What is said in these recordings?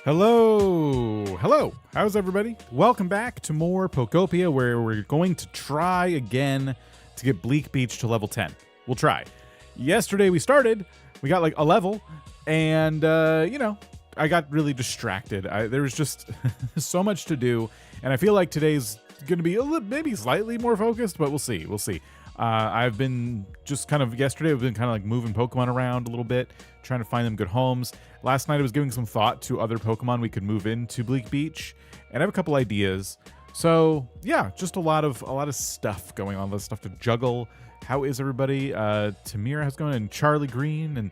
Hello, how's everybody? Welcome back to more Pokopia, where we're going to try again to get Bleak Beach to level 10. We'll try. Yesterday we got like a level, and I got really distracted. There was just so much to do, and I feel like today's going to be maybe slightly more focused, but we'll see. I've been just yesterday I've been kind of like moving Pokemon around a little bit, trying to find them good homes. Last night I was giving some thought to other Pokemon we could move into Bleak Beach, and I have a couple ideas. So yeah, just a lot of stuff going on, a lot of stuff to juggle. How is everybody? Tamira, how's it going? And Charlie Green and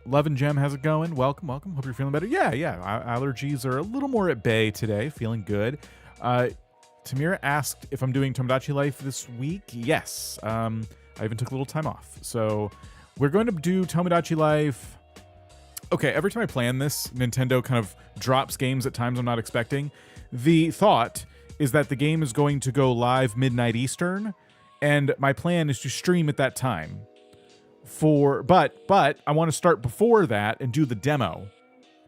Love and Gem, how's it going? Welcome. Hope you're feeling better. Yeah. Allergies are a little more at bay today. Feeling good. Tamira asked if I'm doing Tomodachi Life this week. Yes. I even took a little time off. So we're going to do Tomodachi Life. Okay, every time I plan this, Nintendo kind of drops games at times I'm not expecting. The thought is that the game is going to go live midnight Eastern, and my plan is to stream at that time. But I want to start before that and do the demo,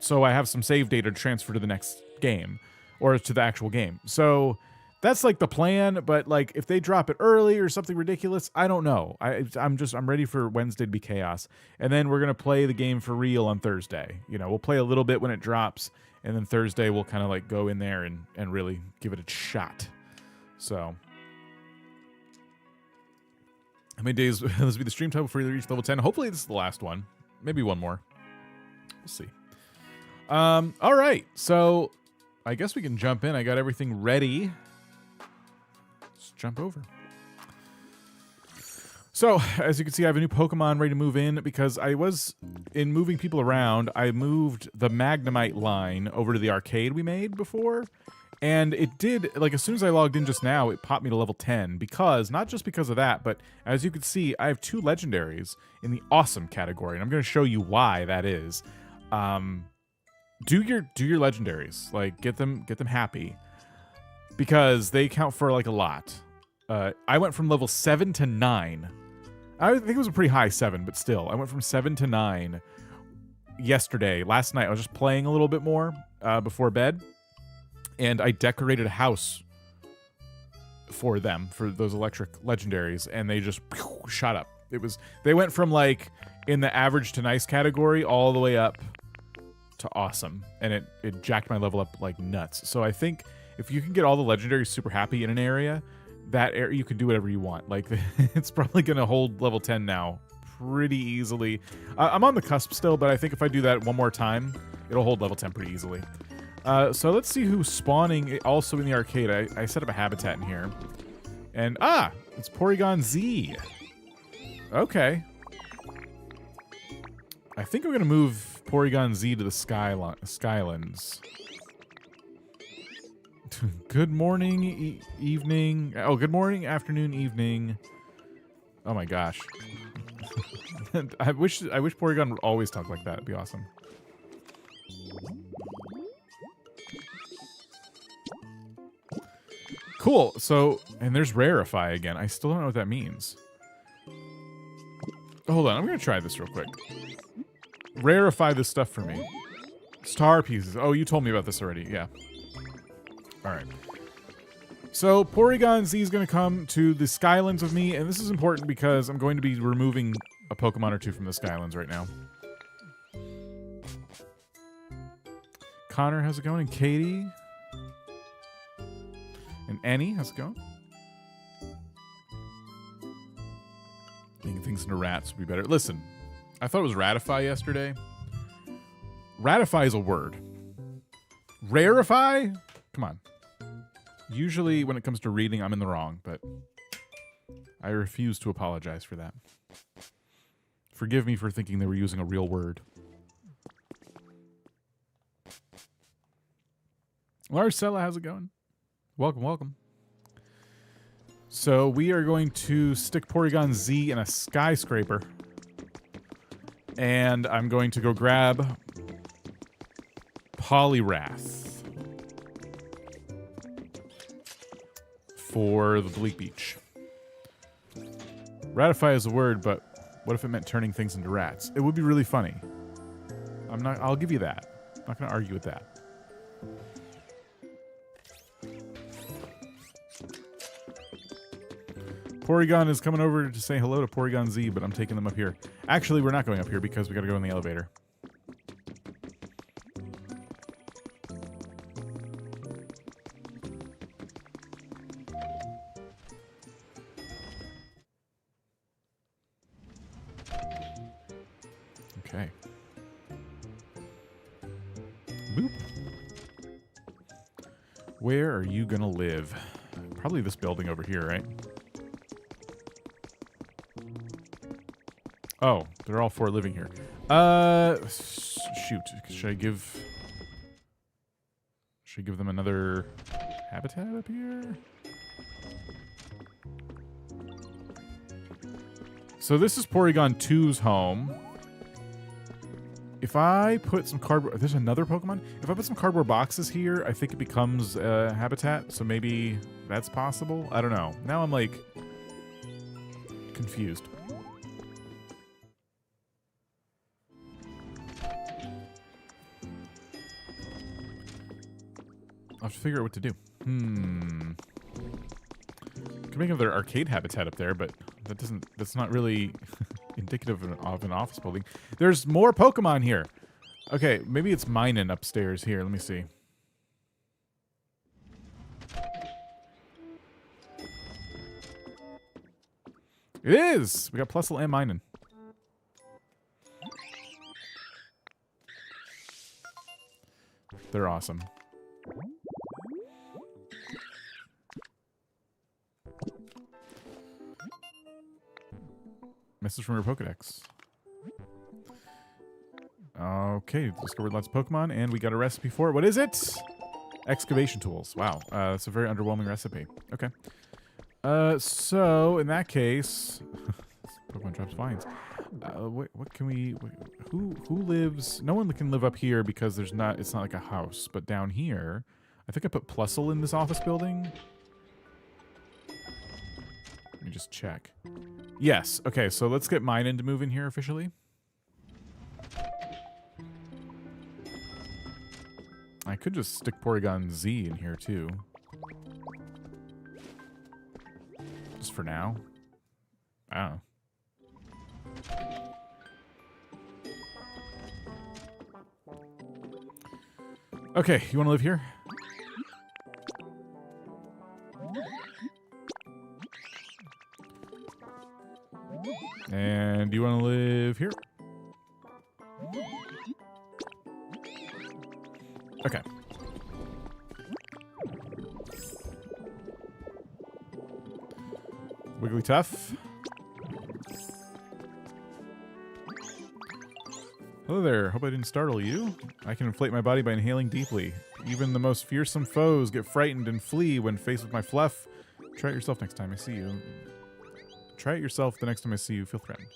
so I have some save data to transfer to the next game, or to the actual game. So that's like the plan, but like if they drop it early or something ridiculous, I don't know. I'm ready for Wednesday to be chaos. And then we're going to play the game for real on Thursday. We'll play a little bit when it drops, and then Thursday we'll kind of like go in there and really give it a shot. So how many days this will be the stream time before you reach level 10? Hopefully this is the last one. Maybe one more. We'll see. All right. So I guess we can jump in. I got everything ready. Jump over. So, as you can see, I have a new Pokemon ready to move in because in moving people around, I moved the Magnemite line over to the arcade we made before, and it did, like, as soon as I logged in just now, it popped me to level 10 because, not just because of that, but as you can see, I have 2 legendaries in the awesome category, and I'm going to show you why that is. Do your legendaries, like, get them happy, because they count for, like, a lot. I went from level 7 to 9. I think it was a pretty high 7, but still. I went from 7 to 9 yesterday. Last night, I was just playing a little bit more before bed, and I decorated a house for them, for those electric legendaries, and they just shot up. They went from, like, in the average to nice category all the way up to awesome, and it jacked my level up like nuts. So I think if you can get all the legendaries super happy in an area, that area you can do whatever you want. Like, it's probably going to hold level 10 now pretty easily. I'm on the cusp still, but I think if I do that one more time, it'll hold level 10 pretty easily. So let's see who's spawning also in the arcade. I set up a habitat in here. And, it's Porygon Z. Okay. I think I'm going to move Porygon Z to the Skylands. Good morning, evening. Oh, good morning, afternoon, evening. Oh my gosh. I wish Porygon would always talk like that. It'd be awesome. Cool. So, and there's Rarefy again. I still don't know what that means. Hold on. I'm going to try this real quick. Rarefy this stuff for me. Star pieces. Oh, you told me about this already. Yeah. All right. So Porygon Z is going to come to the Skylands with me, and this is important because I'm going to be removing a Pokemon or 2 from the Skylands right now. Connor, how's it going? And Katie? And Annie, how's it going? Making things into rats would be better. Listen, I thought it was Ratify yesterday. Ratify is a word. Rarefy? Come on. Usually when it comes to reading, I'm in the wrong, but I refuse to apologize for that. Forgive me for thinking they were using a real word. Marcella, how's it going? Welcome. So we are going to stick Porygon Z in a skyscraper. And I'm going to go grab Poliwrath for the Bleak Beach. Ratify is a word, but what if it meant turning things into rats? It would be really funny. I'll give you that. Not going to argue with that. Porygon is coming over to say hello to Porygon Z, but I'm taking them up here. Actually, we're not going up here because we got to go in the elevator. Okay. Boop. Where are you gonna live? Probably this building over here, right? Oh, they're all four living here. Shoot. Should I give them another habitat up here? So this is Porygon 2's home. If I put some cardboard... There's another Pokemon? If I put some cardboard boxes here, I think it becomes habitat. So maybe that's possible? I don't know. Now I'm, like, confused. I'll have to figure out what to do. Could make another arcade habitat up there, but that's not really indicative of an office building. There's more Pokemon here. Okay, maybe it's Minun upstairs here. Let me see. It is! We got Plusle and Minun. They're awesome. Message from your Pokedex. Okay, discovered lots of Pokemon, and we got a recipe for it. What is it? Excavation tools. Wow, that's a very underwhelming recipe. Okay. So in that case, Pokemon drops vines. What can we? Who lives? No one can live up here because there's not. It's not like a house. But down here, I think I put Plusle in this office building. Let me just check. Yes. Okay, so let's get Minun to move in here officially. I could just stick Porygon Z in here too. Just for now. I don't know. Okay, you want to live here? And do you want to live here? Okay. Wigglytuff. Hello there. Hope I didn't startle you. I can inflate my body by inhaling deeply. Even the most fearsome foes get frightened and flee when faced with my fluff. Try it yourself next time I see you. Try it yourself the next time I see you. Feel threatened.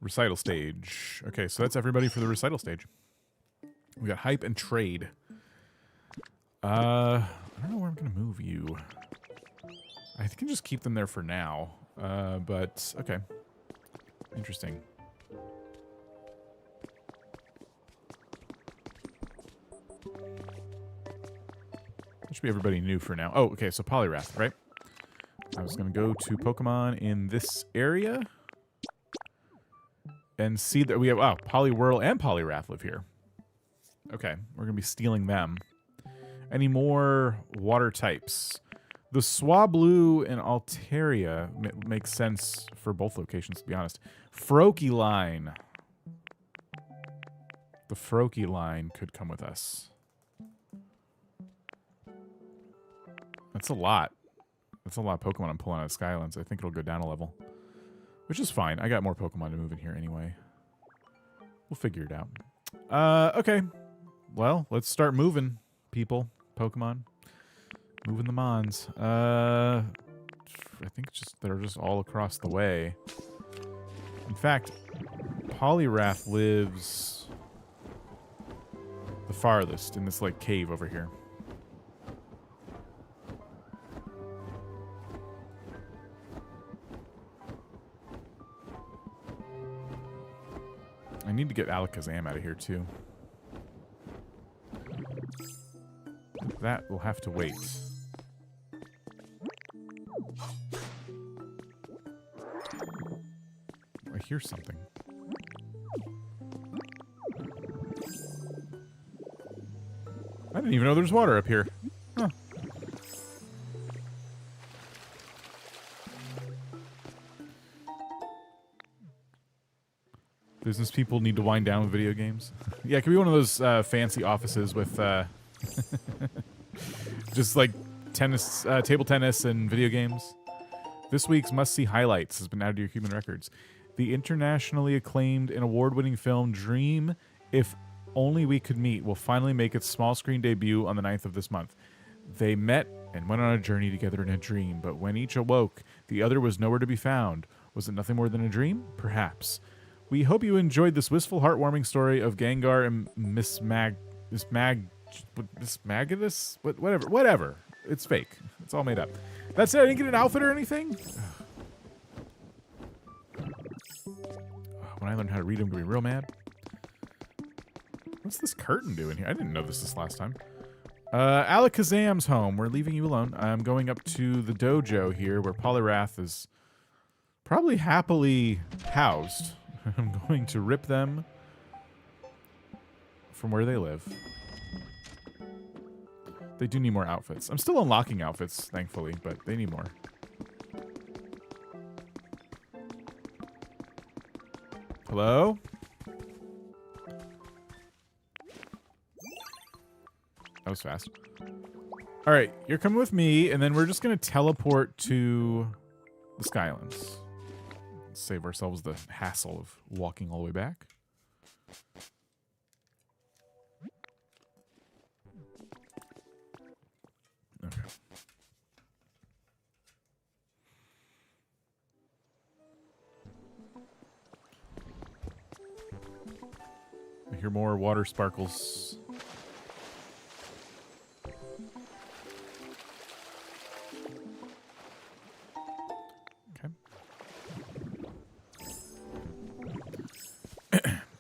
Recital stage. Okay, so that's everybody for the recital stage. We got hype and trade. I don't know where I'm going to move you. I can just keep them there for now. But, okay. Interesting. That should be everybody new for now. Oh, okay, so Poliwrath, right? I was going to go to Pokemon in this area. And see that we have, wow, Poliwhirl and Poliwrath live here. Okay, we're going to be stealing them. Any more water types? The Swablu and Altaria makes sense for both locations, to be honest. Froakie. The Froakie could come with us. That's a lot. That's a lot of Pokemon I'm pulling out of Skylands. I think it'll go down a level. Which is fine. I got more Pokemon to move in here anyway. We'll figure it out. Okay. Well, let's start moving, people. Pokemon. Moving the Mons. I think they're just all across the way. In fact, Poliwrath lives the farthest in this, like, cave over here. need to get Alakazam out of here, too. That will have to wait. I hear something. I didn't even know there's water up here. Huh. Business people need to wind down with video games. Yeah, it could be one of those fancy offices with just like tennis, table tennis and video games. This week's must-see highlights has been added to your human records. The internationally acclaimed and award-winning film Dream If Only We Could Meet will finally make its small screen debut on the 9th of this month. They met and went on a journey together in a dream, but when each awoke, the other was nowhere to be found. Was it nothing more than a dream? Perhaps. We hope you enjoyed this wistful, heartwarming story of Gengar and Miss Magadus? Whatever. It's fake. It's all made up. That's it. I didn't get an outfit or anything? When I learn how to read, I'm going to be real mad. What's this curtain doing here? I didn't know this last time. Alakazam's home. We're leaving you alone. I'm going up to the dojo here where Poliwrath is probably happily housed. I'm going to rip them from where they live. They do need more outfits. I'm still unlocking outfits, thankfully, but they need more. Hello? That was fast. All right, you're coming with me, and then we're just going to teleport to the Skylands. Save ourselves the hassle of walking all the way back. Okay. I hear more water sparkles.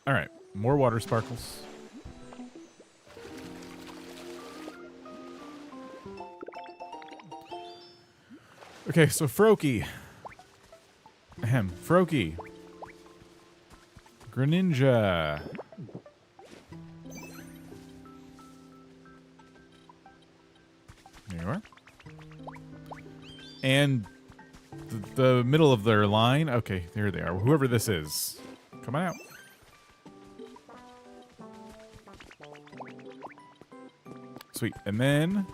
All right, more water sparkles. Okay, so Froakie. Ahem, Froakie. Greninja. There you are. And the middle of their line. Okay, there they are. Whoever this is. Come on out. Sweet. And then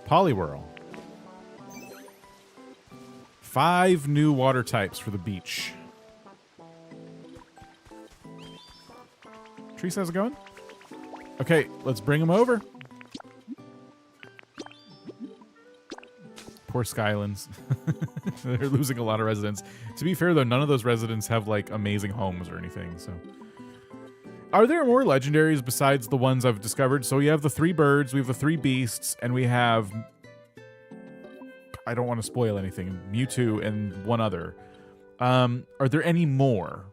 Poliwhirl. 5 new water types for the beach. Treese, how's it going? Okay, let's bring them over. Poor Skylands. They're losing a lot of residents. To be fair, though, none of those residents have, like, amazing homes or anything, so... Are there more legendaries besides the ones I've discovered? So we have the 3 birds, we have the 3 beasts, and we have... I don't want to spoil anything. Mewtwo and one other. Are there any more?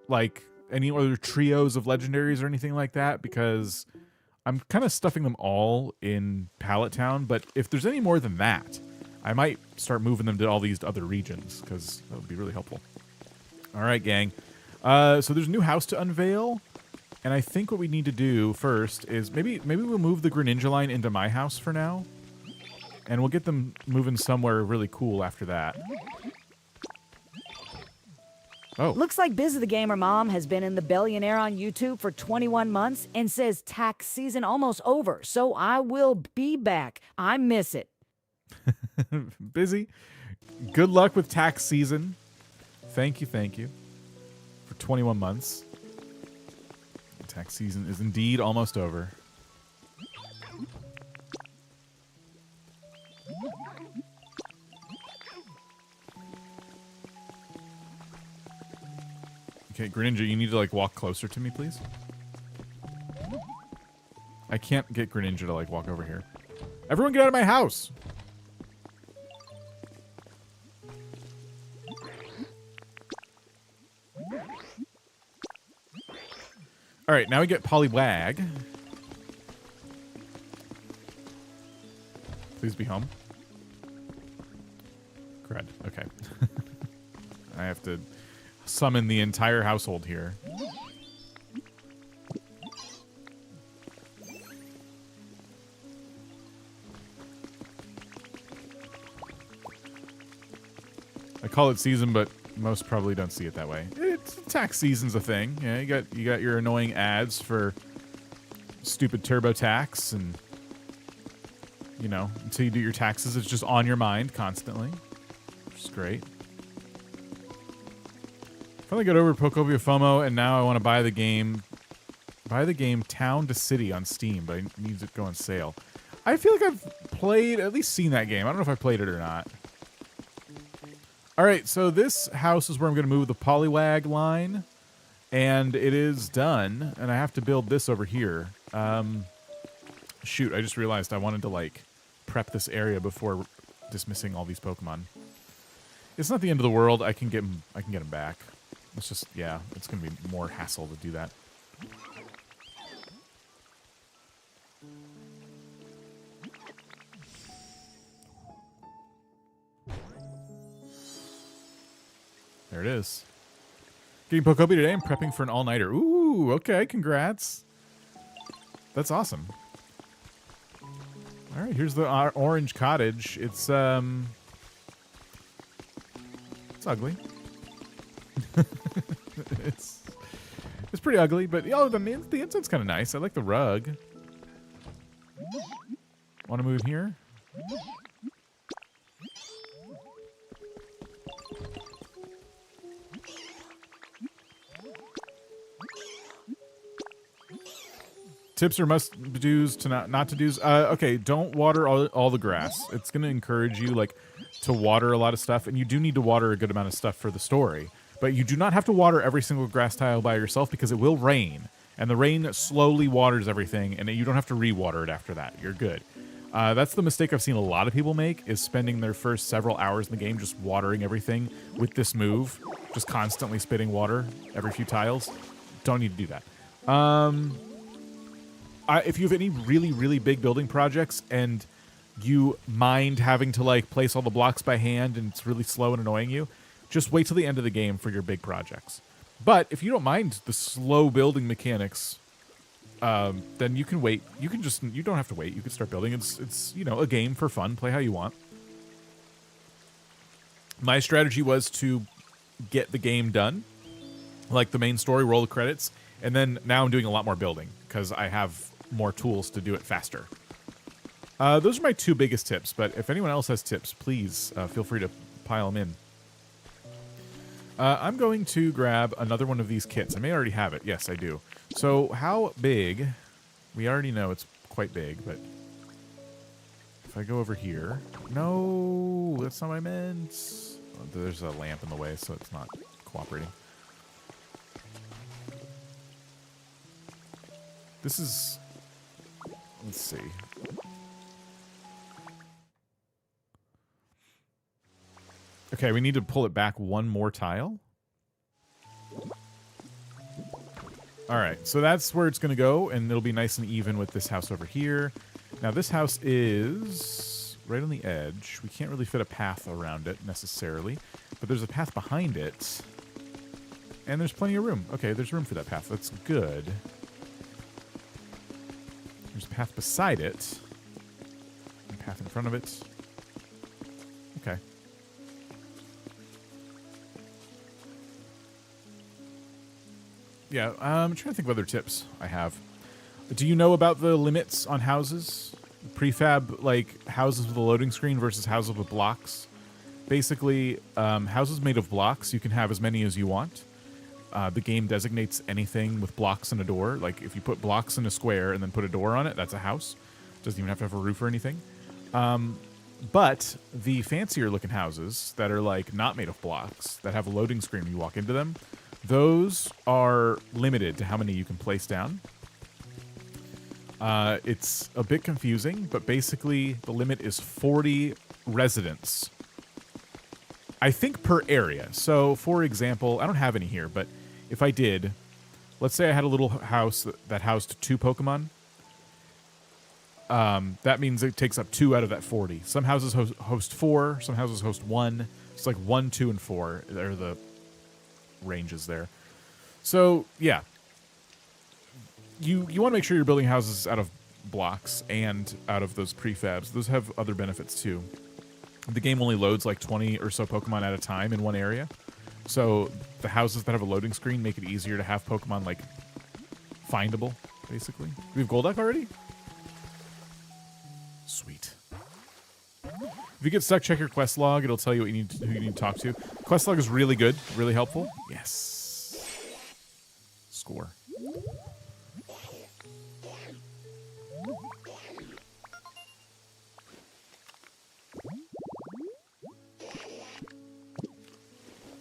Like, any other trios of legendaries or anything like that? Because I'm kind of stuffing them all in Pallet Town, but if there's any more than that, I might start moving them to all these other regions, because that would be really helpful. All right, gang. So there's a new house to unveil, and I think what we need to do first is maybe we'll move the Greninja line into my house for now, and we'll get them moving somewhere really cool after that. Oh. Looks like Biz the Gamer Mom has been in the Billionaire on YouTube for 21 months and says tax season almost over, so I will be back. I miss it. Busy. Good luck with tax season. Thank you. For 21 months. Tax season is indeed almost over. Okay, Greninja, you need to, like, walk closer to me, please. I can't get Greninja to, like, walk over here. Everyone get out of my house! All right, now we get Poliwag. Please be home. Crud. Okay. I have to summon the entire household here. I call it season, but most probably don't see it that way. It's tax season's a thing. Yeah, you got your annoying ads for stupid TurboTax, and you know, until you do your taxes, it's just on your mind constantly, which is great. Finally got over Pokopia FOMO, and now I want to buy the game. Buy the game Town to City on Steam, but it needs to go on sale. I feel like I've played, at least seen that game. I don't know if I played it or not. All right, so this house is where I'm going to move the Poliwag line, and it is done, and I have to build this over here. Shoot, I just realized I wanted to, like, prep this area before dismissing all these Pokemon. It's not the end of the world. I can get them back. It's just, yeah, it's going to be more hassle to do that. There it is. Getting Pokopia today. I'm prepping for an all-nighter. Ooh, okay, congrats. That's awesome. All right, here's the orange cottage. It's ugly. it's pretty ugly, but oh, the inside's kind of nice. I like the rug. Want to move here? Tips or must-dos to not-to-dos. Okay, don't water all the grass. It's going to encourage you, like, to water a lot of stuff, and you do need to water a good amount of stuff for the story. But you do not have to water every single grass tile by yourself because it will rain, and the rain slowly waters everything, and you don't have to re-water it after that. You're good. That's the mistake I've seen a lot of people make, is spending their first several hours in the game just watering everything with this move, just constantly spitting water every few tiles. Don't need to do that. If you have any really, really big building projects and you mind having to, like, place all the blocks by hand and it's really slow and annoying you, just wait till the end of the game for your big projects. But if you don't mind the slow building mechanics, then you can wait. You don't have to wait. You can start building. It's you know, a game for fun. Play how you want. My strategy was to get the game done, like the main story, roll the credits, and then now I'm doing a lot more building because I have more tools to do it faster. Those are my two biggest tips, but if anyone else has tips, please feel free to pile them in. I'm going to grab another one of these kits. I may already have it. Yes, I do. So how big? We already know it's quite big, but if I go over here... No, that's not what I meant. Oh, there's a lamp in the way, so it's not cooperating. This is... Let's see. Okay, we need to pull it back one more tile. All right, so that's where it's going to go, and it'll be nice and even with this house over here. Now, this house is right on the edge. We can't really fit a path around it necessarily, but there's a path behind it, and there's plenty of room. Okay, there's room for that path. That's good. There's a path beside it. A path in front of it. Okay. Yeah, I'm trying to think of other tips I have. Do you know about the limits on houses? Prefab, like, houses with a loading screen versus houses with blocks. Basically, houses made of blocks, you can have as many as you want. The game designates anything with blocks and a door. Like, if you put blocks in a square and then put a door on it, that's a house. Doesn't even have to have a roof or anything. But the fancier looking houses that are, like, not made of blocks, that have a loading screen when you walk into them, those are limited to how many you can place down. It's a bit confusing, but basically the limit is 40 residents. I think per area. So, for example, I don't have any here, but if I did, let's say I had a little house that housed 2 Pokemon. That means it takes up 2 out of that 40. Some houses host 4, some houses host 1. It's like 1, 2, and 4 are the ranges there. So, yeah. You want to make sure you're building houses out of blocks and out of those prefabs. Those have other benefits too. The game only loads like 20 or so Pokemon at a time in one area. So the houses that have a loading screen make it easier to have Pokemon like findable, basically. We have Golduck already? Sweet. If you get stuck, check your quest log. It'll tell you who you need to talk to. Quest log is really good, really helpful. Yes. Score.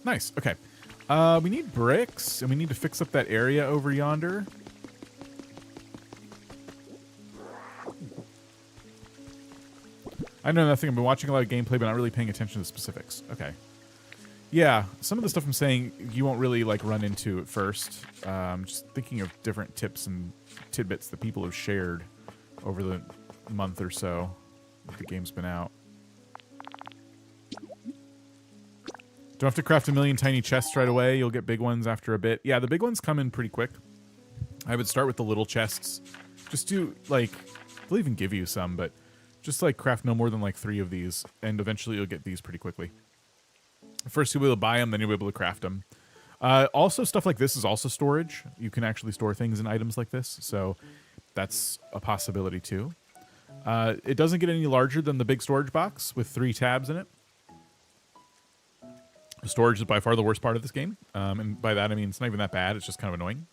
Nice. Okay. We need bricks, and we need to fix up that area over yonder. I know nothing. I've been watching a lot of gameplay, but not really paying attention to the specifics. Okay. Yeah, some of the stuff I'm saying you won't really like run into at first. Just thinking of different tips and tidbits that people have shared over the month or so that the game's been out. Don't have to craft a million tiny chests right away. You'll get big ones after a bit. Yeah, the big ones come in pretty quick. I would start with the little chests. Just do, like, they'll even give you some, but just, like, craft no more than, like, 3 of these, and eventually you'll get these pretty quickly. First you'll be able to buy them, then you'll be able to craft them. Also, stuff like this is also storage. You can actually store things in items like this, so that's a possibility, too. It doesn't get any larger than the big storage box with 3 tabs in it. Storage is by far the worst part of this game, and by that I mean it's not even that bad. It's just kind of annoying.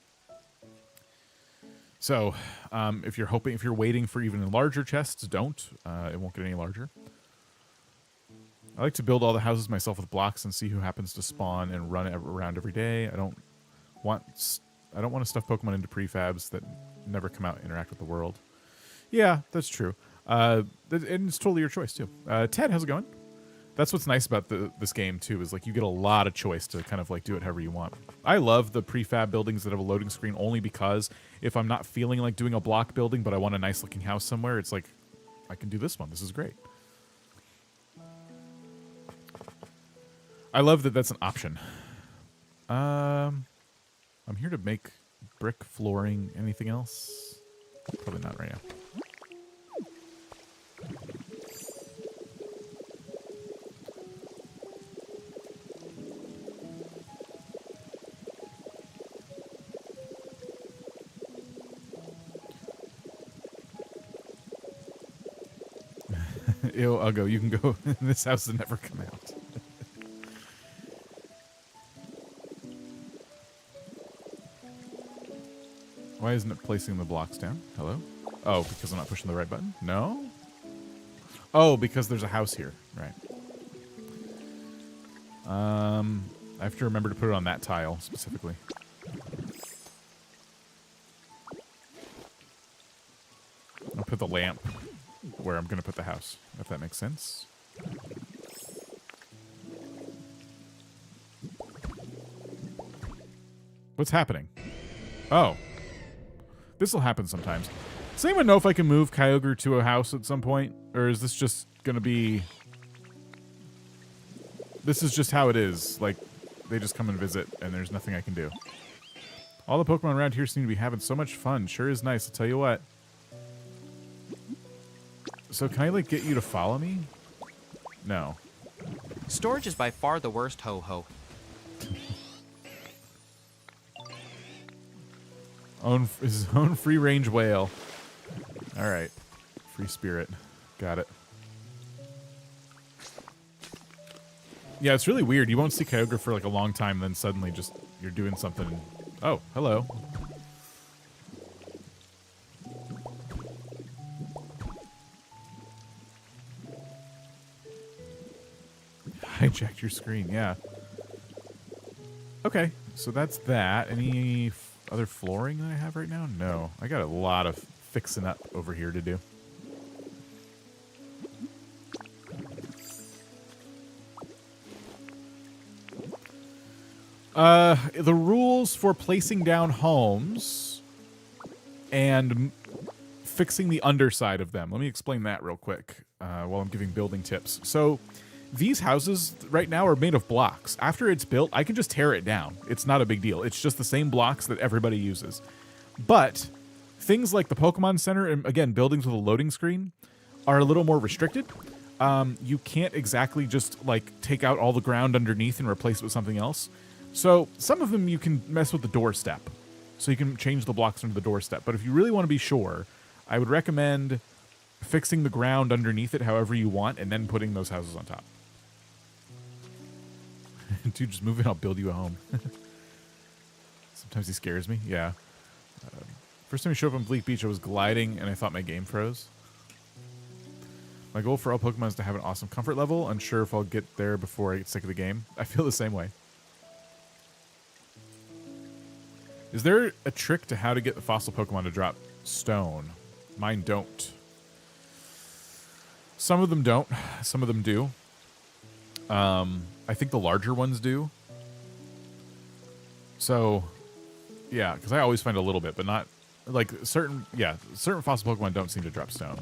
So, if you're waiting for even larger chests, don't. It won't get any larger. I like to build all the houses myself with blocks and see who happens to spawn and run around every day. I don't want to stuff Pokemon into prefabs that never come out and interact with the world. Yeah, that's true. And it's totally your choice too. Ted, how's it going? That's what's nice about this game, too, is like you get a lot of choice to kind of like do it however you want. I love the prefab buildings that have a loading screen only because if I'm not feeling like doing a block building, but I want a nice looking house somewhere, it's like, I can do this one. This is great. I love that that's an option. I'm here to make brick flooring. Anything else? Probably not right now. Ew, I'll go. You can go. This house has never come out. Why isn't it placing the blocks down? Hello? Oh, because I'm not pushing the right button? No? Oh, because there's a house here. Right. I have to remember to put it on that tile specifically. I'll put the lamp where I'm going to put the house, if that makes sense. What's happening? Oh. This will happen sometimes. Does anyone know if I can move Kyogre to a house at some point? Or is this just going to be... This is just how it is. Like, they just come and visit, and there's nothing I can do. All the Pokemon around here seem to be having so much fun. Sure is nice, I'll tell you what. So can I, like, get you to follow me? No. Storage is by far the worst ho-ho. His own free-range whale. Alright. Free spirit. Got it. Yeah, it's really weird. You won't see Kyogre for, like, a long time, then suddenly just you're doing something. And, oh, hello. Hijacked your screen, yeah. Okay, so that's that. Any other flooring that I have right now? No. I got a lot of fixing up over here to do. The rules for placing down homes and fixing the underside of them. Let me explain that real quick while I'm giving building tips. So these houses right now are made of blocks. After it's built, I can just tear it down. It's not a big deal. It's just the same blocks that everybody uses. But things like the Pokemon Center, and again, buildings with a loading screen, are a little more restricted. You can't exactly just like take out all the ground underneath and replace it with something else. So some of them you can mess with the doorstep. So you can change the blocks under the doorstep. But if you really want to be sure, I would recommend fixing the ground underneath it however you want and then putting those houses on top. Dude, just move in, I'll build you a home. Sometimes he scares me, yeah. First time he showed up on Bleak Beach, I was gliding and I thought my game froze. My goal for all Pokemon is to have an awesome comfort level. Unsure if I'll get there before I get sick of the game. I feel the same way. Is there a trick to how to get the fossil Pokemon to drop stone? Mine don't. Some of them don't. Some of them do. I think the larger ones do. So, yeah, because I always find a little bit, but not like certain fossil Pokemon don't seem to drop stone.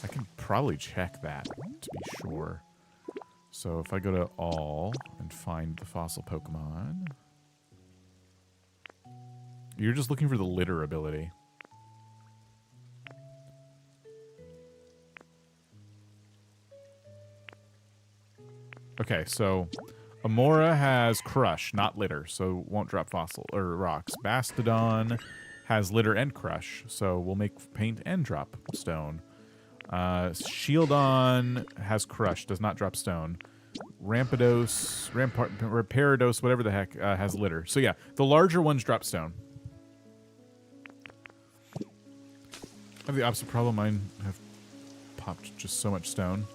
I can probably check that to be sure. So if I go to all and find the fossil Pokemon, you're just looking for the litter ability. Okay, so Amora has Crush, not Litter, so won't drop fossil or rocks. Bastodon has Litter and Crush, so we'll make paint and drop stone. Shieldon has Crush, does not drop stone. Ramparados, whatever the heck, has Litter. So yeah, the larger ones drop stone. I have the opposite problem. Mine have popped just so much stone.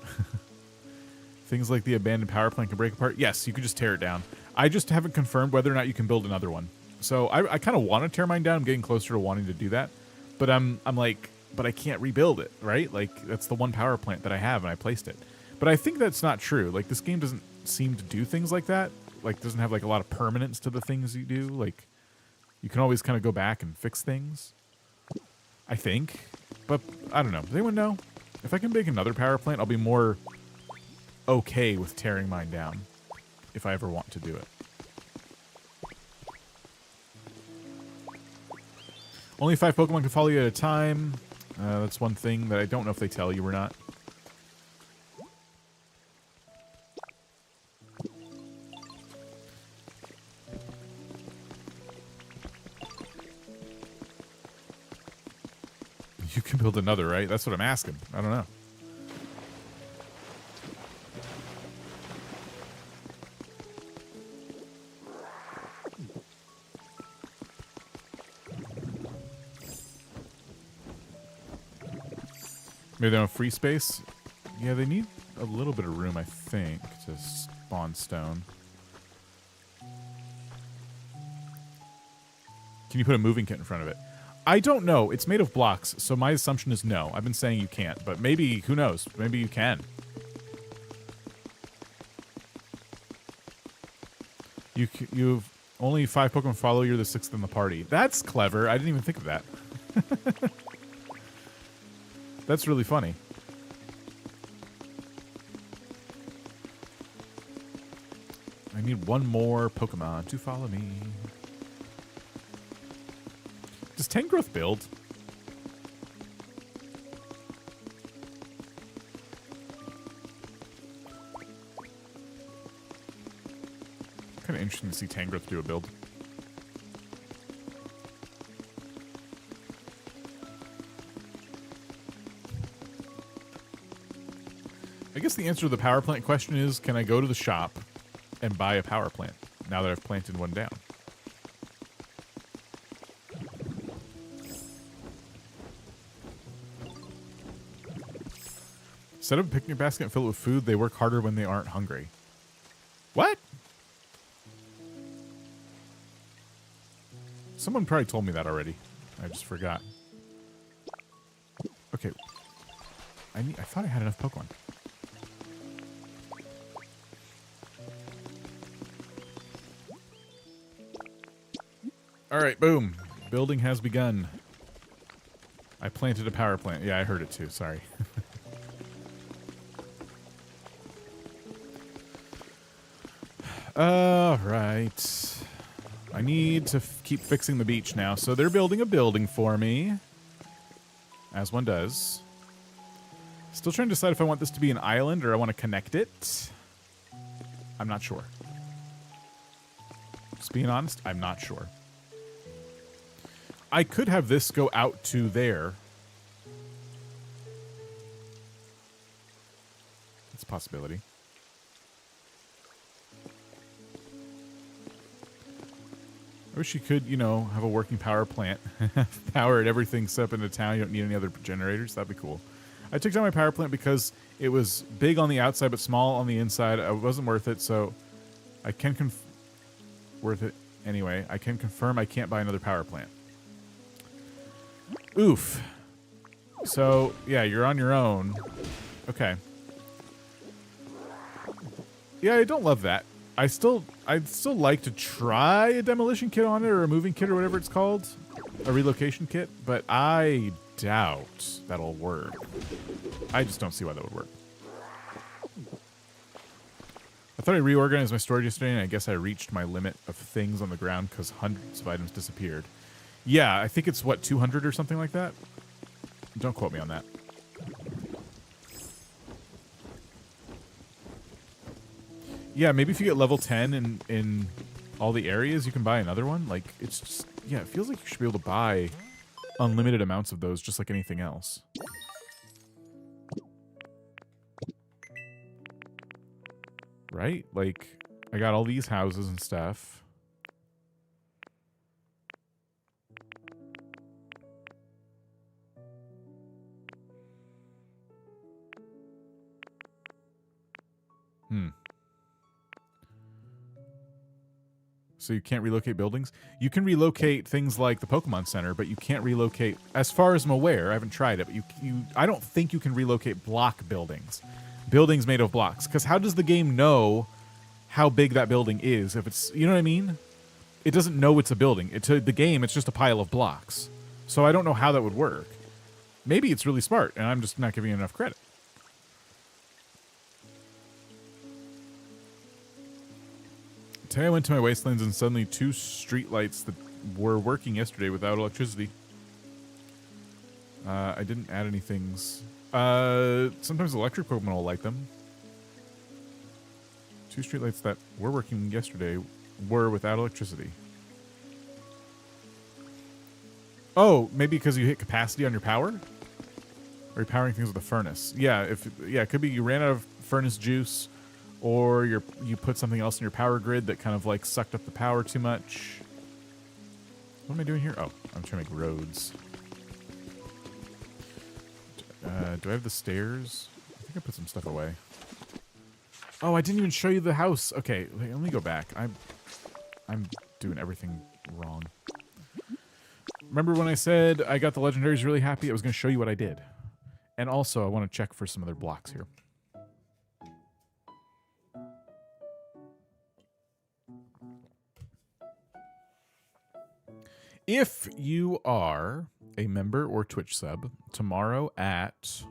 Things like the abandoned power plant can break apart. Yes, you could just tear it down. I just haven't confirmed whether or not you can build another one. So I kind of want to tear mine down. I'm getting closer to wanting to do that. But I'm like, but I can't rebuild it, right? Like, that's the one power plant that I have, and I placed it. But I think that's not true. Like, this game doesn't seem to do things like that. Like, doesn't have, like, a lot of permanence to the things you do. Like, you can always kind of go back and fix things. I think. But, I don't know. Does anyone know? If I can make another power plant, I'll be more okay with tearing mine down. If I ever want to do it. Only 5 Pokemon can follow you at a time. That's one thing that I don't know if they tell you or not. You can build another, right? That's what I'm asking. I don't know. Maybe they don't have free space? Yeah, they need a little bit of room, I think, to spawn stone. Can you put a moving kit in front of it? I don't know. It's made of blocks, so my assumption is no. I've been saying you can't, but maybe, who knows? Maybe you can. You've only 5 Pokemon follow, you're the 6th in the party. That's clever. I didn't even think of that. That's really funny. I need one more Pokemon to follow me. Does Tangrowth build? Kind of interesting to see Tangrowth do a build. I guess the answer to the power plant question is, can I go to the shop and buy a power plant now that I've planted one down? Set up a picnic basket and fill it with food. They work harder when they aren't hungry. What? Someone probably told me that already. I just forgot. Okay. I thought I had enough Pokemon. All right, boom. Building has begun. I planted a power plant. Yeah, I heard it too. Sorry. All right. I need to keep fixing the beach now. So they're building a building for me. As one does. Still trying to decide if I want this to be an island or I want to connect it. I'm not sure. Just being honest, I'm not sure. I could have this go out to there. It's a possibility. I wish you could, you know, have a working power plant. Power it, everything set up in the town. You don't need any other generators. That'd be cool. I took down my power plant because it was big on the outside but small on the inside. It wasn't worth it, so I can worth it anyway. I can confirm I can't buy another power plant. Oof. So, yeah, you're on your own. Okay. Yeah, I don't love that. I'd still like to try a demolition kit on it or a moving kit or whatever it's called. A relocation kit, but I doubt that'll work. I just don't see why that would work. I thought I reorganized my storage yesterday, and I guess I reached my limit of things on the ground because hundreds of items disappeared. Yeah, I think it's, what, 200 or something like that? Don't quote me on that. Yeah, maybe if you get level 10 in all the areas, you can buy another one. Like, it's just, yeah, it feels like you should be able to buy unlimited amounts of those just like anything else. Right? Like, I got all these houses and stuff. So you can't relocate buildings? You can relocate things like the Pokemon Center, but you can't relocate, as far as I'm aware, I haven't tried it, but I don't think you can relocate block buildings. Buildings made of blocks. Because how does the game know how big that building is? If it's, you know what I mean? It doesn't know it's a building. To the game, it's just a pile of blocks. So I don't know how that would work. Maybe it's really smart, and I'm just not giving it enough credit. Today I went to my wastelands and suddenly 2 streetlights that were working yesterday without electricity. I didn't add any things. Sometimes electric Pokemon will light them. 2 streetlights that were working yesterday were without electricity. Oh, maybe because you hit capacity on your power? Or you're powering things with a furnace. Yeah, it could be you ran out of furnace juice, or you put something else in your power grid that kind of like sucked up the power too much. What am I doing here? Oh, I'm trying to make roads. Do I have the stairs? I think I put some stuff away. Oh, I didn't even show you the house. Okay, let me go back. I'm doing everything wrong. Remember when I said I got the legendaries really happy? I was going to show you what I did. And also, I want to check for some other blocks here. If you are a member or Twitch sub, tomorrow at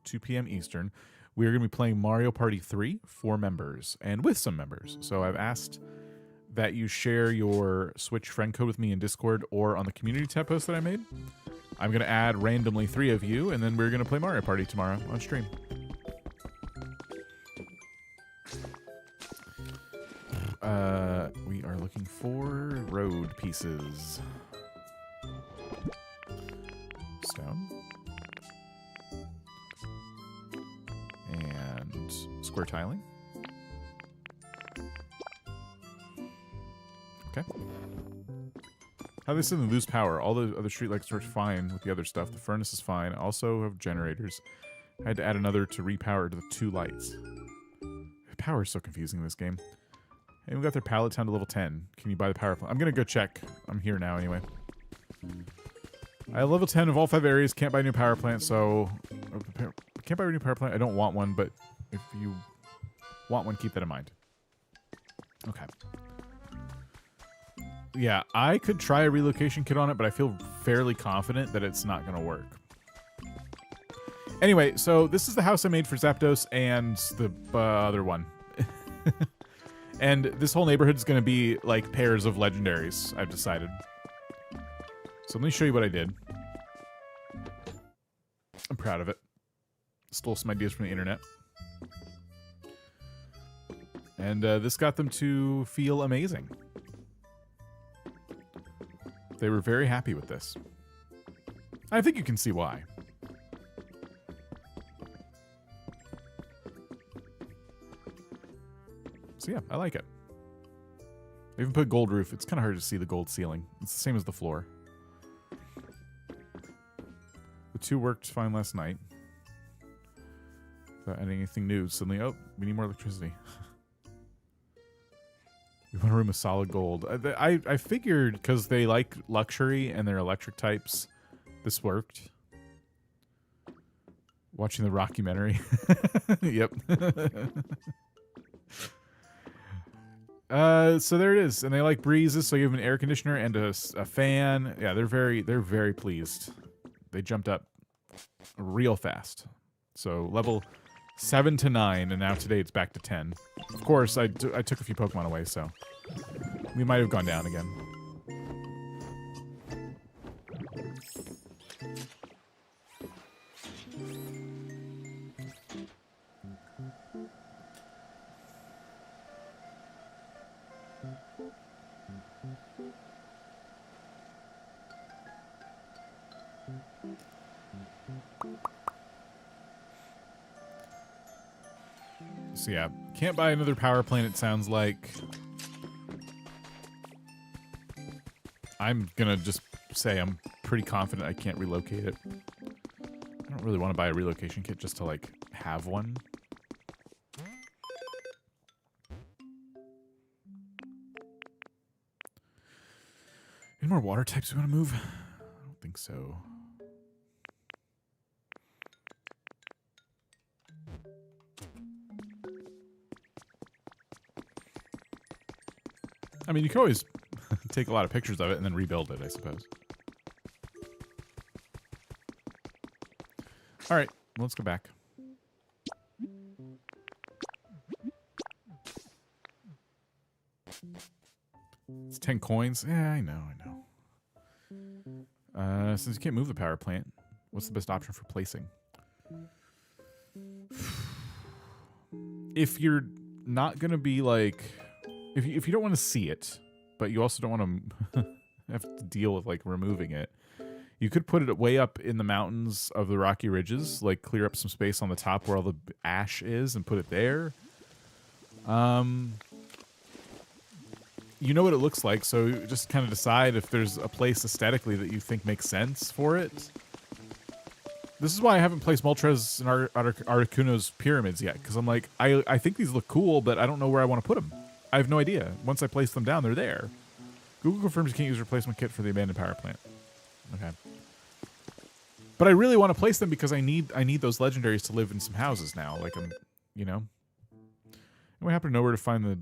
2 p.m. Eastern, we're going to be playing Mario Party 3 for members and with some members. So I've asked that you share your Switch friend code with me in Discord or on the community tab post that I made. I'm going to add randomly 3 of you, and then we're going to play Mario Party tomorrow on stream. We are looking for road pieces. Stone. And square tiling. Okay. How they suddenly lose power? All the other streetlights are fine with the other stuff. The furnace is fine. I also have generators. I had to add another to repower to the 2 lights. Power is so confusing in this game. And we got their pallet down to level 10. Can you buy the power plant? I'm going to go check. I'm here now anyway. I have level 10 of all 5 areas. Can't buy a new power plant, so... Can't buy a new power plant. I don't want one, but if you want one, keep that in mind. Okay. Yeah, I could try a relocation kit on it, but I feel fairly confident that it's not going to work. Anyway, so this is the house I made for Zapdos and the other one. And this whole neighborhood is going to be like pairs of legendaries, I've decided. So let me show you what I did. I'm proud of it. Stole some ideas from the internet. And this got them to feel amazing. They were very happy with this. I think you can see why. So yeah, I like it. I even put a gold roof. It's kind of hard to see the gold ceiling. It's the same as the floor. The two worked fine last night. Without adding anything new, suddenly, oh, we need more electricity. We want a room of solid gold. I figured because they like luxury and they're electric types, this worked. Watching the rockumentary. Yep. So there it is, and they like breezes, so you have an air conditioner and a fan. Yeah, they're very pleased. They jumped up real fast. So level 7 to 9, and now today it's back to 10. Of course, I took a few Pokemon away, so we might have gone down again. So yeah, can't buy another power plant, it sounds like. I'm gonna just say I'm pretty confident I can't relocate it. I don't really want to buy a relocation kit just to, like, have one. Any more water types we want to move? I don't think so. I mean, you can always take a lot of pictures of it and then rebuild it, I suppose. All right, let's go back. It's 10 coins. Yeah, I know. Since you can't move the power plant, what's the best option for placing? If you're not going to be like... If you don't want to see it, but you also don't want to have to deal with, like, removing it, you could put it way up in the mountains of the Rocky Ridges, like clear up some space on the top where all the ash is and put it there. You know what it looks like, so just kind of decide if there's a place aesthetically that you think makes sense for it. This is why I haven't placed Moltres and Articuno's pyramids yet, because I'm like, I think these look cool, but I don't know where I want to put them. I have no idea. Once I place them down, they're there. Google confirms you can't use a replacement kit for the abandoned power plant. Okay. But I really want to place them because I need those legendaries to live in some houses now. Like, you know. And we happen to know where to find the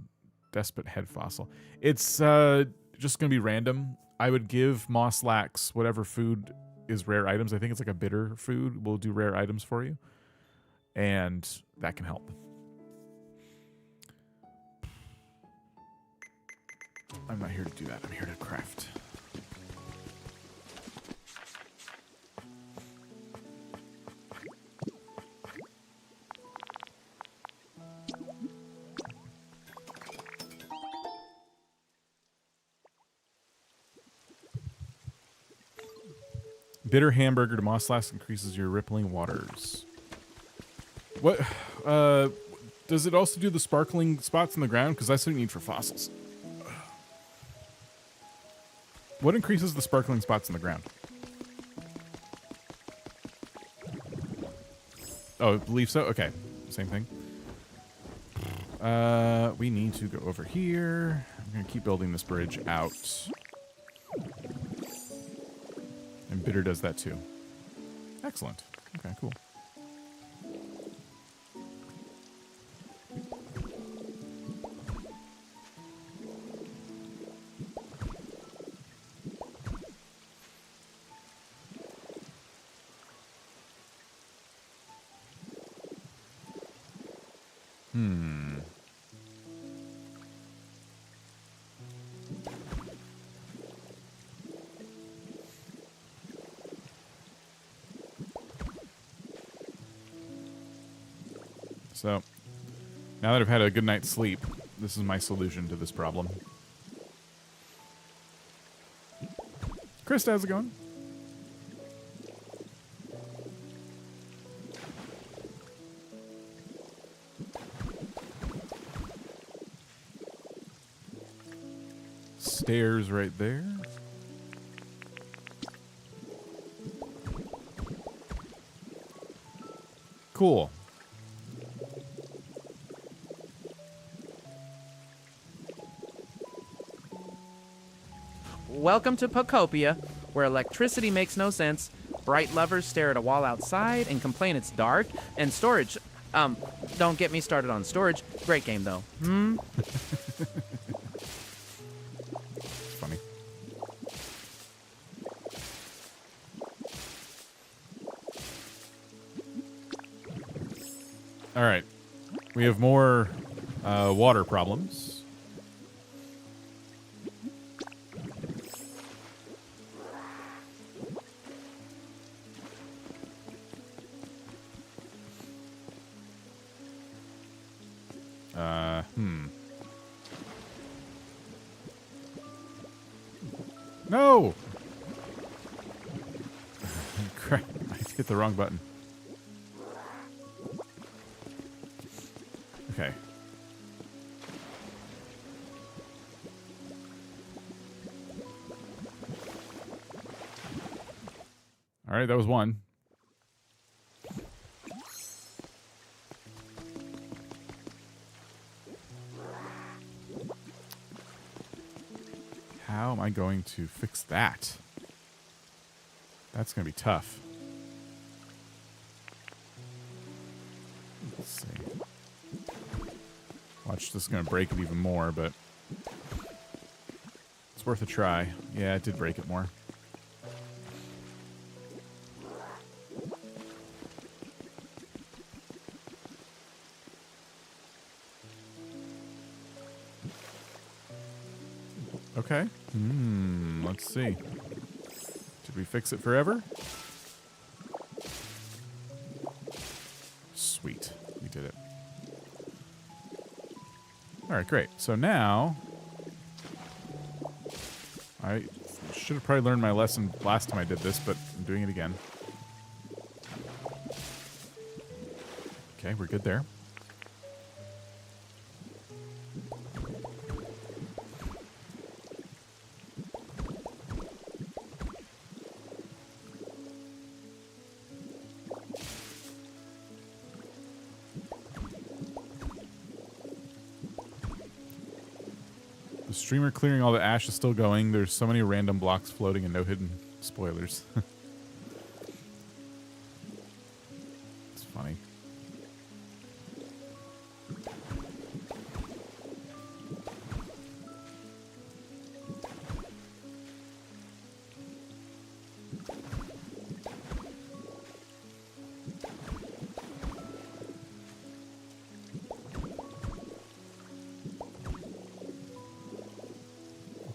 Despot head fossil. It's just going to be random. I would give Mosslax whatever food is rare items. I think it's like a bitter food. We'll do rare items for you. And that can help. I'm not here to do that. I'm here to craft. Bitter hamburger to Mosslax increases your rippling waters. What? Does it also do the sparkling spots in the ground? Because that's what you need for fossils. What increases the sparkling spots in the ground? Oh, I believe so? Okay. Same thing. We need to go over here. I'm going to keep building this bridge out. And Bitter does that too. Excellent. Okay, cool. So, now that I've had a good night's sleep, this is my solution to this problem. Chris, how's it going? Stairs right there. Cool. Welcome to Pokopia, where electricity makes no sense, bright lovers stare at a wall outside and complain it's dark, and storage. Don't get me started on storage. Great game, though. Funny. All right. We have more water problems. No! Crap, I hit the wrong button. Okay. All right, that was one. How am I going to fix that? That's going to be tough. Let's see. Watch, this is going to break it even more, but it's worth a try. Yeah, it did break it more. Okay. Let's see. Did we fix it forever? Sweet. We did it. All right, great. So now I should have probably learned my lesson last time I did this, but I'm doing it again. Okay, we're good there. The streamer clearing all the ash is still going. There's so many random blocks floating and no hidden spoilers. It's funny.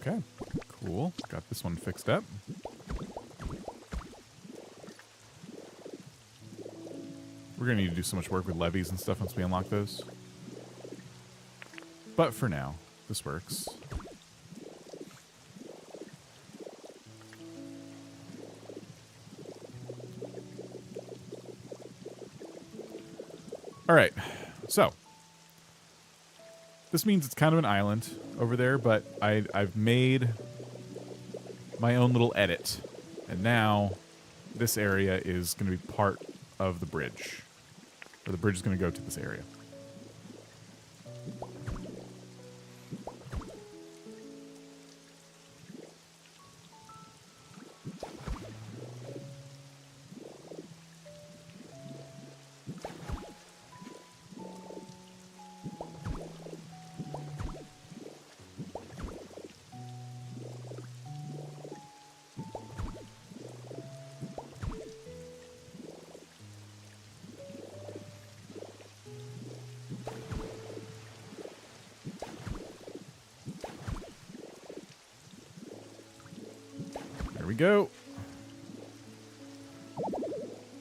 Okay, cool. Got this one fixed up. We're going to need to do so much work with levees and stuff once we unlock those. But for now, this works. All right, so this means it's kind of an island over there, but I've made my own little edit. And now this area is going to be part of the bridge. Or the bridge is going to go to this area. go.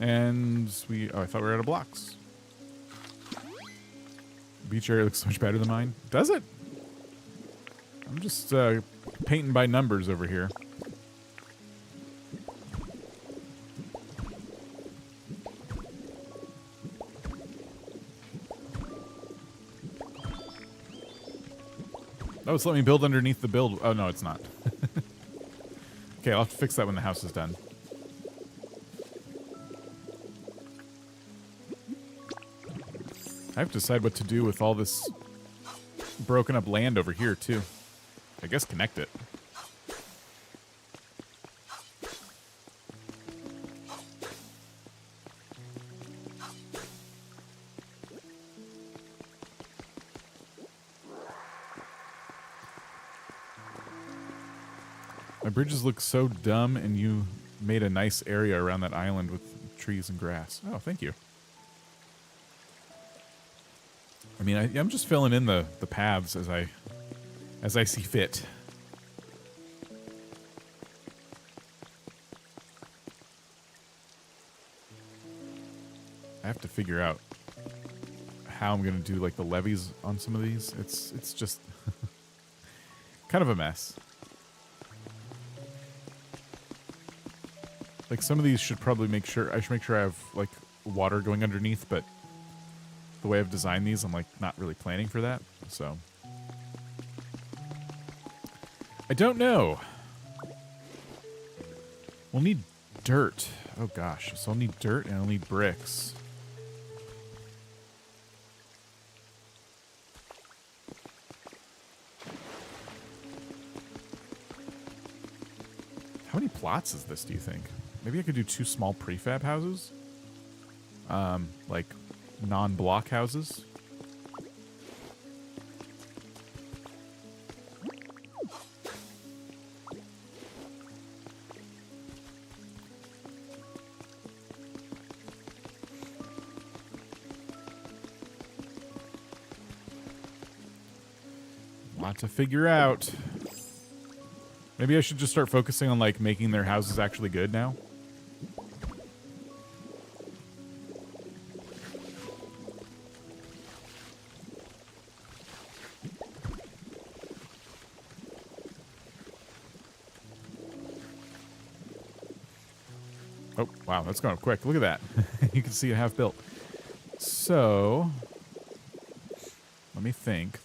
And oh, I thought we were out of blocks. Beach area looks so much better than mine. Does it? I'm just painting by numbers over here. Oh, it's letting me build underneath the build. Oh, no, it's not. Okay, I'll have to fix that when the house is done. I have to decide what to do with all this broken up land over here, too. I guess connect it. My bridges look so dumb, and you made a nice area around that island with trees and grass. Oh, thank you. I mean, I'm just filling in the paths as I see fit. I have to figure out how I'm gonna do like the levees on some of these. It's just kind of a mess. Like some of these should probably I should make sure I have like water going underneath, but the way I've designed these, I'm like not really planning for that. So I don't know. We'll need dirt. Oh gosh. So I'll need dirt and I'll need bricks. How many plots is this, do you think? Maybe I could do 2 small prefab houses? Like non-block houses? Lot to figure out. Maybe I should just start focusing on like making their houses actually good now. Oh, wow, that's going quick. Look at that. You can see it half built. So, let me think.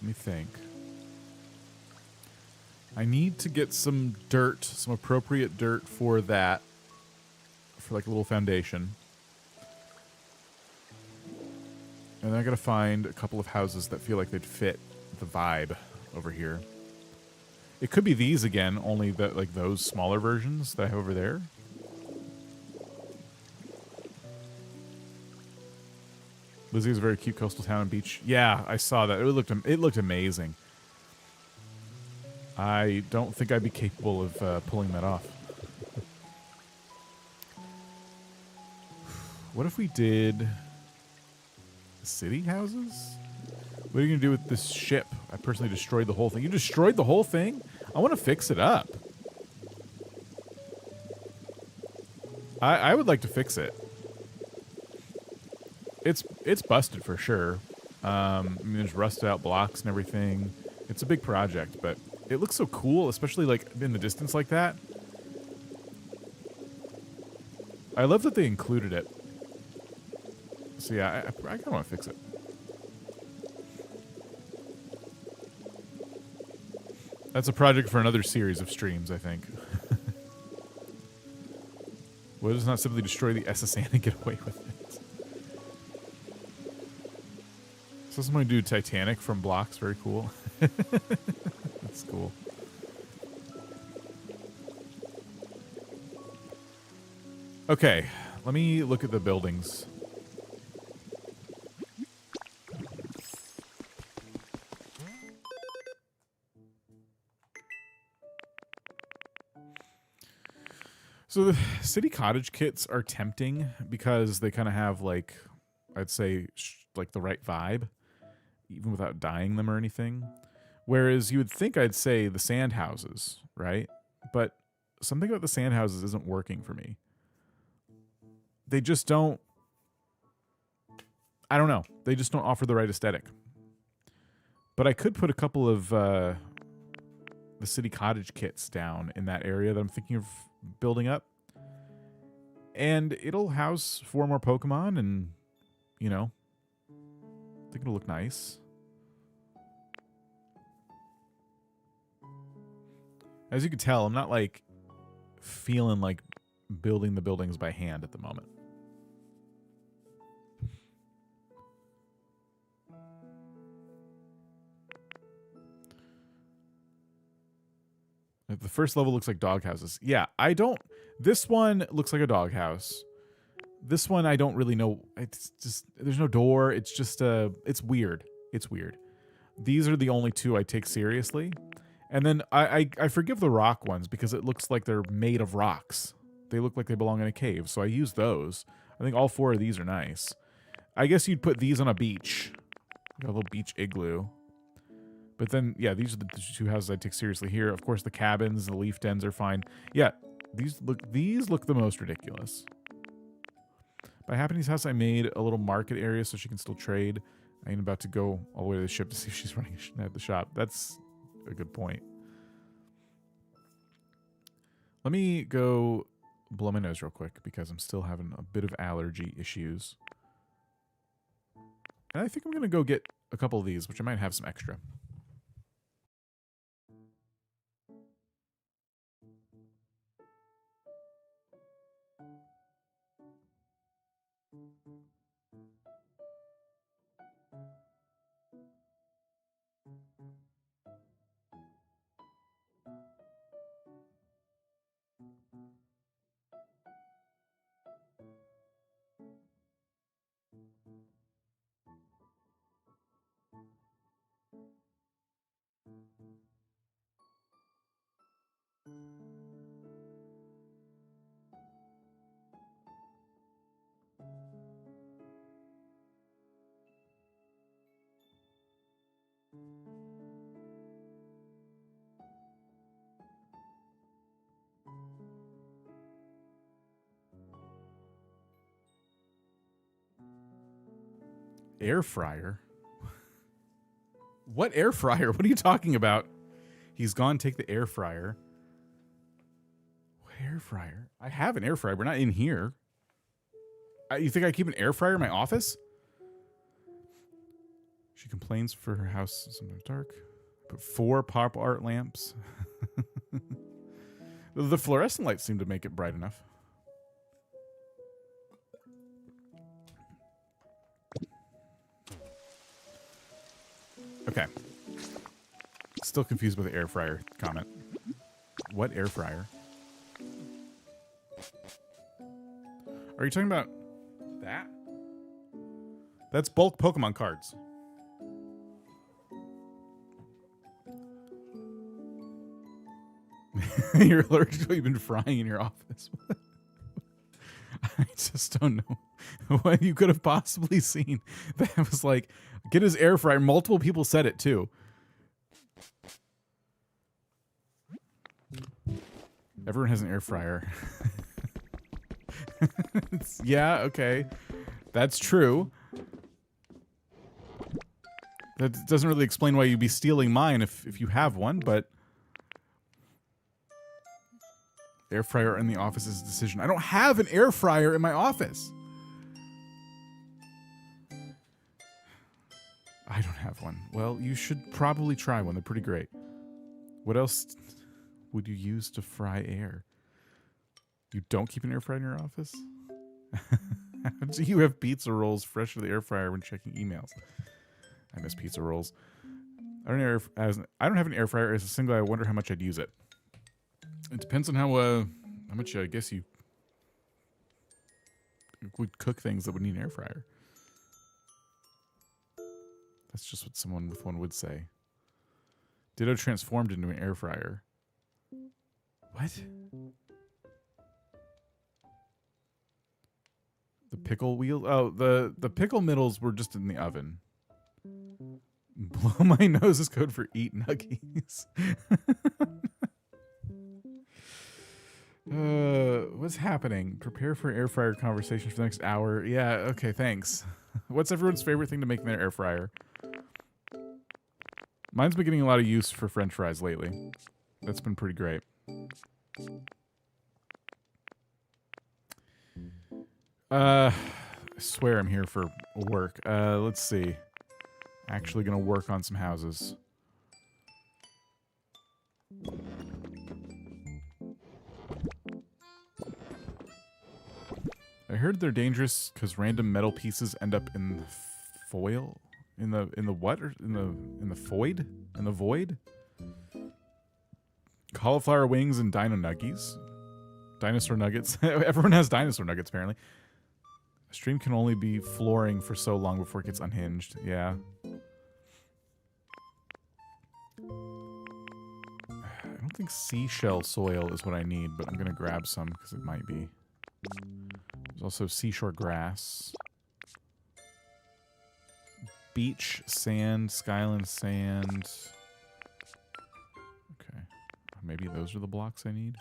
I need to get some dirt, some appropriate dirt for that, for like a little foundation. And then I gotta find a couple of houses that feel like they'd fit the vibe over here. It could be these again, only that like those smaller versions that I have over there. Lizzie is a very cute coastal town and beach. Yeah, I saw that. It looked amazing. I don't think I'd be capable of pulling that off. What if we did city houses? What are you going to do with this ship? I personally destroyed the whole thing. You destroyed the whole thing? I want to fix it up. I would like to fix it. It's busted for sure. I mean, there's rusted out blocks and everything. It's a big project, but it looks so cool, especially like in the distance like that. I love that they included it. So yeah, I kind of want to fix it. That's a project for another series of streams, I think. Why does not simply destroy the SSN and get away with it? So someone do Titanic from blocks. Very cool. That's cool. Okay, let me look at the buildings. So the city cottage kits are tempting because they kind of have like, I'd say like the right vibe, even without dyeing them or anything. Whereas you would think I'd say the sand houses, right? But something about the sand houses isn't working for me. They just don't, I don't know. They just don't offer the right aesthetic. But I could put a couple of the city cottage kits down in that area that I'm thinking of building up. And it'll house 4 more Pokemon and, you know, I think it'll look nice. As you can tell, I'm not like feeling like building the buildings by hand at the moment. The first level looks like doghouses. Yeah, I don't... This one looks like a doghouse. This one, I don't really know. It's just... There's no door. It's just... it's weird. It's weird. These are the only 2 I take seriously. And then I forgive the rock ones because it looks like they're made of rocks. They look like they belong in a cave, so I use those. I think all 4 of these are nice. I guess you'd put these on a beach. Got a little beach igloo. But then, yeah, these are the 2 houses I take seriously here. Of course, the cabins, the leaf dens are fine. Yeah, these look the most ridiculous. By Happeny's house, I made a little market area so she can still trade. I ain't about to go all the way to the ship to see if she's running at the shop. That's a good point. Let me go blow my nose real quick because I'm still having a bit of allergy issues. And I think I'm going to go get a couple of these, which I might have some extra. Air fryer? What air fryer? What are you talking about? He's gone. Take the air fryer. What air fryer? I have an air fryer. We're not in here. You think I keep an air fryer in my office? She complains for her house sometimes dark. Put 4 pop art lamps. The fluorescent lights seem to make it bright enough. Okay. Still confused by the air fryer comment. What air fryer? Are you talking about that? That's bulk Pokemon cards. You're allergic to what you've been frying in your office. I just don't know what you could have possibly seen. That was like, get his air fryer. Multiple people said it too. Everyone has an air fryer. Yeah, okay. That's true. That doesn't really explain why you'd be stealing mine if you have one, but... Air fryer in the office is a decision. I don't have an air fryer in my office. I don't have one. Well, you should probably try one. They're pretty great. What else would you use to fry air? You don't keep an air fryer in your office? How do you have pizza rolls fresh to the air fryer when checking emails? I miss pizza rolls. I don't have an air fryer as a single. I wonder how much I'd use it. It depends on how much I guess you would cook things that would need an air fryer. That's just what someone with one would say. Ditto transformed into an air fryer. What? The pickle wheel? Oh, the pickle middles were just in the oven. Blow my nose is code for eat nuggies. What's happening? Prepare for air fryer conversation for the next hour. Yeah, okay, thanks. What's everyone's favorite thing to make in their air fryer? Mine's been getting a lot of use for French fries lately. That's been pretty great. I swear I'm here for work. Let's see. Actually gonna work on some houses. I heard they're dangerous because random metal pieces end up in the foil, in the what? Or in the void? In the void? Cauliflower wings and dino nuggies. Dinosaur nuggets. Everyone has dinosaur nuggets apparently. A stream can only be flooring for so long before it gets unhinged. Yeah. I don't think seashell soil is what I need, but I'm gonna grab some because it might be. There's also seashore grass. Beach sand, skyline sand. Okay. Maybe those are the blocks I need.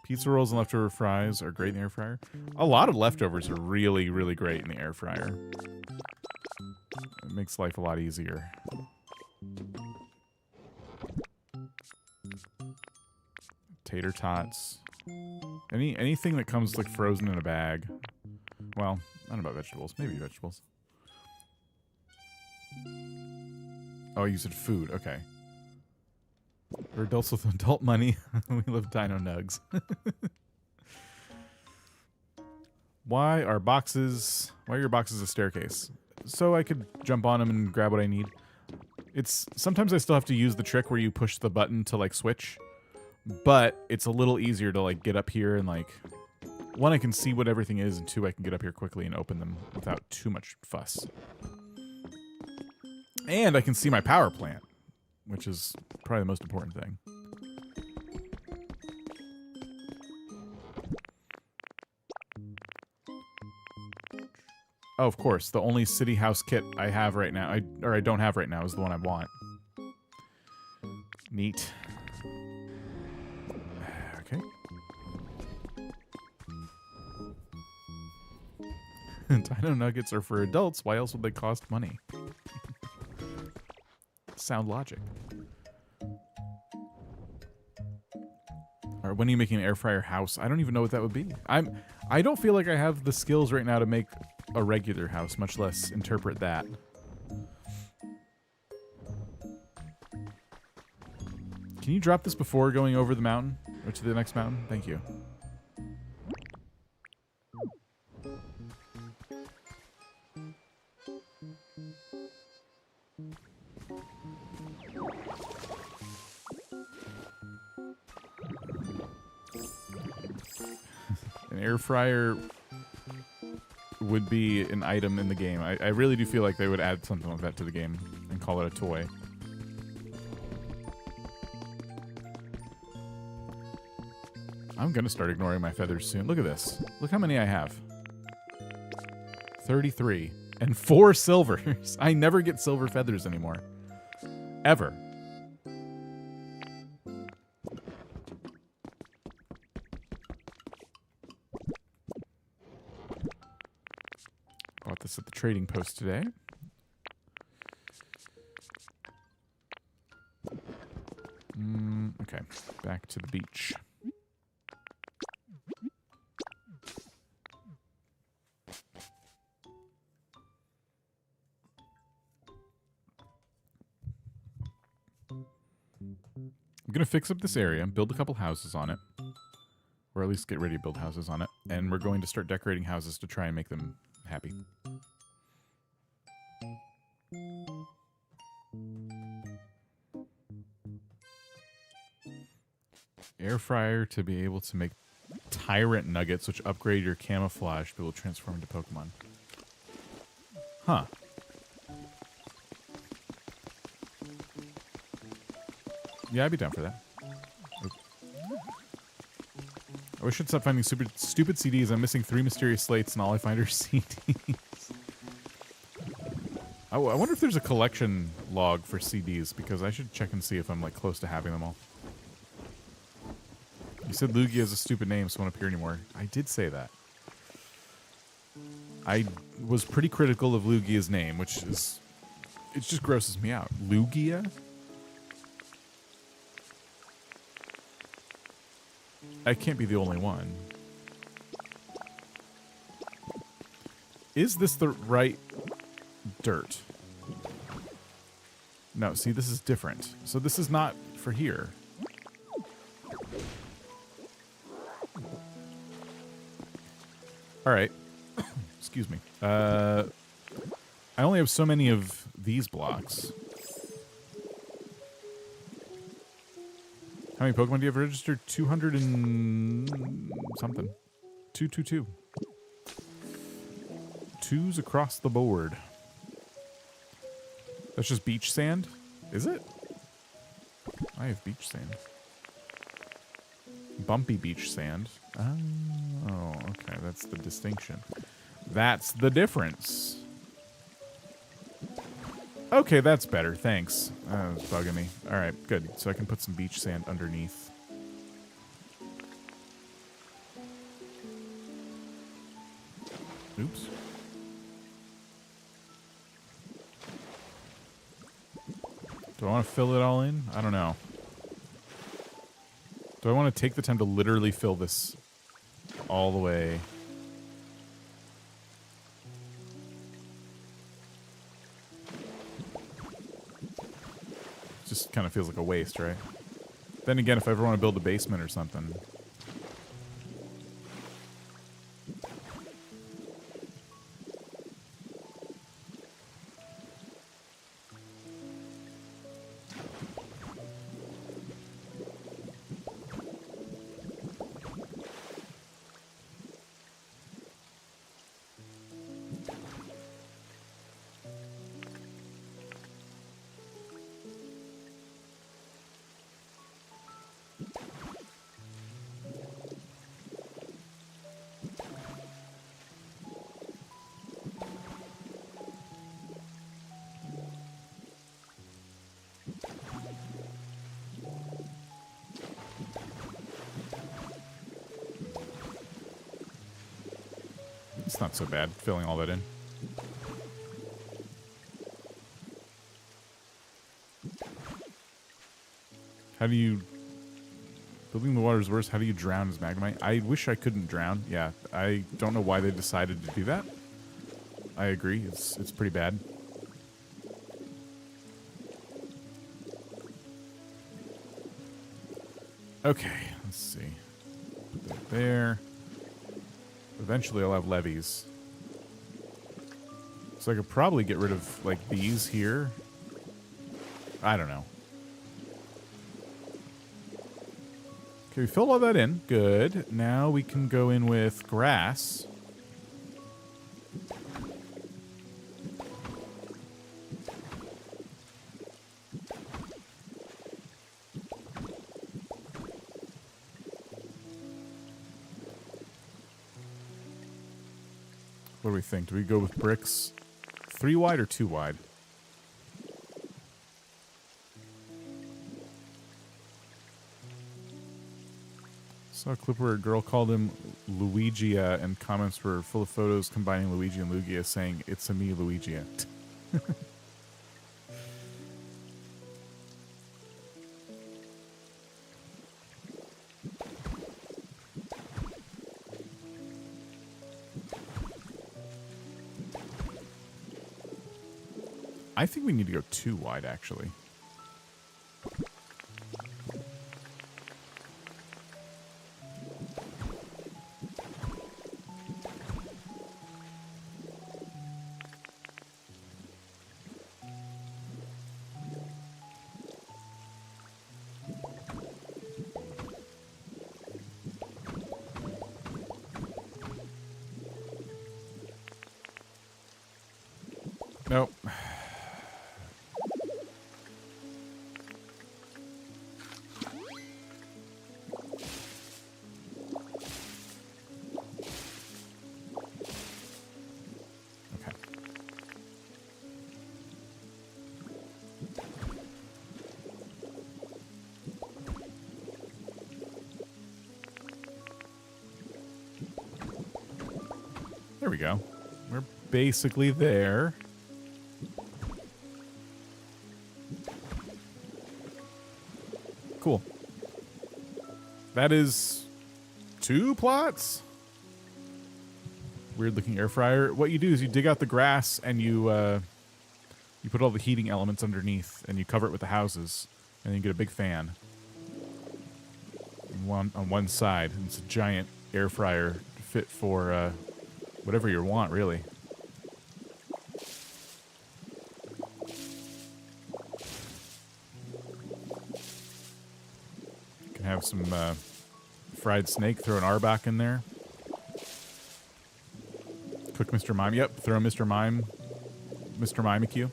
Pizza rolls and leftover fries are great in the air fryer. A lot of leftovers are really, really great in the air fryer. It makes life a lot easier. Tater tots. Anything that comes like frozen in a bag. Well, I don't know about vegetables. Maybe vegetables. Oh, you said food. Okay. We're adults with adult money. We love dino nugs. Why are your boxes a staircase? So I could jump on them and grab what I need. Sometimes I still have to use the trick where you push the button to like switch. But it's a little easier to like get up here and like, one, I can see what everything is, and two, I can get up here quickly and open them without too much fuss. And I can see my power plant, which is probably the most important thing. Oh, of course, the only city house kit I have right now, I don't have right now, is the one I want. Neat. Okay. Dino nuggets are for adults. Why else would they cost money? Sound logic. Or when are you making an air fryer house? I don't even know what that would be. I don't feel like I have the skills right now to make a regular house, much less interpret that. Can you drop this before going over the mountain? Or to the next mountain? Thank you. An air fryer would be an item in the game. I really do feel like they would add something like that to the game and call it a toy. I'm gonna start ignoring my feathers soon. Look at this. Look how many I have. 33. And 4 silvers. I never get silver feathers anymore. Ever. Bought this at the trading post today. Okay, back to the beach. I'm going to fix up this area, build a couple houses on it. Or at least get ready to build houses on it. And we're going to start decorating houses to try and make them happy. Air fryer to be able to make tyrant nuggets, which upgrade your camouflage to be able to transform into Pokemon. Huh. Yeah, I'd be down for that. I wish I'd stop finding stupid CDs. I'm missing 3 mysterious slates, and all I find are CDs. I wonder if there's a collection log for CDs, because I should check and see if I'm like close to having them all. You said Lugia is a stupid name, so it won't appear anymore. I did say that. I was pretty critical of Lugia's name, which is... It just grosses me out. Lugia? I can't be the only one. Is this the right dirt? No, see, this is different. So this is not for here. All right. Excuse me. I only have so many of these blocks. How many Pokemon do you have registered? 200 and something. 222. Twos across the board. That's just beach sand? Is it? I have beach sand. Bumpy beach sand. Oh, okay. That's the distinction. That's the difference. Okay, that's better. Thanks. That was bugging me. All right, good. So I can put some beach sand underneath. Oops. Do I want to fill it all in? I don't know. Do I want to take the time to literally fill this all the way? Just kind of feels like a waste, right? Then again, if I ever want to build a basement or something. It's not so bad, filling all that in. How do you... Building the water is worse. How do you drown as Magnemite? I wish I couldn't drown. Yeah, I don't know why they decided to do that. I agree. It's pretty bad. Okay, let's see. Put that there. Eventually I'll have levees. So I could probably get rid of, like, these here. I don't know. Okay, we filled all that in. Good. Now we can go in with grass. What do we think? Do we go with bricks 3 wide or 2 wide? Saw a clip where a girl called him Luigia and comments were full of photos combining Luigi and Lugia saying, "It's a me, Luigia." I think we need to go 2 wide, actually. Nope. Okay. There we go. We're basically there. Cool. That is 2 plots. Weird looking air fryer. What you do is you dig out the grass and you put all the heating elements underneath and you cover it with the houses, and then you get a big fan on one side. And it's a giant air fryer fit for whatever you want, really. You can have some fried snake, throw an arbok in there. Cook Mr. Mime. Yep, throw Mr. Mime. Mr. Mimecue.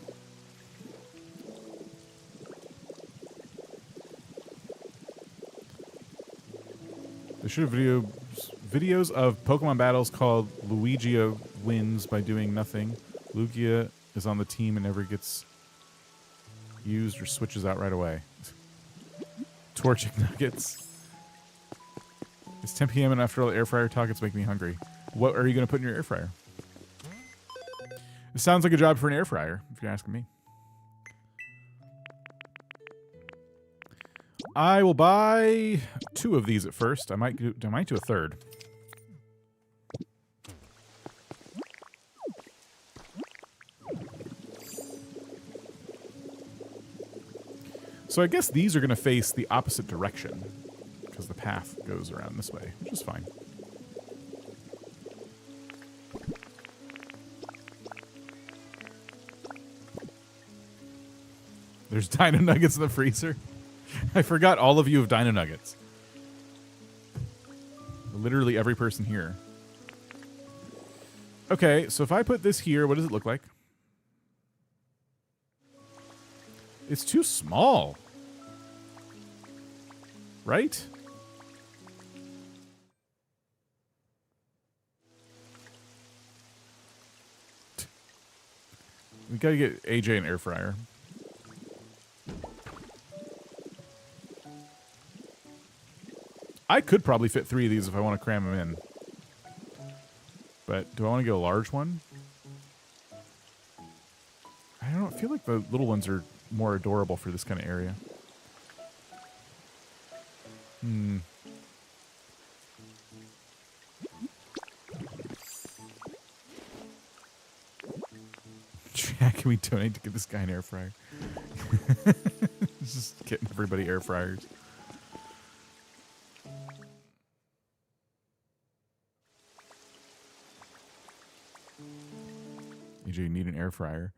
They should have videos of Pokemon battles called Luigia wins by doing nothing. Lugia is on the team and never gets used or switches out right away. Torchic nuggets. It's 10 p.m. and after all the air fryer talk, it's making me hungry. What are you going to put in your air fryer? It sounds like a job for an air fryer, if you're asking me. I will buy 2 of these at first. I might do a third. So I guess these are going to face the opposite direction because the path goes around this way, which is fine. There's Dino Nuggets in the freezer. I forgot all of you have Dino Nuggets. Literally every person here. Okay, so if I put this here, what does it look like? It's too small. Right? We gotta get AJ an air fryer. I could probably fit 3 of these if I want to cram them in. But do I want to get a large one? I don't feel like the little ones are more adorable for this kind of area. Jack, can we donate to get this guy an air fryer? Just getting everybody air fryers. AJ, you need an air fryer.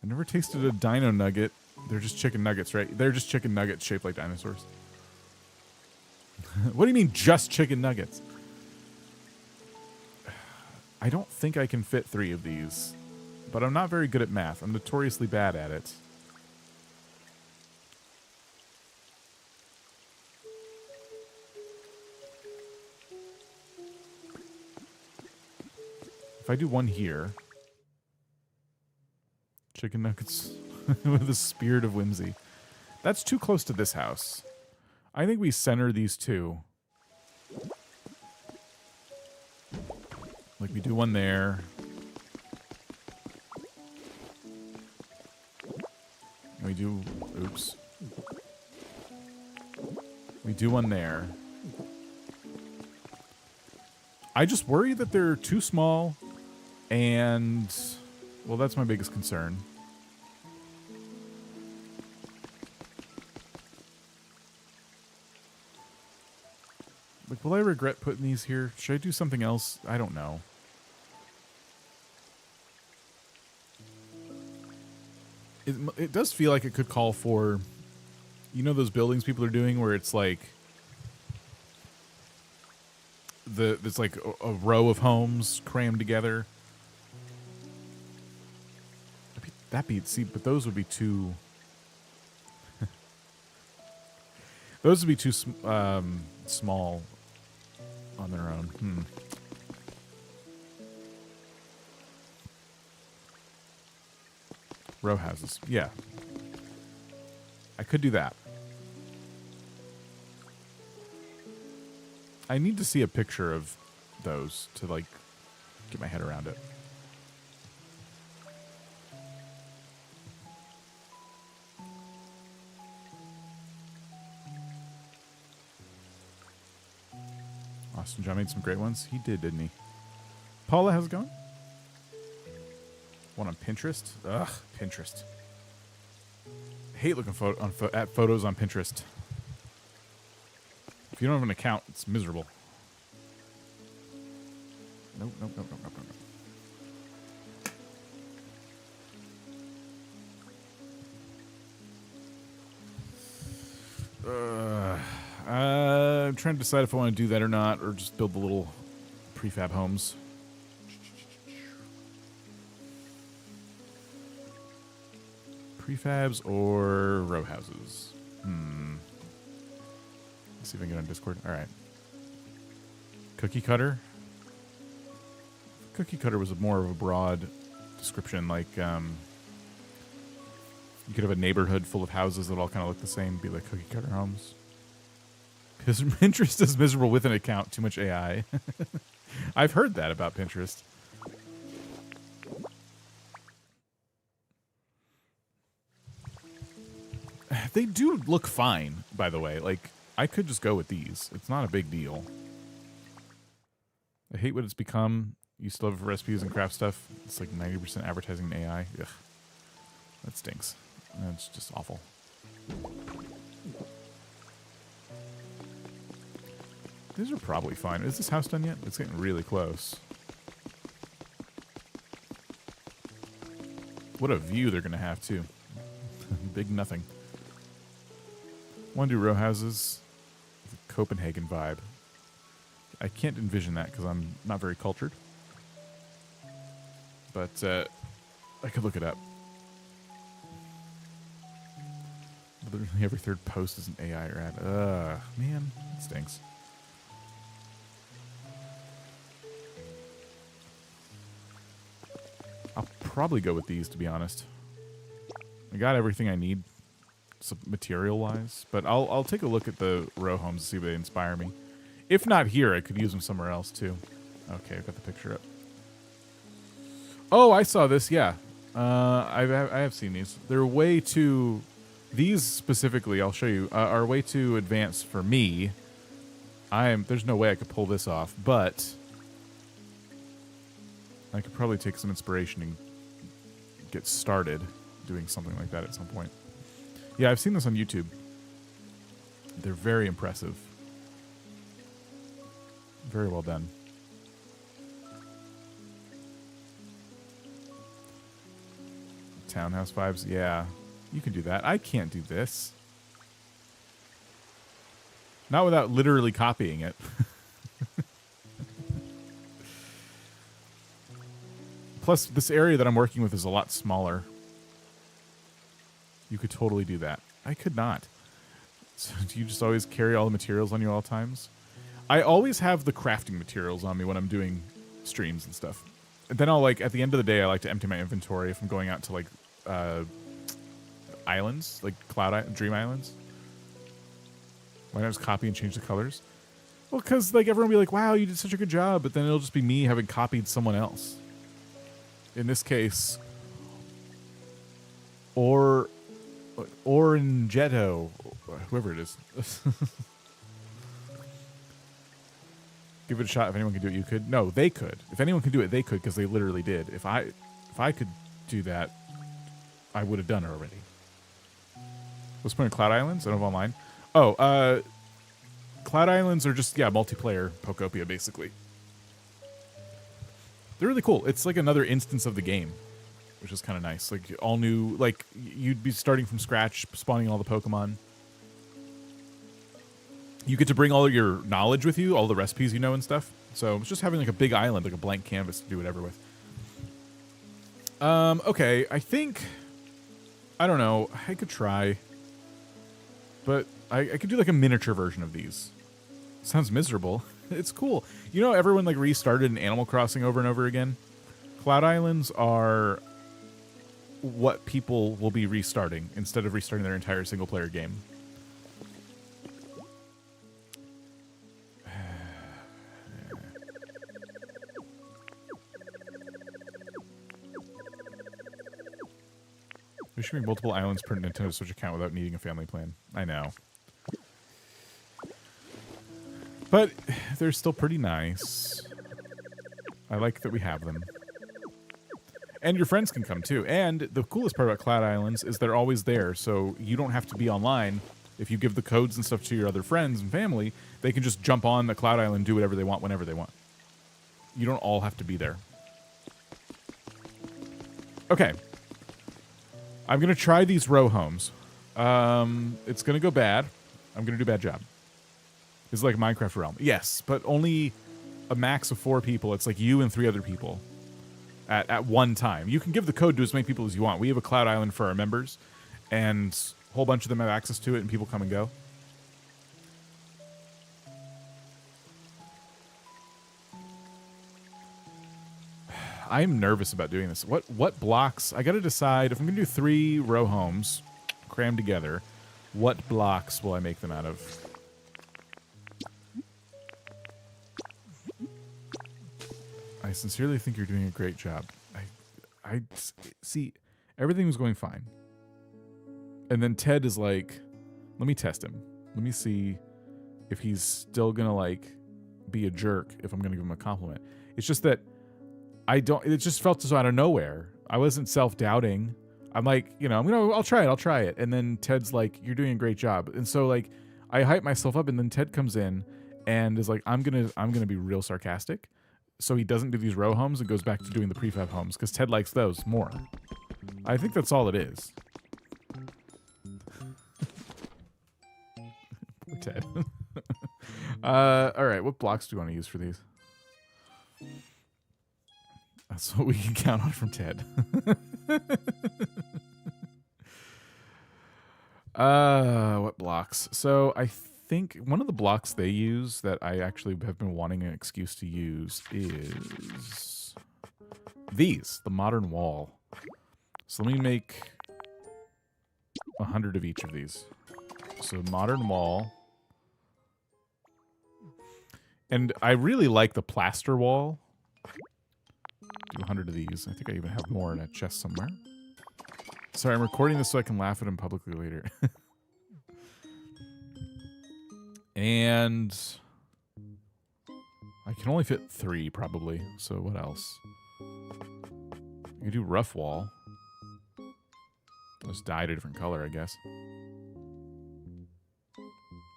I never tasted a dino nugget. They're just chicken nuggets, right? They're just chicken nuggets shaped like dinosaurs. What do you mean, just chicken nuggets? I don't think I can fit 3 of these, but I'm not very good at math. I'm notoriously bad at it. If I do one here... Chicken nuggets with a spirit of whimsy. That's too close to this house. I think we center these 2. Like we do one there. And we do... Oops. We do one there. I just worry that they're too small and... Well, that's my biggest concern. Like, will I regret putting these here? Should I do something else? I don't know. It does feel like it could call for, you know, those buildings people are doing where it's like it's like a row of homes crammed together. See, but those would be too... those would be too small on their own. Row houses. Yeah. I could do that. I need to see a picture of those to, like, get my head around it. Austin John made some great ones. He did, didn't he? Paula, how's it going? One on Pinterest? Ugh, Pinterest. Hate looking at photos on Pinterest. If you don't have an account, it's miserable. Nope, nope, nope, nope, nope, nope. I'm trying to decide if I want to do that or not, or just build the little prefab homes. Prefabs or row houses? Let's see if I can get on Discord. All right. Cookie cutter. Cookie cutter was more of a broad description. Like, you could have a neighborhood full of houses that all kind of look the same, be like cookie cutter homes. Because Pinterest is miserable with an account. Too much AI. I've heard that about Pinterest. They do look fine, by the way. Like, I could just go with these. It's not a big deal. I hate what it's become. You still have recipes and craft stuff. It's like 90% advertising and AI. Ugh. That stinks. That's just awful. These are probably fine. Is this house done yet? It's getting really close. What a view they're going to have, too. Big nothing. Want to do row houses with a Copenhagen vibe. I can't envision that because I'm not very cultured. But I could look it up. Literally every third post is an AI or ad. Man, it stinks. I'll probably go with these, to be honest. I got everything I need material-wise, but I'll take a look at the row homes to see if they inspire me. If not here, I could use them somewhere else, too. Okay, I've got the picture up. Oh, I saw this, yeah. I have seen these. They're way too... These specifically, I'll show you, are way too advanced for me. There's no way I could pull this off, but... I could probably take some inspiration and get started doing something like that at some point. Yeah, I've seen this on YouTube. They're very impressive. Very well done. Townhouse vibes, yeah. You can do that. I can't do this. Not without literally copying it. Plus, this area that I'm working with is a lot smaller. You could totally do that. I could not. So do you just always carry all the materials on you all times? I always have the crafting materials on me when I'm doing streams and stuff. And then I'll, like, at the end of the day, I like to empty my inventory if I'm going out to, like, islands, like dream islands. Why not just copy and change the colors? Well, because, like, everyone will be like, wow, you did such a good job, but then it'll just be me having copied someone else. In this case, Orangetto, whoever it is. Give it a shot. If anyone can do it, you could. No, they could. If anyone can do it, they could, because they literally did. If I could do that, I would have done it already. What's the point of Cloud Islands? I don't have online. Oh, Cloud Islands are just, yeah, multiplayer Pokopia, basically. They're really cool. It's like another instance of the game, which is kind of nice. Like, all new, like, you'd be starting from scratch, spawning all the Pokemon. You get to bring all your knowledge with you, all the recipes you know and stuff. So it's just having, like, a big island, like a blank canvas to do whatever with. Okay, I think... I don't know. I could try. But I could do, like, a miniature version of these. Sounds miserable. It's cool. You know, everyone, like, restarted in Animal Crossing over and over again? Cloud Islands are what people will be restarting instead of restarting their entire single-player game. We should make multiple islands per Nintendo Switch account without needing a family plan. I know. But they're still pretty nice. I like that we have them. And your friends can come too. And the coolest part about Cloud Islands is they're always there, so you don't have to be online. If you give the codes and stuff to your other friends and family, they can just jump on the Cloud Island and do whatever they want whenever they want. You don't all have to be there. Okay. I'm going to try these row homes. It's going to go bad. I'm going to do a bad job. It's like Minecraft Realm. Yes, but only a max of 4 people. It's like you and 3 other people at one time. You can give the code to as many people as you want. We have a Cloud Island for our members, and a whole bunch of them have access to it, and people come and go. I'm nervous about doing this. What blocks? I got to decide if I'm going to do 3 row homes crammed together. What blocks will I make them out of? I sincerely think you're doing a great job. I see, everything was going fine. And then Ted is like, let me test him. Let me see if he's still going to like be a jerk if I'm going to give him a compliment. It's just that it just felt as though out of nowhere. I wasn't self-doubting. I'm like, you know, I'll try it. And then Ted's like, you're doing a great job. And so like, I hype myself up, and then Ted comes in and is like, I'm gonna be real sarcastic. So he doesn't do these row homes and goes back to doing the prefab homes because Ted likes those more. I think that's all it is. Poor Ted. All right, what blocks do you want to use for these? That's what we can count on from Ted. What blocks? So I think one of the blocks they use that I actually have been wanting an excuse to use is these, the modern wall. So let me make 100 of each of these. So modern wall. And I really like the plaster wall. Do 100 of these. I think I even have more in a chest somewhere. Sorry, I'm recording this so I can laugh at him publicly later. And I can only fit 3 probably. So what else? You do rough wall. Just dye it a different color, I guess.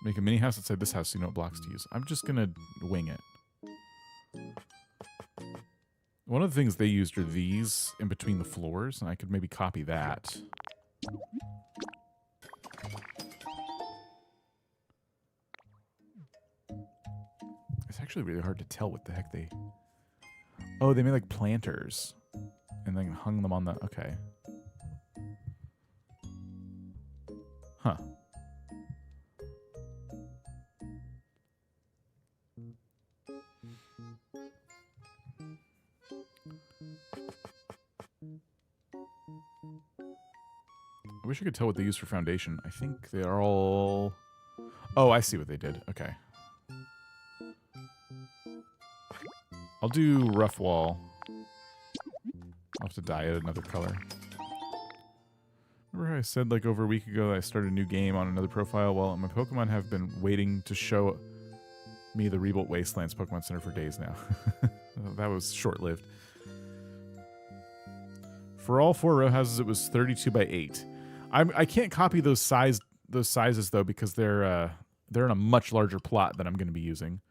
Make a mini house outside this house so you know what blocks to use. I'm just gonna wing it. One of the things they used are these in between the floors, and I could maybe copy that. It's actually really hard to tell what the heck they... Oh, they made like planters. And then hung them on the... Okay. Huh. I wish I could tell what they use for foundation. I think they are all... Oh, I see what they did. Okay. I'll do rough wall. I'll have to dye it another color. Remember how I said like over a week ago that I started a new game on another profile? Well, my Pokemon have been waiting to show me the Rebuilt Wastelands Pokemon Center for days now. That was short-lived. For all 4 row houses, it was 32 by 8. I can't copy those sizes though because they're in a much larger plot than I'm going to be using.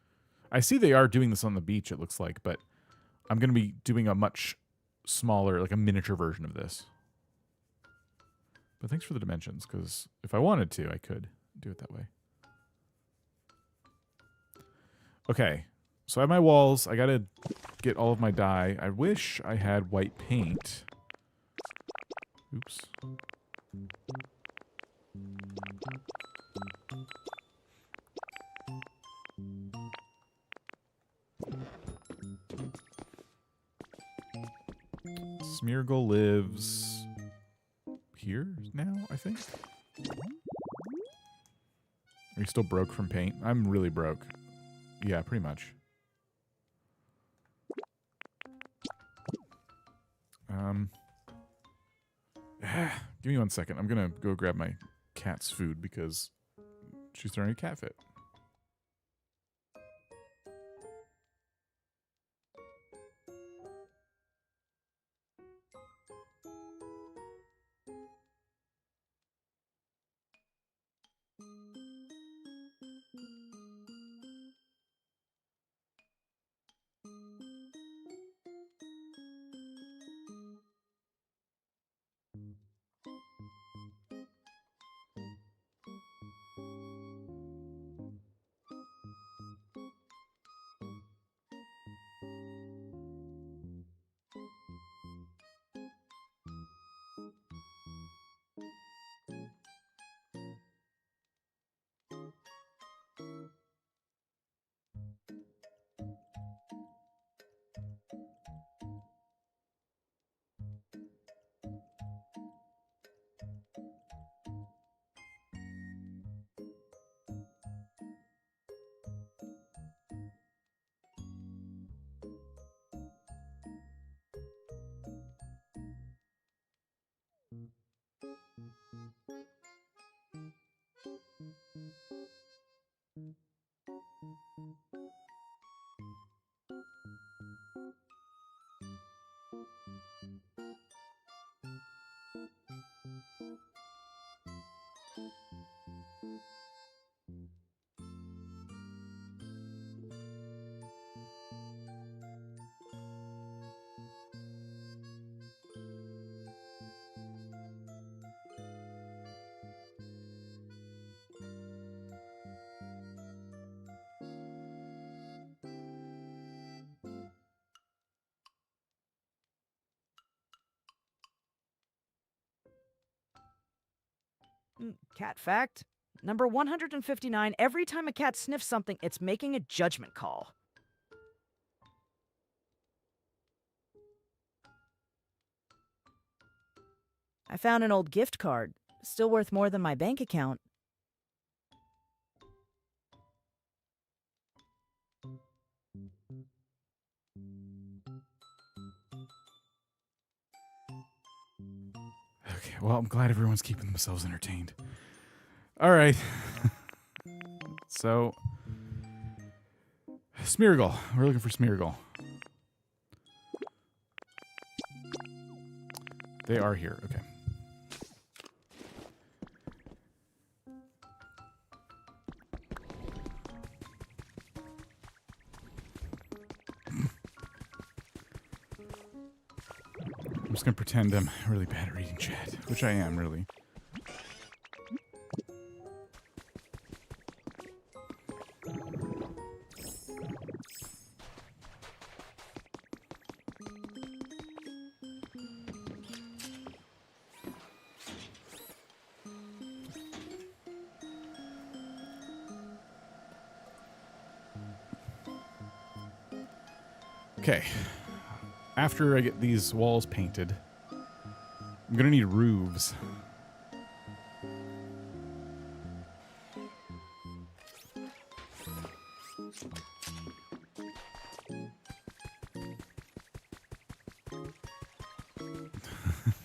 I see they are doing this on the beach, it looks like, but I'm going to be doing a much smaller, like a miniature version of this. But thanks for the dimensions, because if I wanted to, I could do it that way. Okay, so I have my walls. I got to get all of my dye. I wish I had white paint. Oops. Smeargle lives here now, I think. Are you still broke from paint? I'm really broke. Yeah, pretty much. Give me 1 second. I'm going to go grab my cat's food because she's throwing a cat fit. Cat fact. Number 159, every time a cat sniffs something, it's making a judgment call. I found an old gift card. Still worth more than my bank account. Okay, well, I'm glad everyone's keeping themselves entertained. All right. So, Smeargle. We're looking for Smeargle. They are here. Okay. I'm just going to pretend I'm really bad at reading chat, which I am, really. Okay. After I get these walls painted, I'm going to need roofs.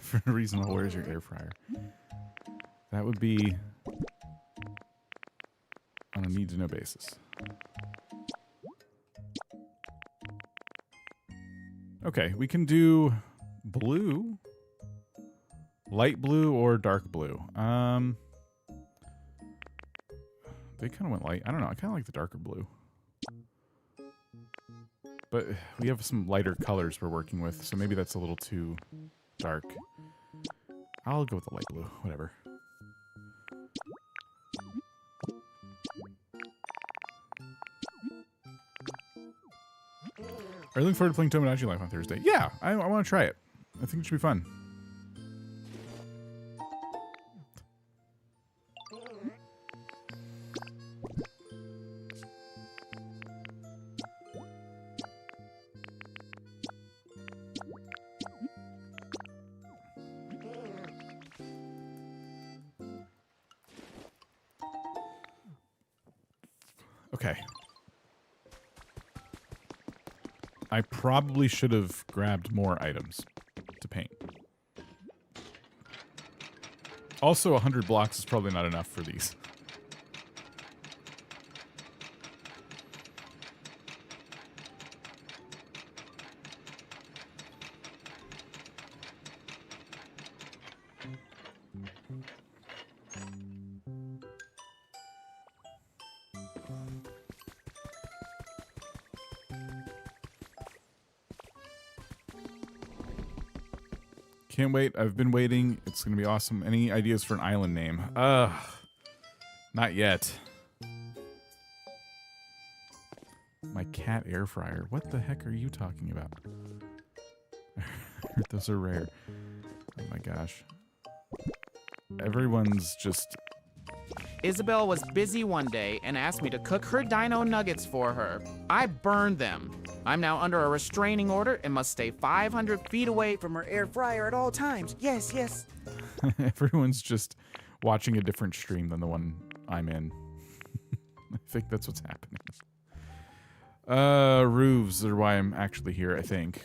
For a reasonable, where's your air fryer? That would be on a need-to-know basis. Okay, we can do blue, light blue, or dark blue. They kind of went light. I don't know. I kind of like the darker blue. But we have some lighter colors we're working with, so maybe that's a little too dark. I'll go with the light blue. Whatever. Are you looking forward to playing Tomodachi Life on Thursday? Yeah, I want to try it. I think it should be fun. Okay. I probably should have grabbed more items to paint. Also, 100 blocks is probably not enough for these. Can't wait. I've been waiting. It's going to be awesome. Any ideas for an island name? Not yet. My cat air fryer. What the heck are you talking about? Those are rare. Oh my gosh. Everyone's just... Isabel was busy one day and asked me to cook her dino nuggets for her. I burned them. I'm now under a restraining order and must stay 500 feet away from her air fryer at all times. Yes, yes. Everyone's just watching a different stream than the one I'm in. I think that's what's happening. Roofs are why I'm actually here, I think.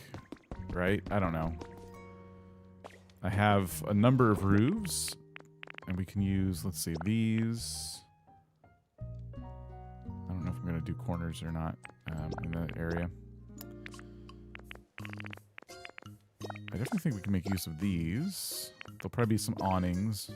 Right? I don't know. I have a number of roofs, and we can use, let's see, these. I don't know if I'm going to do corners or not in that area. I definitely think we can make use of these. There'll probably be some awnings.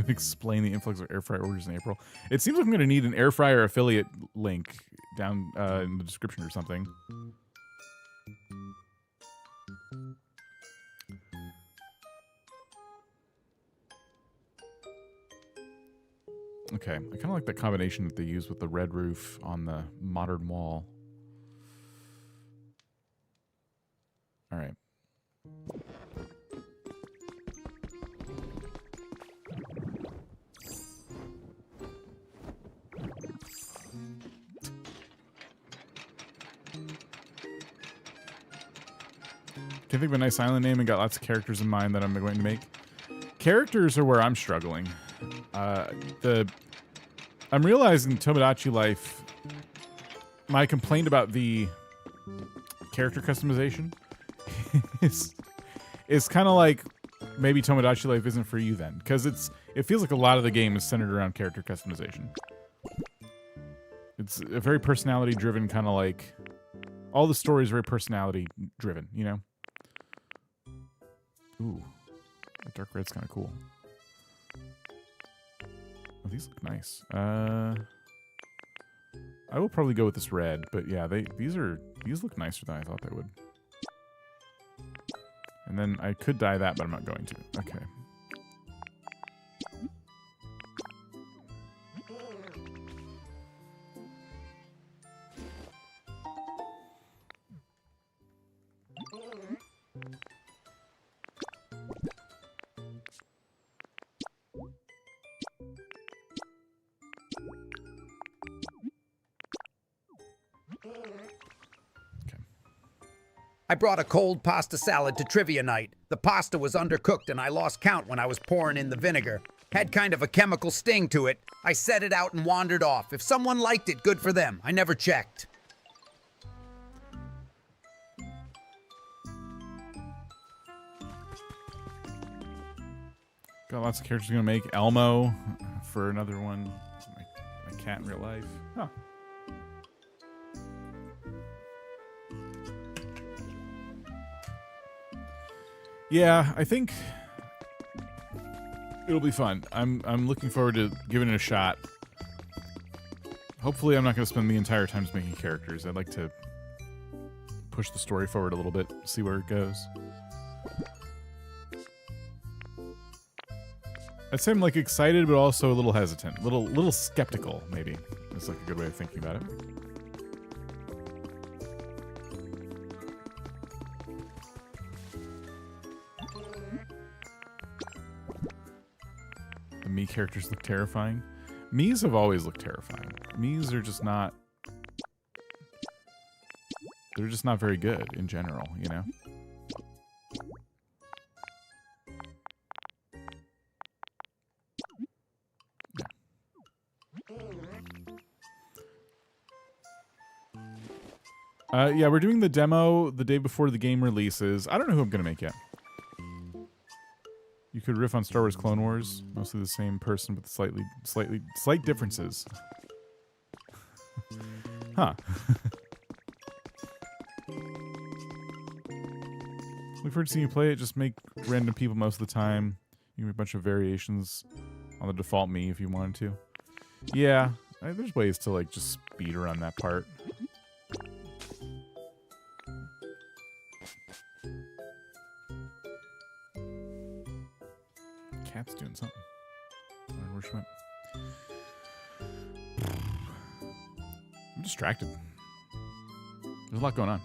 Explain the influx of air fryer orders in April. It seems like I'm going to need an air fryer affiliate link down in the description or something. Okay, I kind of like that combination that they use with the red roof on the modern wall. All right. Can think of a nice island name and got lots of characters in mind that I'm going to make. Characters are where I'm struggling. I'm realizing Tomodachi Life, my complaint about the character customization is kind of like maybe Tomodachi Life isn't for you then, because it feels like a lot of the game is centered around character customization. It's a very personality driven kind of like all the stories are very personality driven, you know? Ooh, the dark red's kind of cool. Oh, these look nice. I will probably go with this red, but yeah, these look nicer than I thought they would. And then I could dye that, but I'm not going to. Okay. I brought a cold pasta salad to trivia night. The pasta was undercooked and I lost count when I was pouring in the vinegar. Had kind of a chemical sting to it. I set it out and wandered off. If someone liked it, good for them. I never checked. Got lots of characters gonna make. Elmo for another one. My cat in real life. Huh. Yeah, I think it'll be fun. I'm looking forward to giving it a shot. Hopefully I'm not going to spend the entire time just making characters. I'd like to push the story forward a little bit, see where it goes. I'd say I'm like excited, but also a little hesitant, little skeptical. Maybe that's like a good way of thinking about it. The Mii characters look terrifying. Mii's have always looked terrifying. Mii's are just not. They're just not very good in general, you know? Yeah, we're doing the demo the day before the game releases. I don't know who I'm gonna make yet. You could riff on Star Wars Clone Wars. Mostly the same person, but slight differences. Huh. Look forward to seeing you play it. Just make random people most of the time. You can make a bunch of variations on the default me if you wanted to. Yeah, there's ways to like just speed around that part. Cat's doing something. I don't know where she went. I'm distracted. There's a lot going on.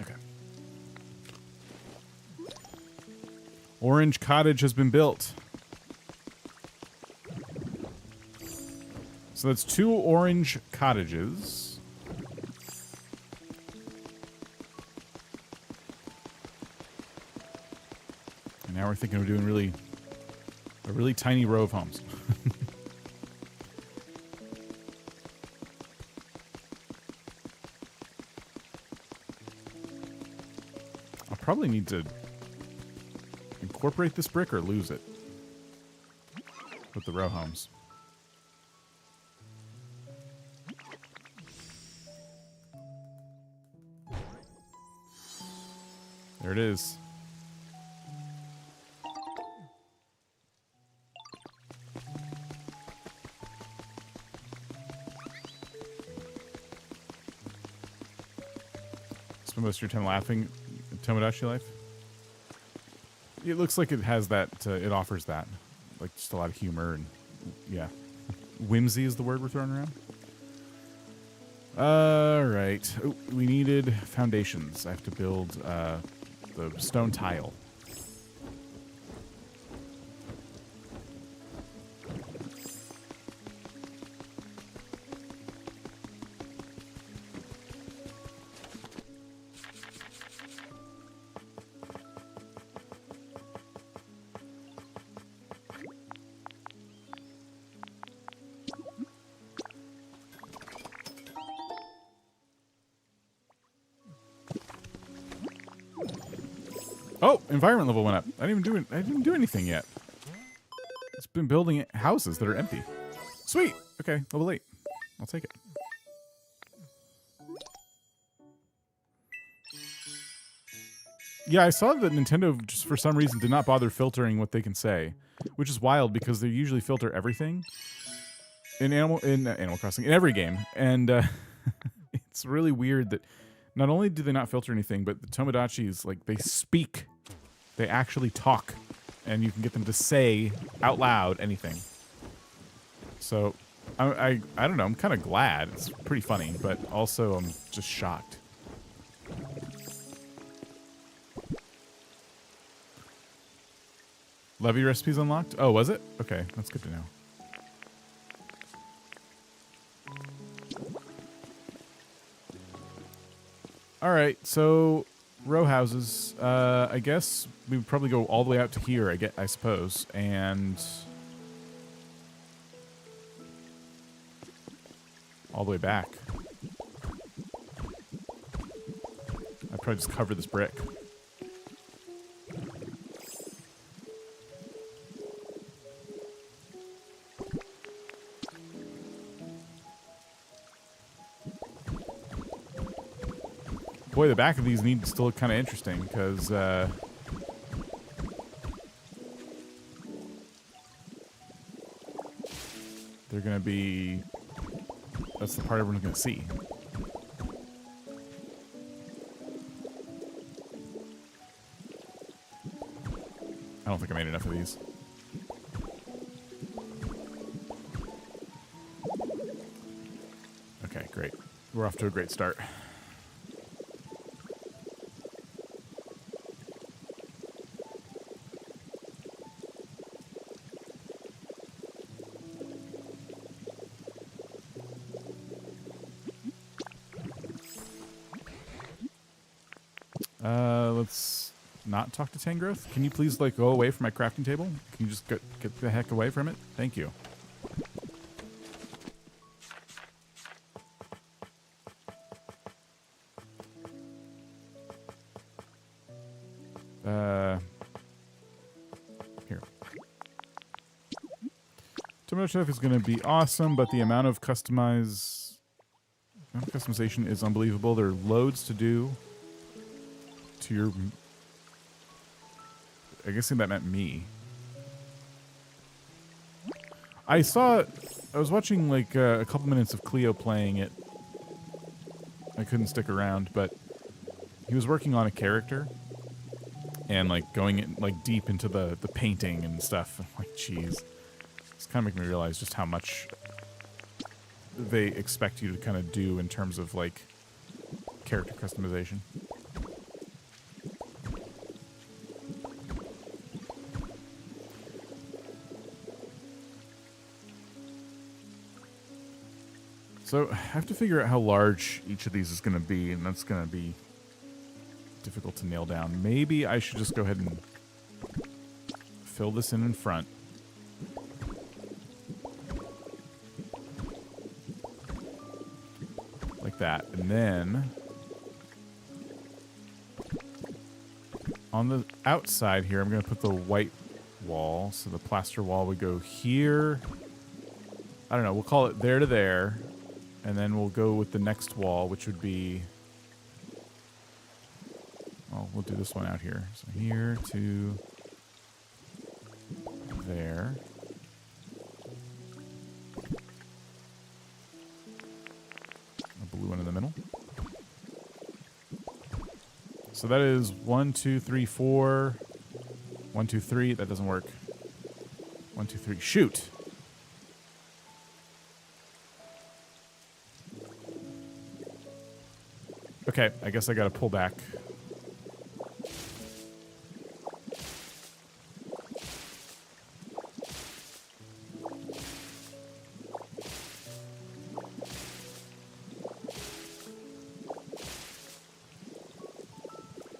Okay. Orange Cottage has been built. So that's 2 orange cottages. And now we're thinking of doing a really tiny row of homes. I'll probably need to incorporate this brick or lose it with the row homes. There it is. Spend most of your time laughing at Tomodachi Life? It looks like it has that, it offers that. Like, just a lot of humor and, yeah. Whimsy is the word we're throwing around. Alright. Oh, we needed foundations. I have to build, the stone tile. Oh, environment level went up. I didn't do anything yet. It's been building houses that are empty. Sweet. Okay, level 8. I'll take it. Yeah, I saw that Nintendo just for some reason did not bother filtering what they can say, which is wild because they usually filter everything in Animal Crossing in every game, and it's really weird that not only do they not filter anything, but the Tomodachi's like they speak. They actually talk, and you can get them to say out loud anything. So, I don't know. I'm kind of glad. It's pretty funny, but also I'm just shocked. Levy recipes unlocked? Oh, was it? Okay, that's good to know. All right, so row houses. I guess we would probably go all the way out to here. I suppose, and all the way back. I'd probably just cover this brick. Boy, the back of these need to still look kind of interesting because they're going to be... That's the part everyone's going to see. I don't think I made enough of these. Okay, great. We're off to a great start. Let's not talk to Tangrowth. Can you please like go away from my crafting table? Can you just get the heck away from it? Thank you. Here. Tomato Chef is going to be awesome, but the amount of customization is unbelievable. There are loads to do to your... I guess that meant me. I was watching like a couple minutes of Cleo playing it. I couldn't stick around, but he was working on a character and like going in, like deep into the painting and stuff. I'm like, geez. It's kind of making me realize just how much they expect you to kind of do in terms of like character customization. So I have to figure out how large each of these is going to be, and that's going to be difficult to nail down. Maybe I should just go ahead and fill this in front. Like that. And then on the outside here, I'm going to put the white wall. So the plaster wall would go here. I don't know. We'll call it there to there. And then we'll go with the next wall, which would be... Well, we'll do this one out here. So here to there. A blue one in the middle. So that is 1, 2, 3, 4. 1, 2, 3. That doesn't work. 1, 2, 3. Shoot! Okay, I guess I gotta pull back.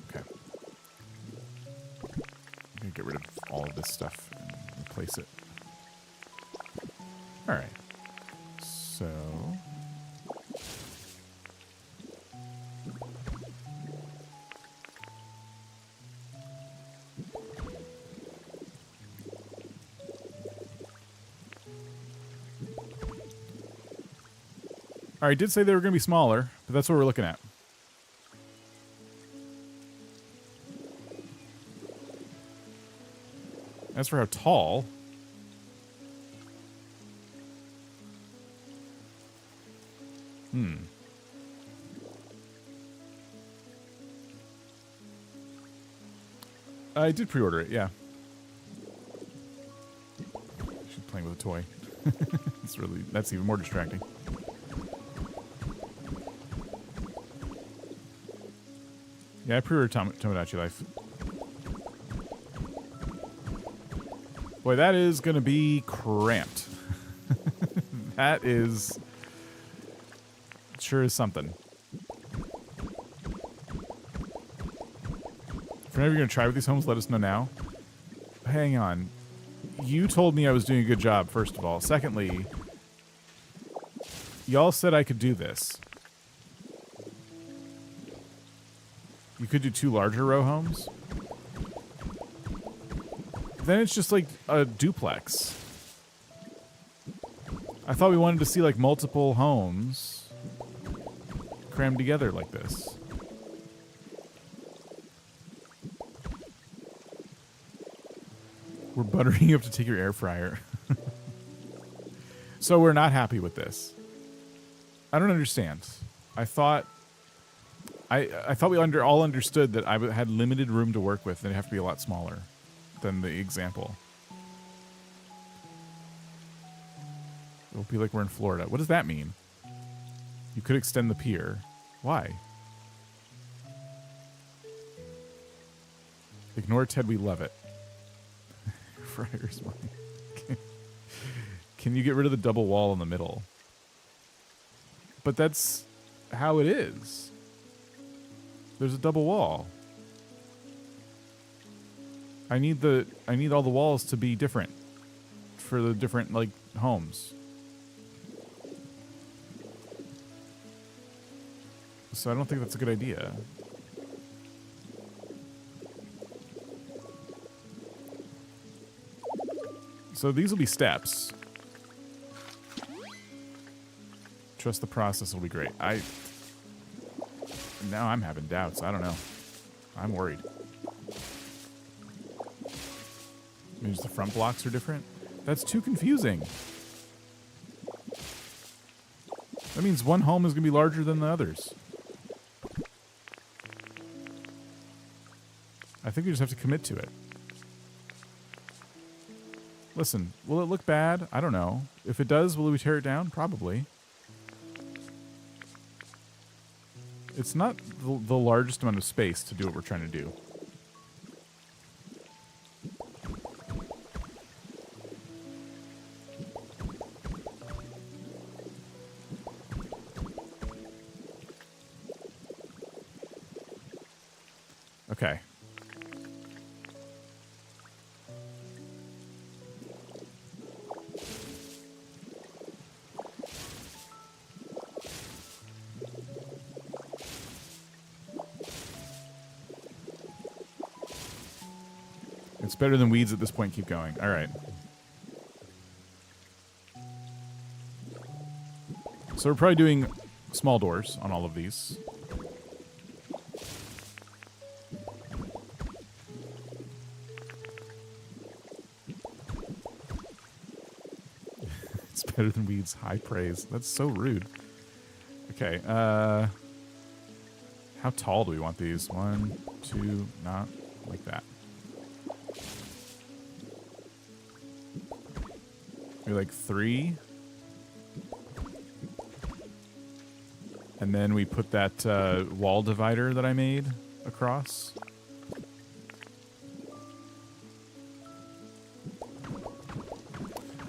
Okay. I'm gonna get rid of all of this stuff and replace it. Alright. So... I did say they were going to be smaller, but that's what we're looking at. As for how tall... I did pre-order it, yeah. She's playing with a toy. That's even more distracting. Yeah, I pre-ordered Tomodachi Life. Boy, that is going to be cramped. That is... sure is something. If you're ever going to try with these homes, let us know now. Hang on. You told me I was doing a good job, first of all. Secondly, y'all said I could do this. You could do 2 larger row homes. Then it's just like a duplex. I thought we wanted to see like multiple homes crammed together like this. We're buttering you up to take your air fryer. So we're not happy with this. I don't understand. I thought we all understood that I had limited room to work with and it'd have to be a lot smaller than the example. It'll be like we're in Florida. What does that mean? You could extend the pier. Why? Ignore Ted, we love it. Fryer's mine. Can you get rid of the double wall in the middle? But that's how it is. There's a double wall. I need all the walls to be different for the different like homes. So I don't think that's a good idea. So these will be steps. Trust the process will be great. Now I'm having doubts. I don't know. I'm worried. Maybe the front blocks are different? That's too confusing. That means one home is going to be larger than the others. I think we just have to commit to it. Listen, will it look bad? I don't know. If it does, will we tear it down? Probably. It's not the largest amount of space to do what we're trying to do. Okay. It's better than weeds at this point. Keep going. All right. So we're probably doing small doors on all of these. It's better than weeds. High praise. That's so rude. Okay. How tall do we want these? 1, 2, not like that. Maybe like 3. And then we put that wall divider that I made across.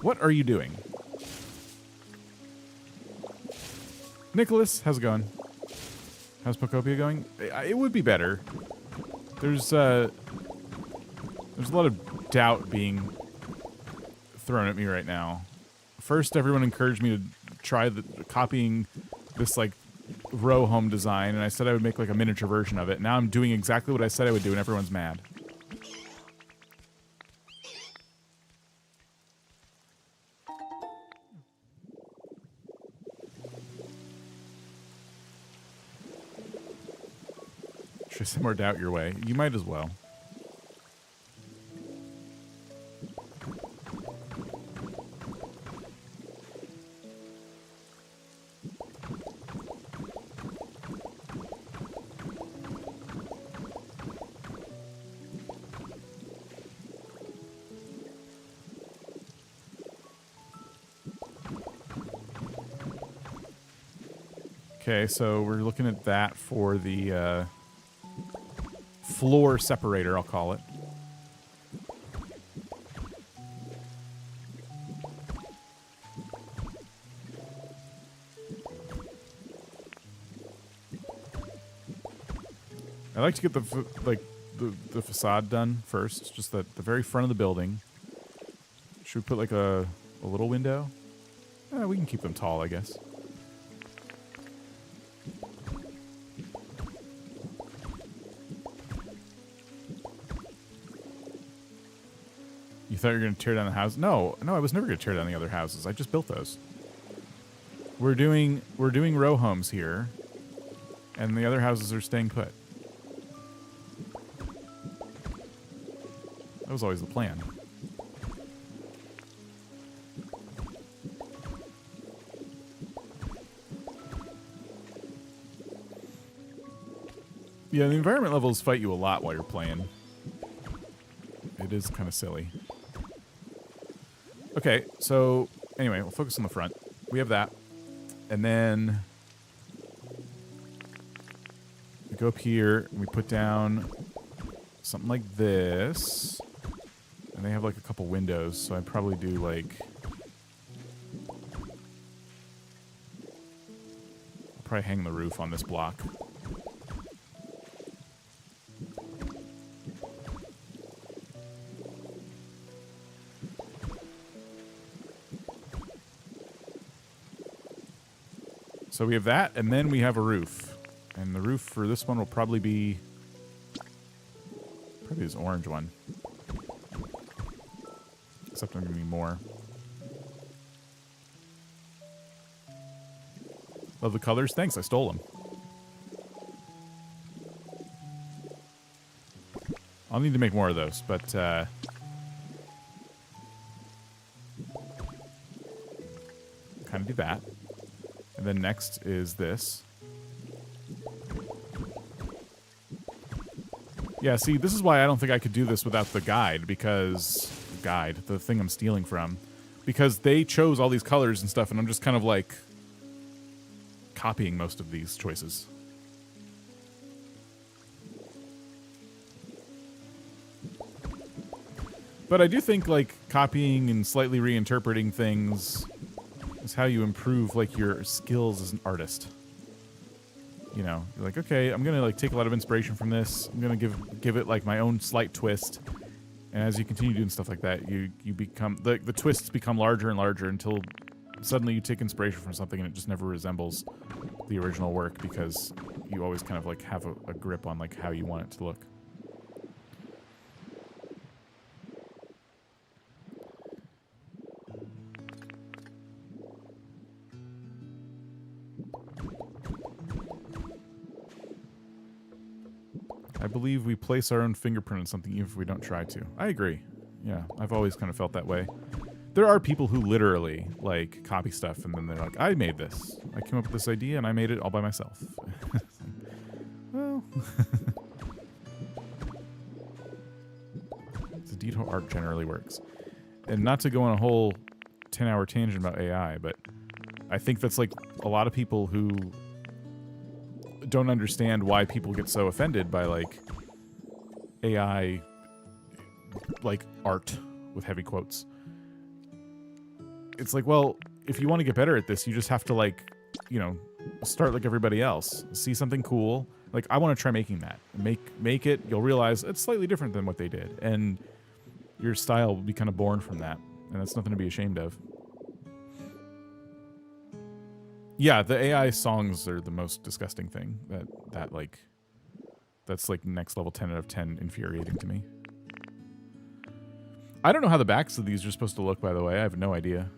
What are you doing? Nicholas, how's it going? How's Pokopia going? It would be better. There's a lot of doubt being thrown at me right now. First, everyone encouraged me to try copying this like row home design, and I said I would make like a miniature version of it. Now I'm doing exactly what I said I would do, and everyone's mad. Should I send more doubt your way? You might as well. Okay, so we're looking at that for the floor separator, I'll call it. I like to get the facade done first, just the very front of the building. Should we put like a little window? We can keep them tall, I guess. You thought you were going to tear down the house? No, I was never going to tear down the other houses. I just built those. We're doing row homes here, and the other houses are staying put. That was always the plan. Yeah, the environment levels fight you a lot while you're playing. It is kind of silly. Okay, so anyway, we'll focus on the front. We have that. And then we go up here and we put down something like this. And they have like a couple windows, so I'd probably do like... I'll probably hang the roof on this block. So we have that, and then we have a roof. And the roof for this one will probably be this orange one. Except I'm going to need more. Love the colors. Thanks, I stole them. I'll need to make more of those, but kind of do that. And then next is this. Yeah, see, this is why I don't think I could do this without the guide, because... the thing I'm stealing from. Because they chose all these colors and stuff, and I'm just kind of like... copying most of these choices. But I do think, like, copying and slightly reinterpreting things is how you improve, like, your skills as an artist. You know, you're like, okay, I'm gonna like take a lot of inspiration from this. I'm gonna give it like my own slight twist. And as you continue doing stuff like that, you become the twists become larger and larger until suddenly you take inspiration from something and it just never resembles the original work because you always kind of like have a grip on like how you want it to look. I believe we place our own fingerprint on something even if we don't try to. I agree. Yeah, I've always kind of felt that way. There are people who literally, like, copy stuff and then they're like, I made this. I came up with this idea and I made it all by myself. Well... It's indeed how art generally works. And not to go on a whole 10-hour tangent about AI, but I think that's, like, a lot of people who... don't understand why people get so offended by like AI like art with heavy quotes. It's like, well, if you want to get better at this, you just have to like, you know, start like everybody else. See something cool. Like I want to try making that. Make it, you'll realize it's slightly different than what they did. And your style will be kind of born from that. And that's nothing to be ashamed of. Yeah, the AI songs are the most disgusting thing. That's like next level 10 out of 10 infuriating to me. I don't know how the backs of these are supposed to look, by the way. I have no idea.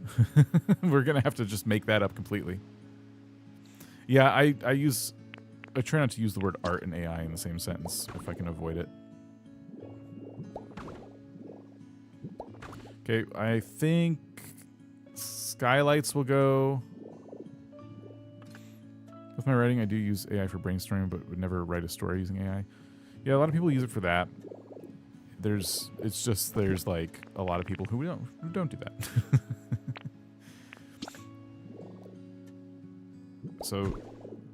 We're going to have to just make that up completely. Yeah, I try not to use the word art and AI in the same sentence if I can avoid it. Okay, I think skylights will go... With my writing, I do use AI for brainstorming, but would never write a story using AI. Yeah, a lot of people use it for that. There's like a lot of people who don't do that. So,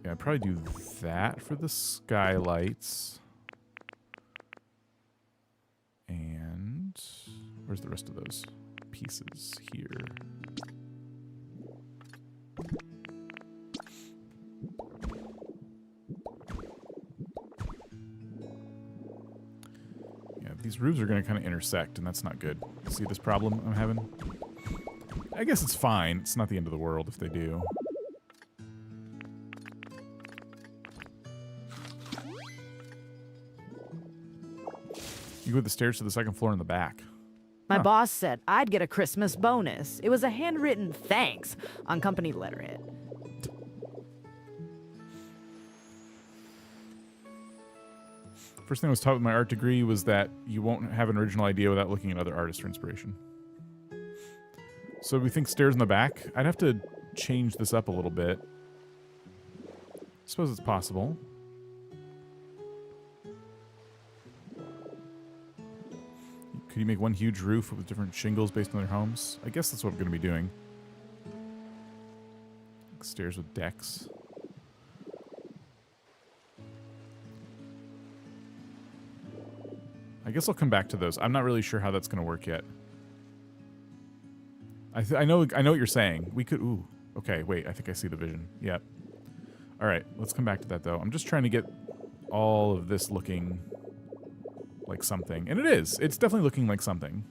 yeah, I'd probably do that for the skylights. And where's the rest of those pieces here? These roofs are going to kind of intersect, and that's not good. See this problem I'm having? I guess it's fine. It's not the end of the world if they do. You go with the stairs to the second floor in the back. My boss said I'd get a Christmas bonus. It was a handwritten thanks on company letterhead. First thing I was taught with my art degree was that you won't have an original idea without looking at other artists for inspiration. So we think stairs in the back. I'd have to change this up a little bit. I suppose it's possible. Could you make one huge roof with different shingles based on their homes? I guess that's what I'm going to be doing. Stairs with decks. I guess I'll come back to those. I'm not really sure how that's going to work yet. I know what you're saying. We could... Ooh. Okay, wait. I think I see the vision. Yep. All right. Let's come back to that, though. I'm just trying to get all of this looking like something. And it is. It's definitely looking like something.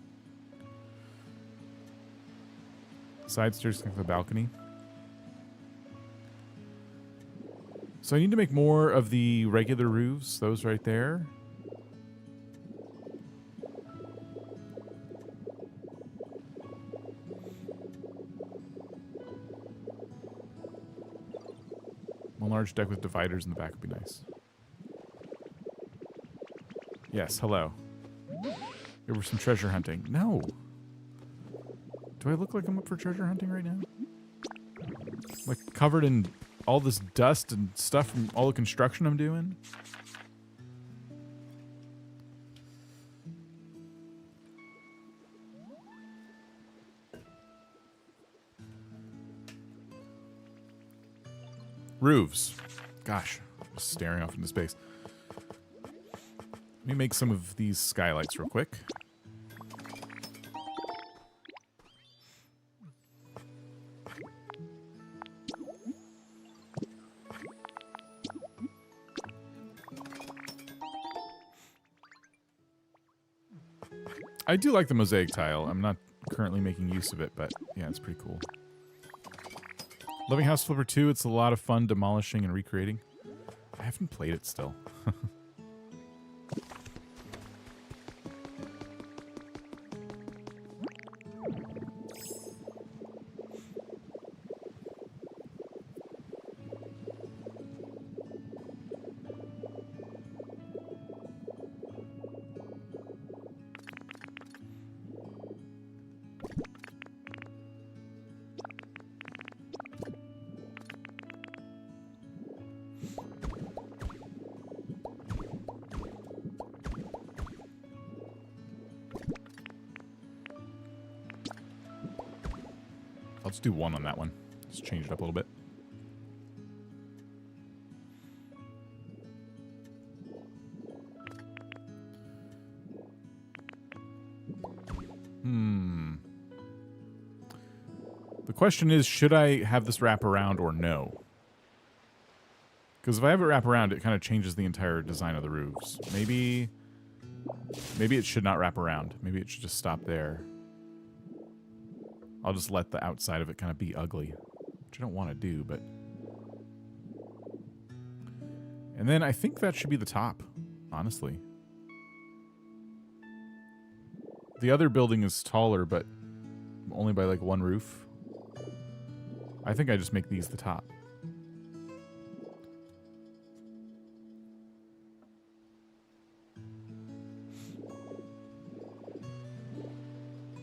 Side stairs connect to the balcony. So I need to make more of the regular roofs, those right there. One large deck with dividers in the back would be nice. Yes, hello. There was some treasure hunting. No. Do I look like I'm up for treasure hunting right now? Like covered in all this dust and stuff from all the construction I'm doing? Roofs. Gosh, just staring off into space. Let me make some of these skylights real quick. I do like the mosaic tile. I'm not currently making use of it, but yeah, it's pretty cool. Loving House Flipper 2, it's a lot of fun demolishing and recreating. I haven't played it still. Let's do one on that one. Let's change it up a little bit. The question is, should I have this wrap around or no? Because if I have it wrap around, it kind of changes the entire design of the roofs. Maybe it should not wrap around. Maybe it should just stop there. I'll just let the outside of it kind of be ugly, which I don't want to do, but... And then I think that should be the top, honestly. The other building is taller, but only by like one roof. I think I just make these the top.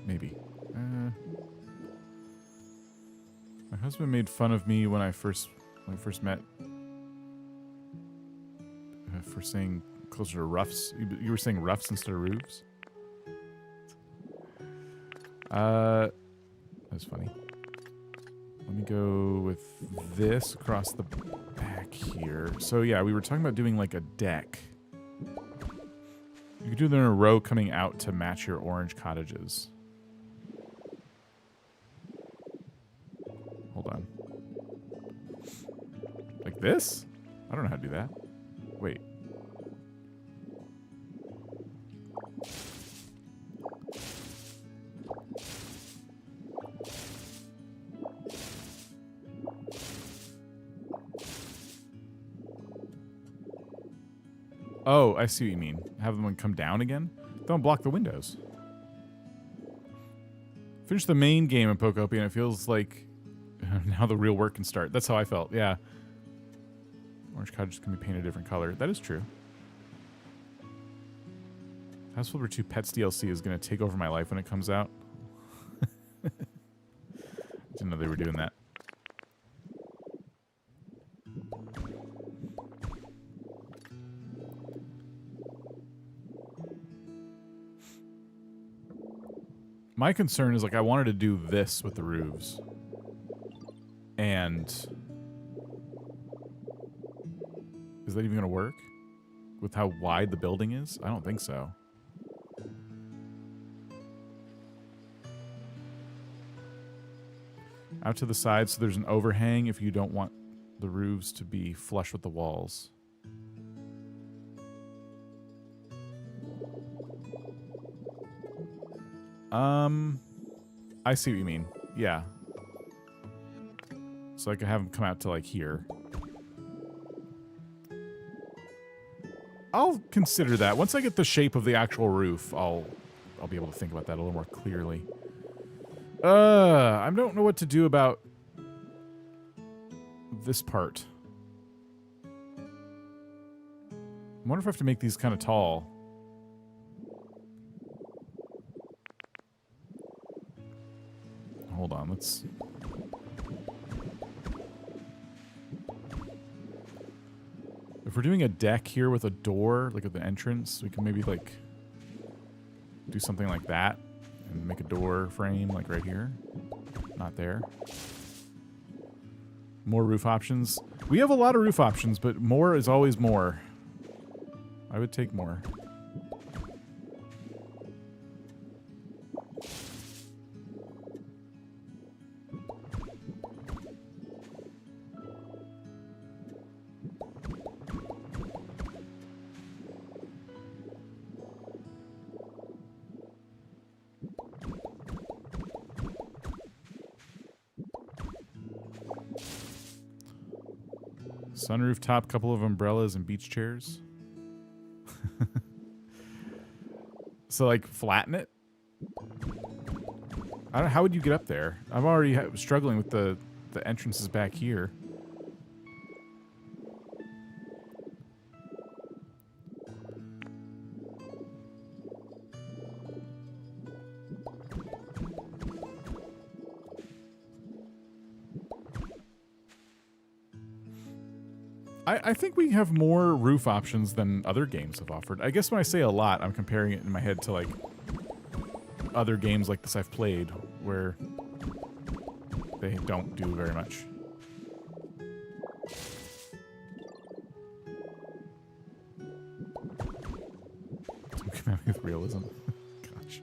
Maybe. My husband made fun of me when I first met. For saying closer to roofs. You were saying roofs instead of roofs? That's funny. Let me go with this across the back here. So yeah, we were talking about doing like a deck. You could do them in a row coming out to match your orange cottages. Hold on. Like this? I don't know how to do that. Wait. Oh, I see what you mean. Have them come down again? Don't block the windows. Finish the main game in Pokopia and it feels like now the real work can start. That's how I felt, yeah. Orange cottages can be painted a different color. That is true. House Flipper 2 Pets DLC is going to take over my life when it comes out. Didn't know they were doing that. My concern is, like, I wanted to do this with the roofs. And... is that even going to work? With how wide the building is? I don't think so. Out to the side so there's an overhang if you don't want the roofs to be flush with the walls. I see what you mean. Yeah. So I can have them come out to like here. I'll consider that. Once I get the shape of the actual roof, I'll be able to think about that a little more clearly. I don't know what to do about this part. I wonder if I have to make these kind of tall. Hold on, let's... If we're doing a deck here with a door, like at the entrance, we can maybe like do something like that and make a door frame like right here. Not there. More roof options. We have a lot of roof options, but more is always more. I would take more. Sunroof top, couple of umbrellas and beach chairs. So, like, flatten it? I don't know. How would you get up there? I'm already struggling with the entrances back here. I think we have more roof options than other games have offered. I guess when I say a lot, I'm comparing it in my head to, like, other games like this I've played where they don't do very much. Don't come at me with realism. Gosh.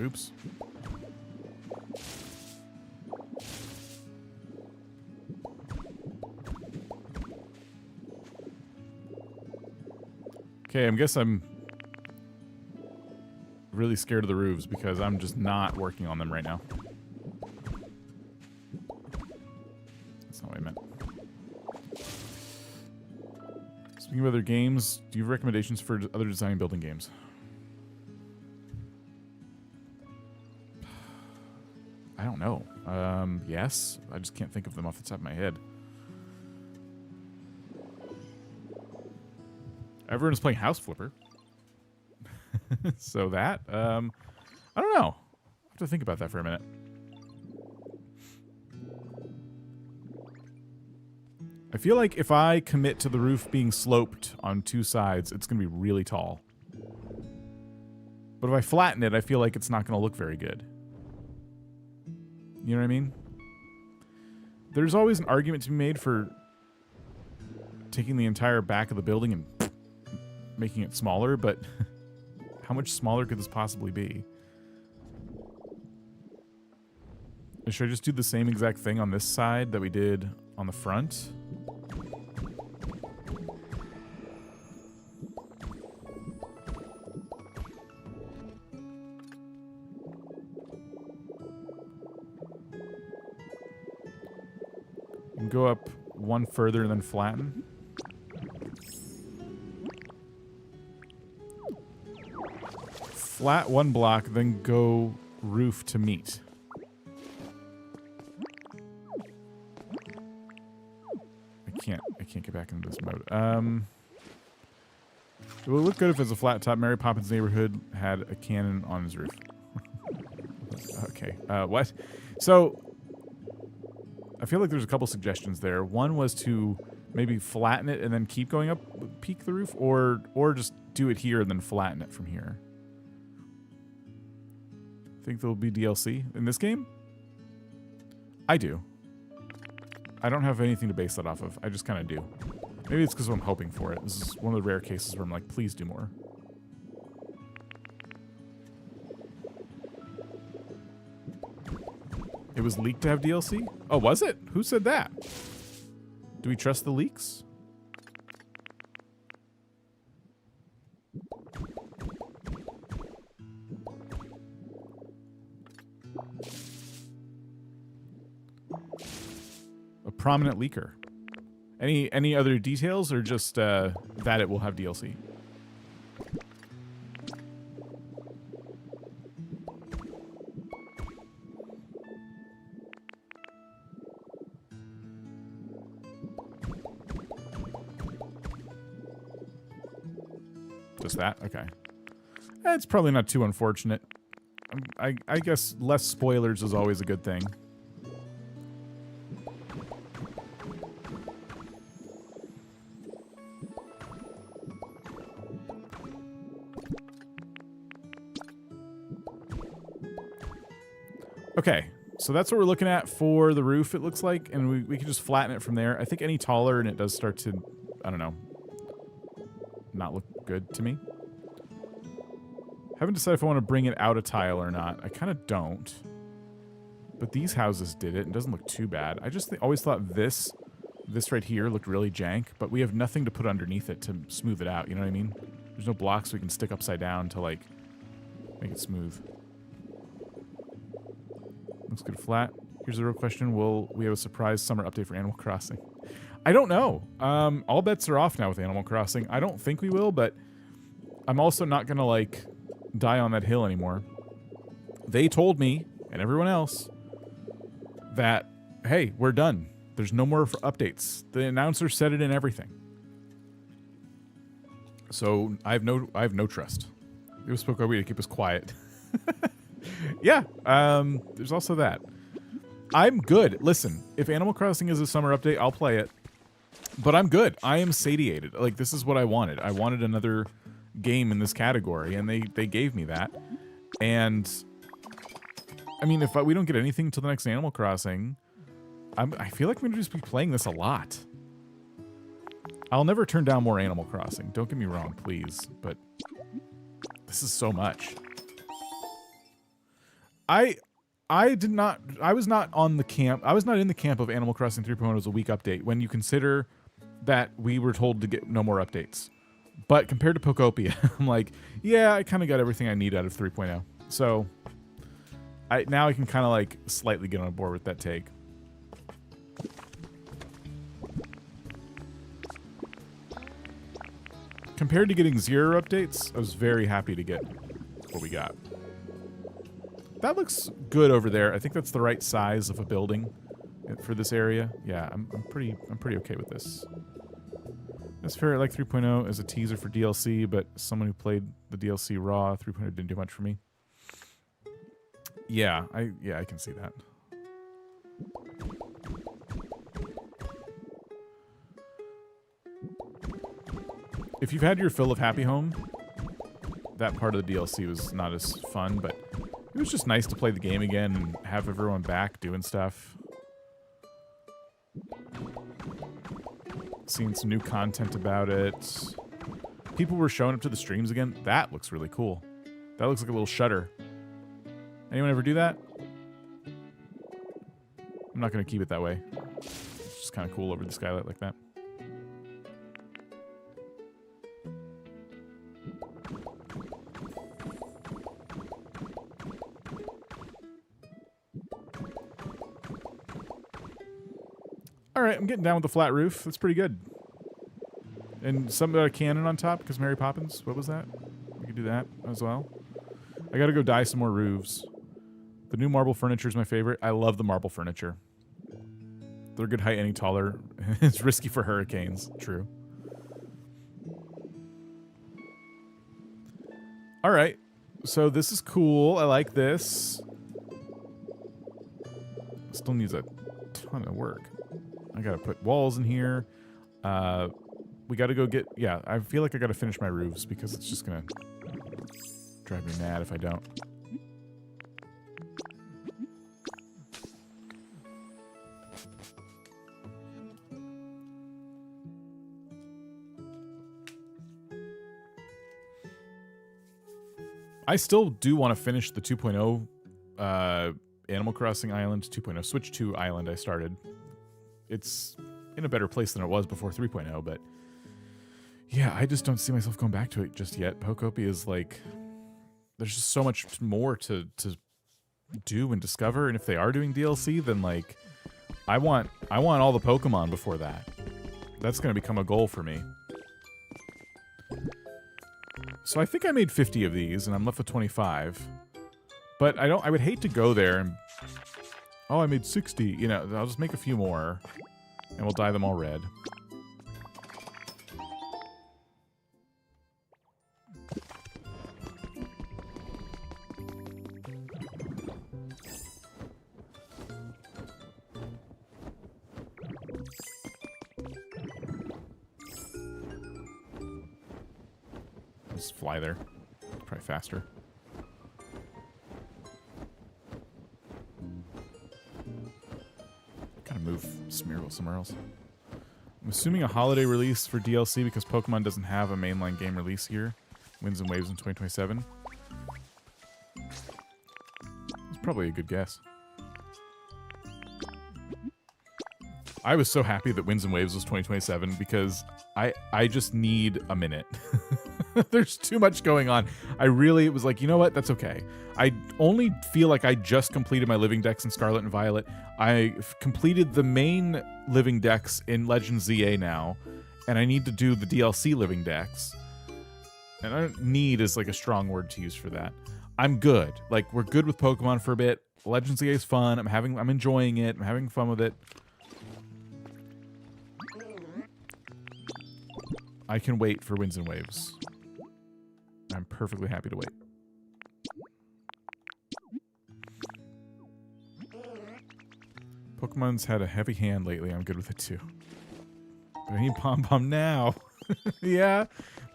Oops. Okay, I guess I'm really scared of the roofs because I'm just not working on them right now. That's not what I meant. Speaking of other games, do you have recommendations for other design and building games? I don't know. Yes. I just can't think of them off the top of my head. Everyone is playing House Flipper. So that, I don't know. I have to think about that for a minute. I feel like if I commit to the roof being sloped on two sides, it's going to be really tall. But if I flatten it, I feel like it's not going to look very good. You know what I mean? There's always an argument to be made for taking the entire back of the building and making it smaller, but how much smaller could this possibly be? Should I just do the same exact thing on this side that we did on the front? Go up one further and then flatten. Flat one block, then go roof to meet. I can't get back into this mode. It would look good if it's a flat top. Mary Poppins' neighborhood had a cannon on his roof. Okay. What? So I feel like there's a couple suggestions there. One was to maybe flatten it and then keep going up, peak the roof, or just do it here and then flatten it from here. Think there'll be DLC in this game? I do. I don't have anything to base that off of. I just kind of do. Maybe it's because I'm hoping for it. This is one of the rare cases where I'm like, please do more. It was leaked to have DLC? Oh, was it? Who said that? Do we trust the leaks? A prominent leaker. Any other details, or just that it will have DLC? Just that? Okay. It's probably not too unfortunate. I guess less spoilers is always a good thing. Okay, so that's what we're looking at for the roof, it looks like, and we can just flatten it from there. I think any taller and it does start to, I don't know, not look good to me. Haven't decided if I want to bring it out a tile or not. I kind of don't. But these houses did it. It doesn't look too bad. I just always thought this right here looked really jank, but we have nothing to put underneath it to smooth it out. You know what I mean? There's no blocks we can stick upside down to, like, make it smooth. Looks good flat. Here's the real question. Will we have a surprise summer update for Animal Crossing? I don't know. All bets are off now with Animal Crossing. I don't think we will, but I'm also not going to, like, die on that hill anymore. They told me, and everyone else, that, hey, we're done. There's no more updates. The announcer said it in everything. So I have no trust. It was Pokopia to keep us quiet. Yeah, there's also that. I'm good. Listen, if Animal Crossing is a summer update, I'll play it. But I'm good. I am satiated. Like, this is what I wanted. I wanted another game in this category, and they gave me that. And I mean, if we don't get anything until the next Animal Crossing, I feel like I'm going to just be playing this a lot. I'll never turn down more Animal Crossing. Don't get me wrong, please. But this is so much. I was not in the camp of Animal Crossing 3.0 as a week update when you consider that we were told to get no more updates. But compared to Pokopia, I'm like, yeah, I kind of got everything I need out of 3.0. So now I can kind of like slightly get on board with that take. Compared to getting 0 updates, I was very happy to get what we got. That looks good over there. I think that's the right size of a building for this area. Yeah, I'm pretty okay with this. As fair, I like 3.0 as a teaser for DLC, but someone who played the DLC raw, 3.0 didn't do much for me. Yeah, I can see that. If you've had your fill of Happy Home, that part of the DLC was not as fun, but it was just nice to play the game again and have everyone back doing stuff. Seeing some new content about it. People were showing up to the streams again. That looks really cool. That looks like a little shutter. Anyone ever do that? I'm not going to keep it that way. It's just kind of cool over the skylight like that. All right, I'm getting down with the flat roof. That's pretty good. And some cannon on top because Mary Poppins. What was that? We could do that as well. I got to go dye some more roofs. The new marble furniture is my favorite. I love the marble furniture. They're good height any taller. It's risky for hurricanes. True. All right. So this is cool. I like this. Still needs a ton of work. I gotta put walls in here. We gotta go get... Yeah, I feel like I gotta finish my roofs because it's just gonna drive me mad if I don't. I still do want to finish the 2.0 Animal Crossing Island 2.0 Switch 2 Island I started. It's in a better place than it was before 3.0, but yeah, I just don't see myself going back to it just yet. Pokopia is like, there's just so much more to do and discover, and if they are doing DLC, then like, I want all the Pokemon before that. That's going to become a goal for me. So I think I made 50 of these, and I'm left with 25. But I would hate to go there and... Oh, I made 60. You know, I'll just make a few more, and we'll dye them all red. Just fly there. Probably faster. Gotta move Smeargle somewhere else. I'm assuming a holiday release for DLC because Pokemon doesn't have a mainline game release here. Winds and Waves in 2027. It's probably a good guess. I was so happy that Winds and Waves was 2027 because I just need a minute. There's too much going on. I really was like, you know what? That's okay. I only feel like I just completed my living decks in Scarlet and Violet. I've completed the main living decks in Legends ZA now, and I need to do the DLC living decks. And I don't need is like a strong word to use for that. I'm good. Like, we're good with Pokemon for a bit. Legends ZA is fun. I'm enjoying it. I'm having fun with it. I can wait for Winds and Waves. I'm perfectly happy to wait. Pokemon's had a heavy hand lately. I'm good with it too. But I need Pom Pom now. Yeah,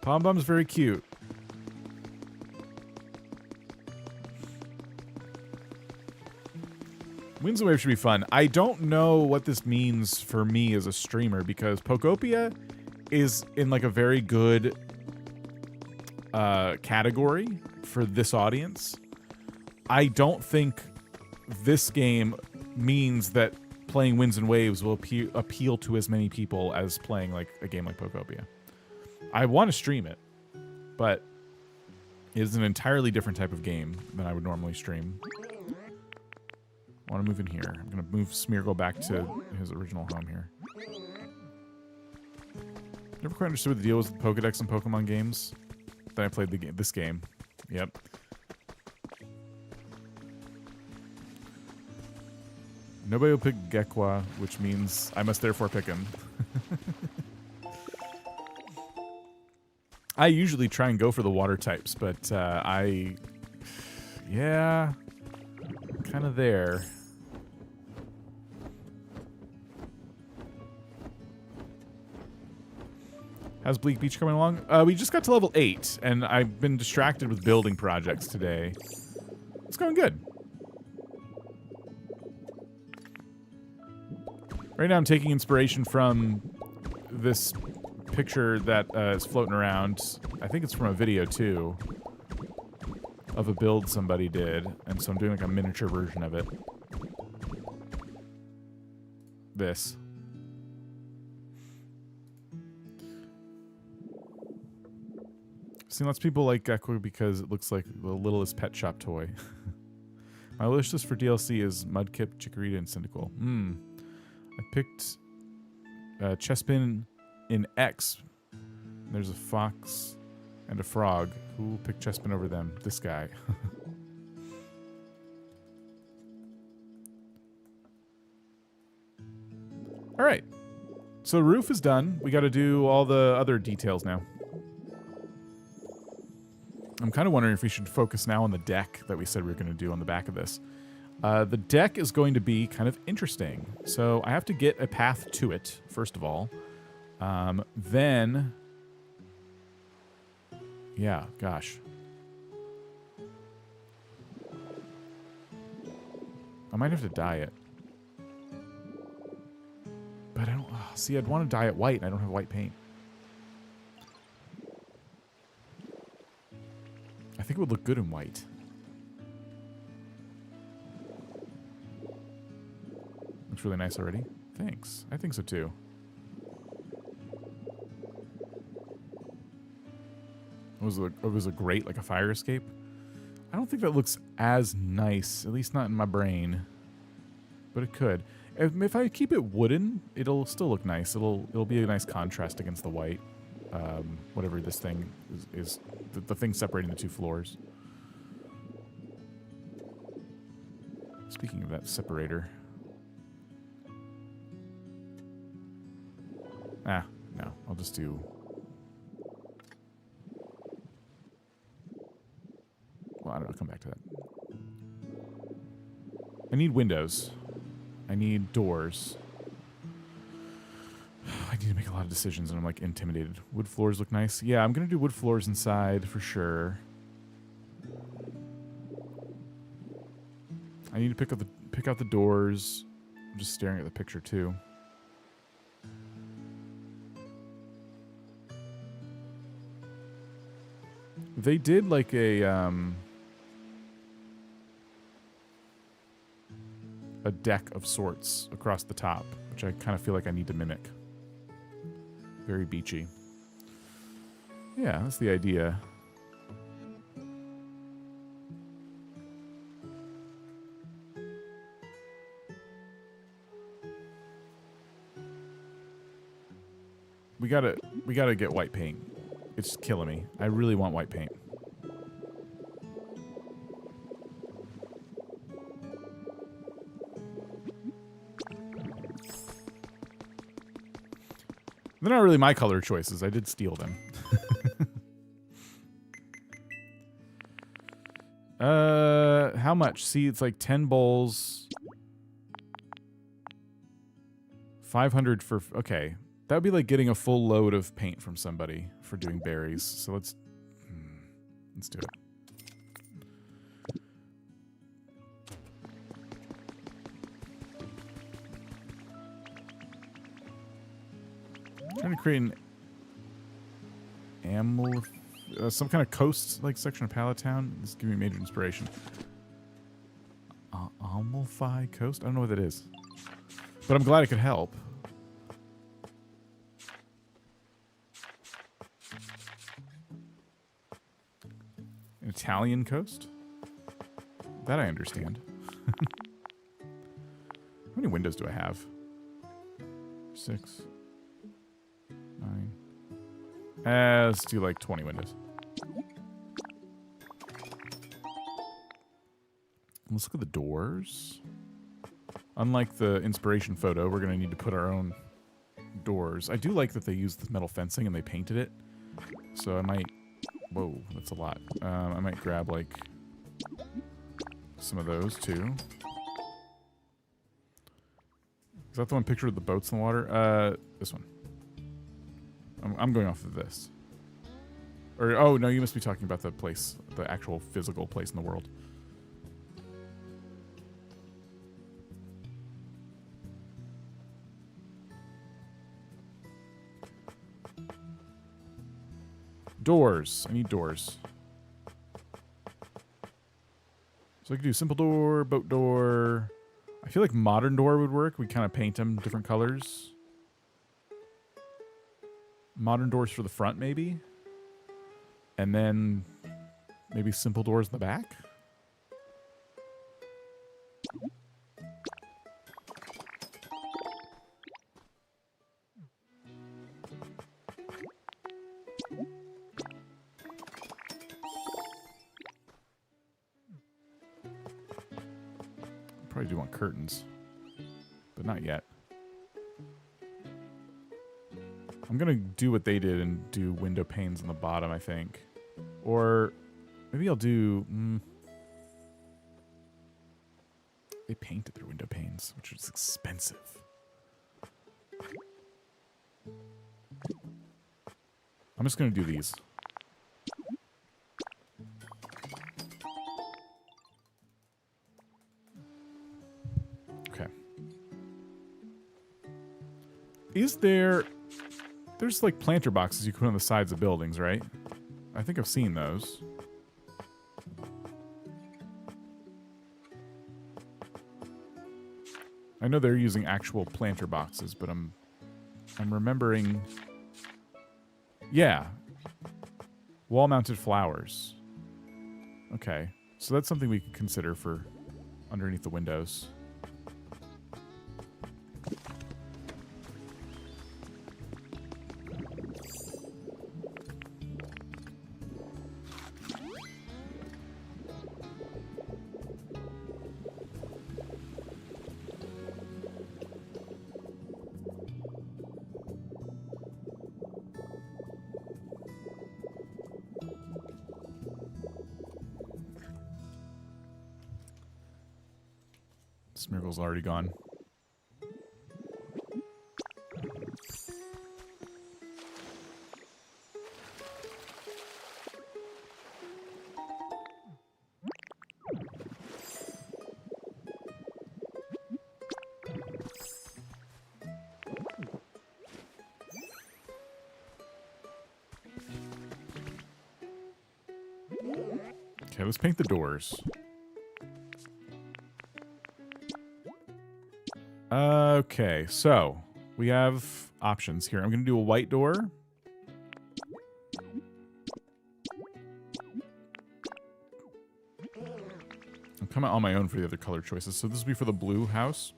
Pom Pom's very cute. Winds and Waves should be fun. I don't know what this means for me as a streamer because Pokopia is in like a very good category for this audience. I don't think this game means that playing Winds and Waves will appeal to as many people as playing like a game like Pokopia. I want to stream it, but it is an entirely different type of game than I would normally stream. I want to move in here. I'm going to move Smeargle back to his original home here. Never quite understood what the deal was with Pokedex and Pokemon games. Then I played this game. Yep. Nobody will pick Gekwa, which means I must therefore pick him. I usually try and go for the water types, but yeah, kind of there. How's Bleak Beach coming along? We just got to level 8, and I've been distracted with building projects today. It's going good. Right now I'm taking inspiration from this picture that is floating around. I think it's from a video, too, of a build somebody did, and so I'm doing like a miniature version of it. This. Seen lots of people like Gekko because it looks like the littlest pet shop toy. My wish list for DLC is Mudkip, Chikorita, and Cyndaquil. I picked Chespin in X. There's a fox and a frog. Who will pick Chespin over them? This guy. All right. So the roof is done. We got to do all the other details now. I'm kind of wondering if we should focus now on the deck that we said we were going to do on the back of this. The deck is going to be kind of interesting. So I have to get a path to it, first of all. Then... yeah, gosh. I might have to dye it. But I don't... oh, see, I'd want to dye it white, and I don't have white paint. I think it would look good in white. Looks really nice already. Thanks. I think so too. It was a grate, like a fire escape. I don't think that looks as nice, at least not in my brain. But it could. If I keep it wooden, it'll still look nice. It'll be a nice contrast against the white. Whatever this thing is the thing separating the two floors. Speaking of that separator. No, I'll just do... Well, I don't know, come back to that. I need windows. I need doors. I need to make a lot of decisions and I'm like intimidated. Wood floors look nice. Yeah, I'm gonna do wood floors inside for sure. I need to pick out the doors. I'm just staring at the picture too. They did like a deck of sorts across the top, which I kind of feel like I need to mimic. Very beachy. Yeah, that's the idea. We gotta get white paint. It's killing me. I really want white paint. They're not really my color choices. I did steal them. How much? See, it's like 10 bowls. 500 for... Okay. That would be like getting a full load of paint from somebody for doing berries. So let's do it. I'm trying to create an some kind of coast like section of Pallet Town. This gives me major inspiration. Amalfi Coast? I don't know what that is. But I'm glad it could help. An Italian coast? That I understand. How many windows do I have? 6, 9. Let's do like 20 windows. Let's look at the doors. Unlike the inspiration photo, we're going to need to put our own doors. I do like that they used the metal fencing and they painted it. So I might... Whoa, that's a lot. I might grab like some of those too. Is that the one picture of the boats in the water? This one. I'm going off of this. Or, oh, no, you must be talking about the place, the actual physical place in the world. Doors. I need doors. So I could do simple door, boat door. I feel like modern door would work. We kind of paint them different colors. Modern doors for the front, maybe. And then maybe simple doors in the back. Probably do want curtains, but not yet. I'm gonna do what they did and do window panes on the bottom, I think. Or maybe I'll do... They painted their window panes, which is expensive. I'm just gonna do these. Okay. Is there... There's like planter boxes you can put on the sides of buildings, right? I think I've seen those. I know they're using actual planter boxes, but I'm remembering... Yeah. Wall-mounted flowers. Okay. So that's something we could consider for underneath the windows. Smirgle's already gone. Okay, let's paint the doors. Okay, so we have options here. I'm going to do a white door. I'm coming on my own for the other color choices. So this will be for the blue house.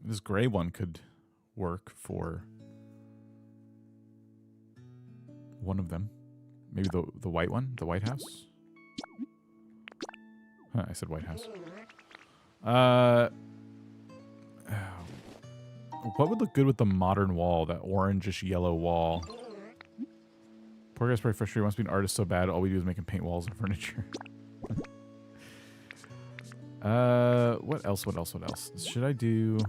This gray one could work for one of them. Maybe the white one, the White House. Huh, I said White House. What would look good with the modern wall? That orangish yellow wall. Poor guy's probably frustrated. He wants to be an artist so bad. All we do is make him paint walls and furniture. What else? What else? What else? Should I do?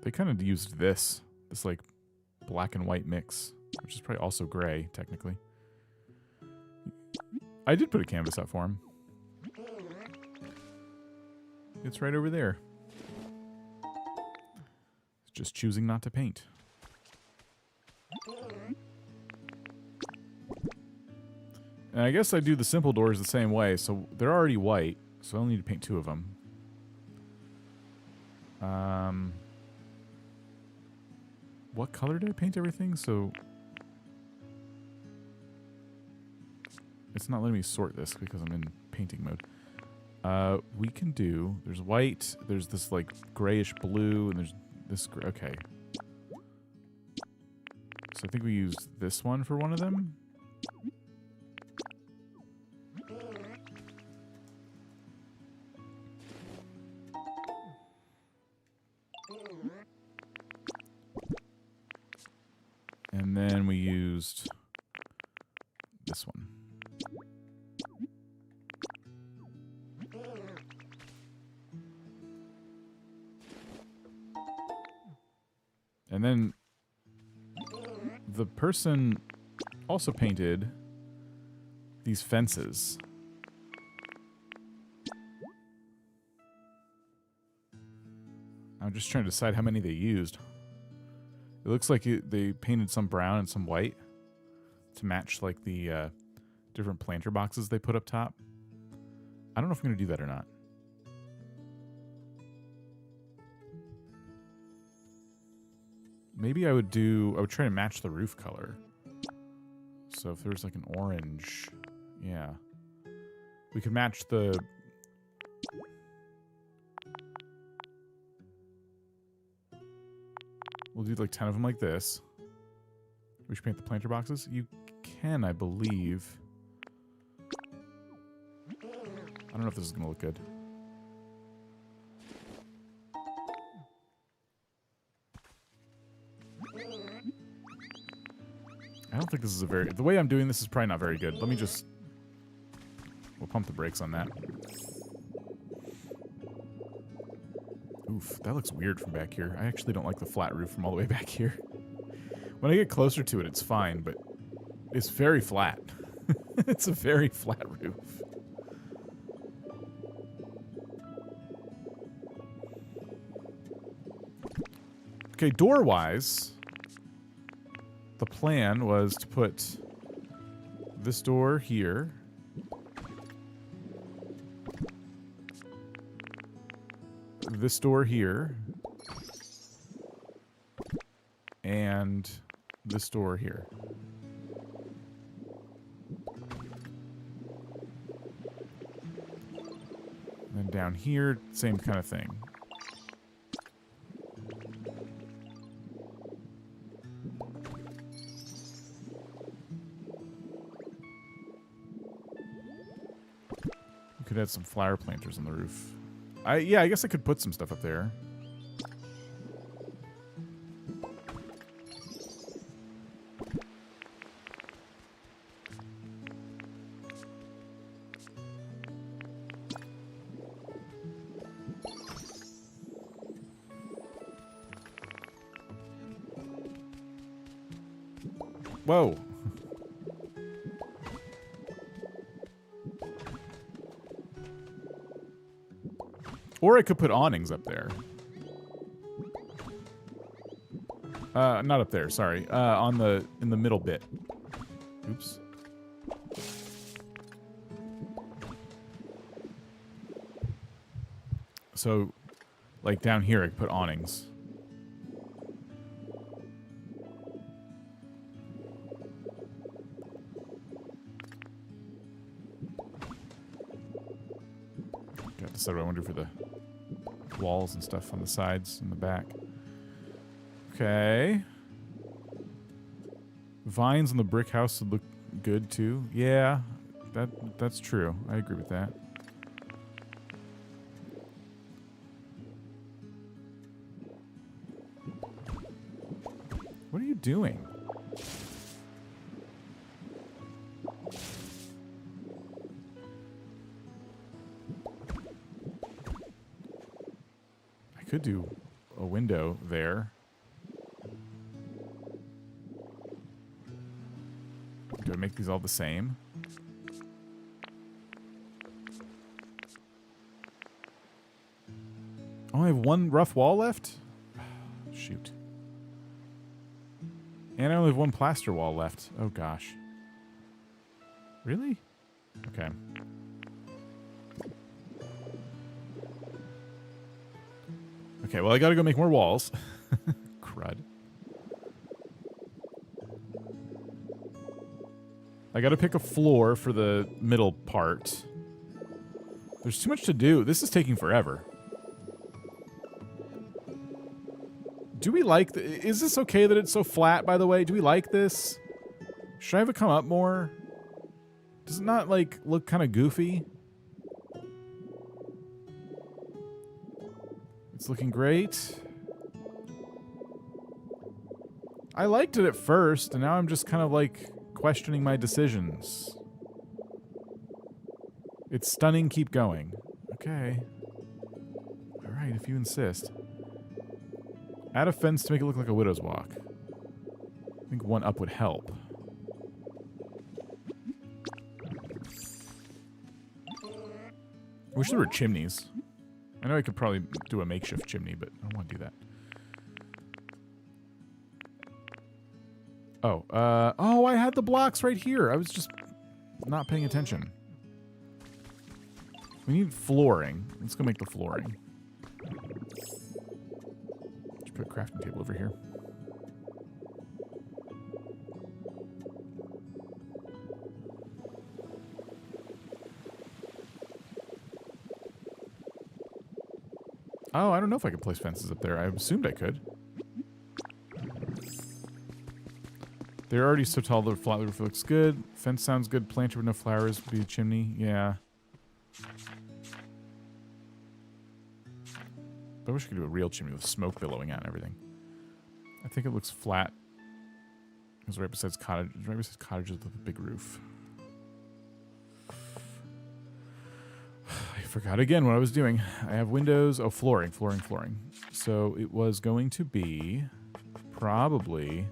They kind of used this like black and white mix, which is probably also gray, technically. I did put a canvas up for him. It's right over there. It's just choosing not to paint. And I guess I do the simple doors the same way, so they're already white, so I only need to paint 2 of them. What color did I paint everything? So it's not letting me sort this because I'm in painting mode. We can do, there's white, there's this like grayish blue, and there's this gray. Okay. So I think we used this one for one of them. And then we used this one. And then the person also painted these fences. I'm just trying to decide how many they used. It looks like they painted some brown and some white to match like the different planter boxes they put up top. I don't know if I'm going to do that or not. Maybe I would try to match the roof color. So if there's like an orange, yeah. We could match the... We'll do like 10 of them like this. We should paint the planter boxes. You can, I believe. I don't know if this is going to look good. I don't think this is a very... The way I'm doing this is probably not very good. Let me just... We'll pump the brakes on that. Oof, that looks weird from back here. I actually don't like the flat roof from all the way back here. When I get closer to it, it's fine, but it's very flat. It's a very flat roof. Okay, door-wise, the plan was to put this door here. This door here. And this door here. And then down here, same kind of thing. Could add some flower planters on the roof. Yeah, I guess I could put some stuff up there. Whoa. Or I could put awnings up there. Not up there, sorry. In the middle bit. Oops. So, like down here, I could put awnings. Got to decide what I want to do for the walls and stuff on the sides and the back. Okay. Vines on the brick house would look good too. Yeah, that's true. I agree with that. What are you doing? I could do a window there. Do I make these all the same? I only have one rough wall left? Shoot. And I only have one plaster wall left. Oh gosh. Really? Okay. Okay, well I gotta go make more walls. Crud. I gotta pick a floor for the middle part. There's too much to do. This is taking forever. Do we like is this okay that it's so flat, by the way? Do we like this? Should I have it come up more? Does it not, like, look kind of goofy? It's looking great. I liked it at first, and now I'm just kind of, like, questioning my decisions. It's stunning, keep going. Okay. Alright, if you insist. Add a fence to make it look like a widow's walk. I think one up would help. I wish there were chimneys. I know I could probably do a makeshift chimney, but I don't want to do that. Oh, I had the blocks right here. I was just not paying attention. We need flooring. Let's go make the flooring. Let's put a crafting table over here. Oh, I don't know if I could place fences up there. I assumed I could. They're already so tall, the flat roof looks good. Fence sounds good. Planter with no flowers would be a chimney. Yeah. But I wish I could do a real chimney with smoke billowing out and everything. I think it looks flat. It's right beside cottages with a big roof. I forgot again what I was doing. I have windows. Oh, flooring. So it was going to be probably...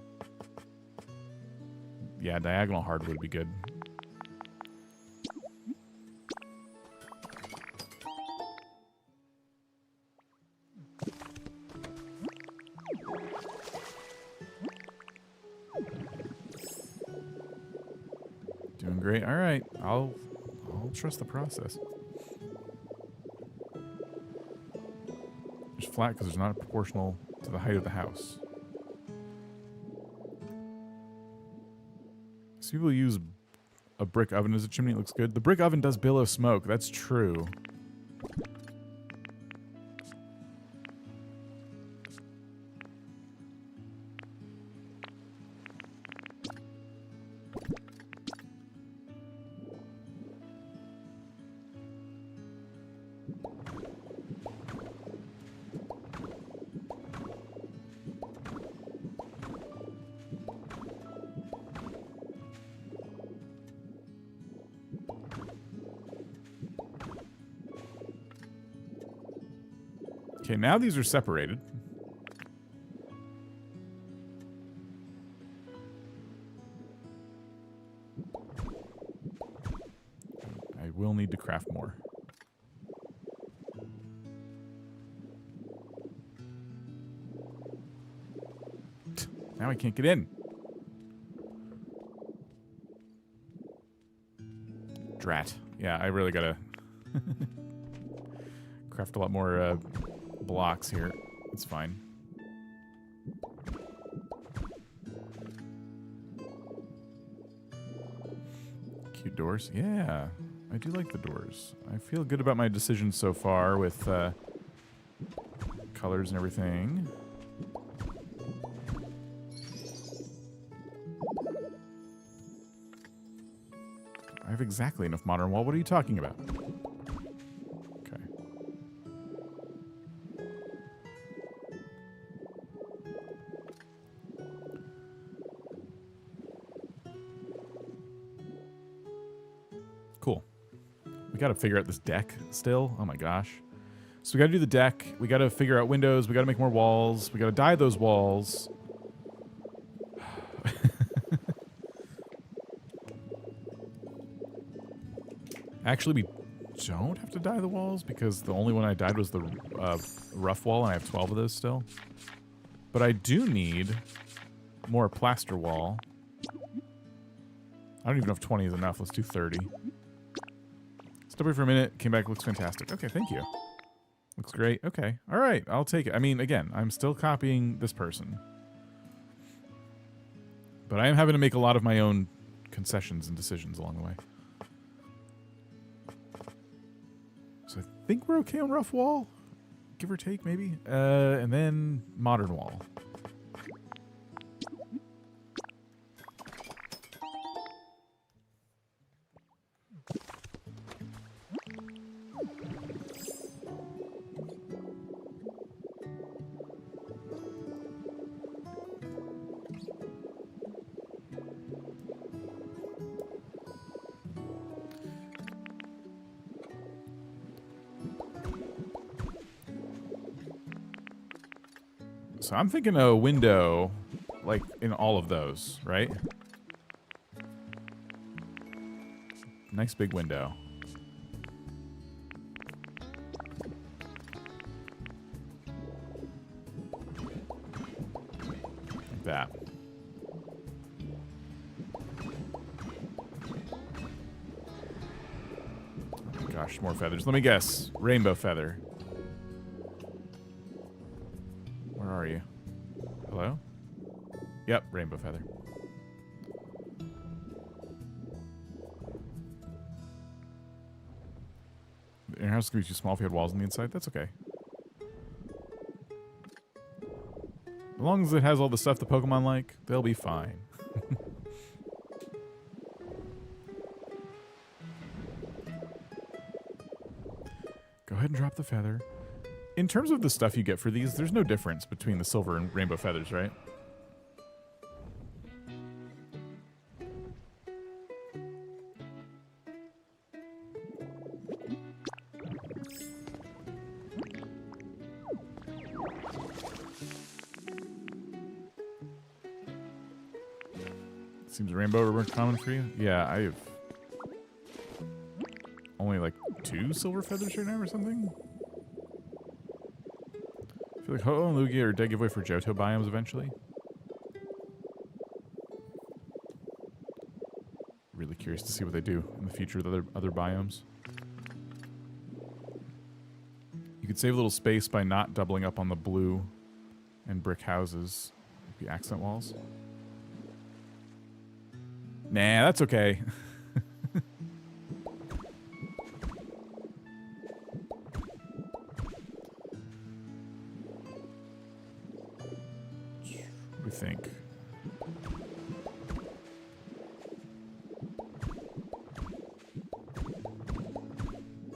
Yeah, diagonal hardwood would be good. Doing great. All right, I'll trust the process. It's flat because it's not proportional to the height of the house. So people use a brick oven as a chimney. It looks good. The brick oven does billow smoke. That's true. Okay, now these are separated. I will need to craft more. Now I can't get in. Drat. Yeah, I really gotta craft a lot more blocks here. It's fine. Cute doors. Yeah, I do like the doors. I feel good about my decisions so far with colors and everything. I have exactly enough modern wall. What are you talking about? Okay. Cool. We got to figure out this deck still. Oh my gosh. So we got to do the deck. We got to figure out windows. We got to make more walls. We got to dye those walls. Actually, we don't have to dye the walls because the only one I dyed was the rough wall, and I have 12 of those still. But I do need more plaster wall. I don't even know if 20 is enough. Let's do 30. Stepped away for a minute, came back, looks fantastic. Okay, thank you. Looks great. Okay, all right, I'll take it. I mean, again, I'm still copying this person. But I am having to make a lot of my own concessions and decisions along the way. So I think we're okay on rough wall, give or take, maybe. And then modern wall. So I'm thinking a window, like, in all of those, right? Nice big window. Like that. Oh my gosh, more feathers. Let me guess. Rainbow feather. Where are you? Hello? Yep, rainbow feather. Your house is going to be too small if you had walls on the inside. That's okay. As long as it has all the stuff the Pokemon like, they'll be fine. Go ahead and drop the feather. In terms of the stuff you get for these, there's no difference between the silver and rainbow feathers, right? Seems rainbow are more common for you? Yeah, I have only like 2 silver feathers right now or something. I feel like Ho-Oh and Lugia are dead giveaway for Johto biomes eventually. Really curious to see what they do in the future with other biomes. You could save a little space by not doubling up on the blue and brick houses. Maybe accent walls. Nah, that's okay. What do we think?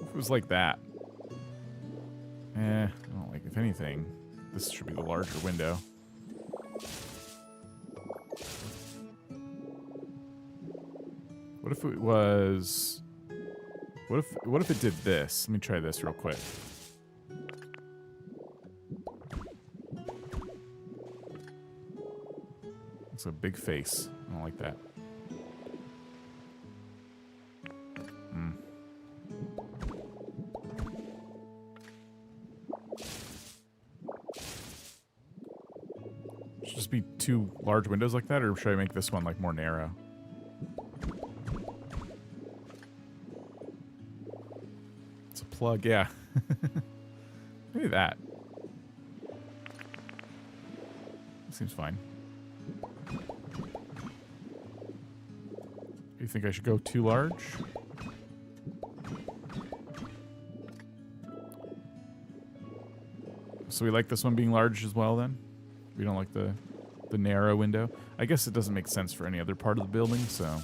If it was like that. I don't like, if anything, this should be the larger window. What if it was... What if it did this? Let me try this real quick. It's a big face. I don't like that. Should just be 2 large windows like that, or should I make this one like more narrow? It's a plug, yeah. Maybe that. Seems fine. You think I should go too large? So we like this one being large as well then? We don't like the narrow window? I guess it doesn't make sense for any other part of the building, so...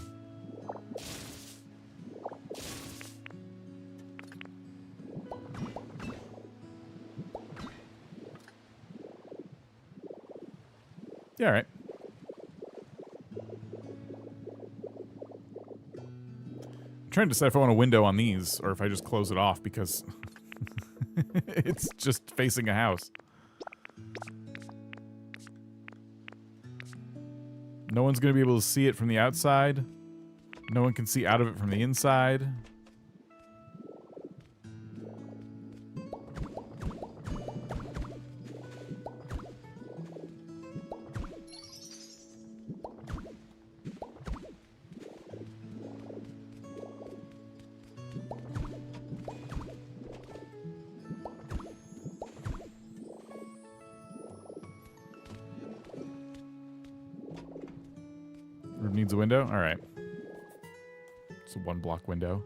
Yeah, all right. I'm trying to decide if I want a window on these or if I just close it off because it's just facing a house. No one's going to be able to see it from the outside. No one can see out of it from the inside. Needs a window? Alright. It's a 1-block window.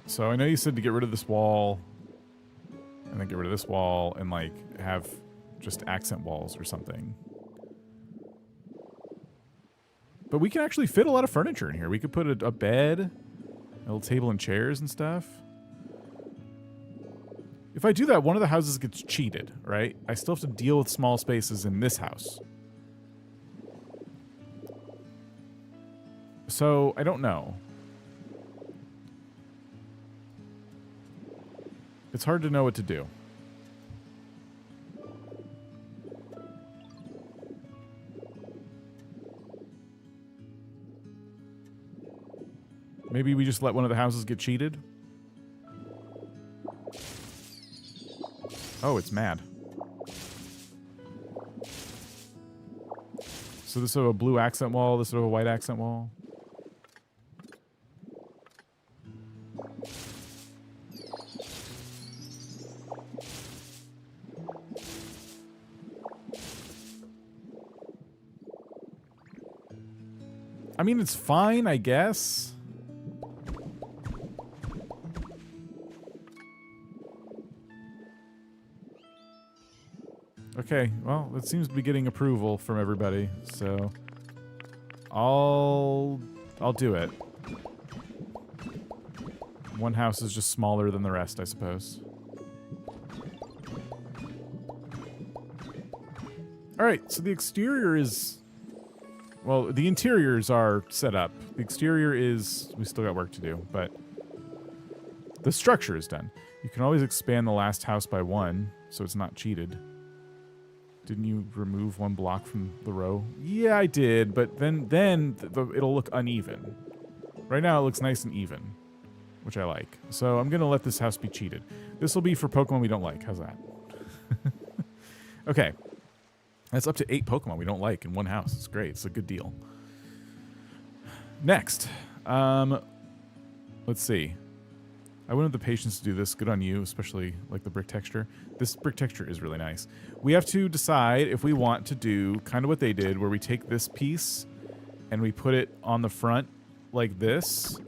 So I know you said to get rid of this wall, and then get rid of this wall, and like have just accent walls or something. But we can actually fit a lot of furniture in here. We could put a bed, a little table and chairs and stuff. If I do that, one of the houses gets cheated, right? I still have to deal with small spaces in this house. So, I don't know. It's hard to know what to do. Maybe we just let one of the houses get cheated? Oh, it's mad. So this will have a blue accent wall, this will have a white accent wall. I mean, it's fine, I guess. Okay, well, it seems to be getting approval from everybody, so I'll do it. One house is just smaller than the rest, I suppose. Alright, so the exterior is... Well, the interiors are set up. The exterior is... We still got work to do, but... The structure is done. You can always expand the last house by 1, so it's not cheated. Didn't you remove 1 block from the row? Yeah, I did, but then it'll look uneven. Right now it looks nice and even, which I like. So I'm going to let this house be cheated. This will be for Pokemon we don't like. How's that? Okay. That's up to 8 Pokemon we don't like in one house. It's great. It's a good deal. Next. Let's see. I wouldn't have the patience to do this. Good on you, especially like the brick texture. This brick texture is really nice. We have to decide if we want to do kind of what they did, where we take this piece and we put it on the front like this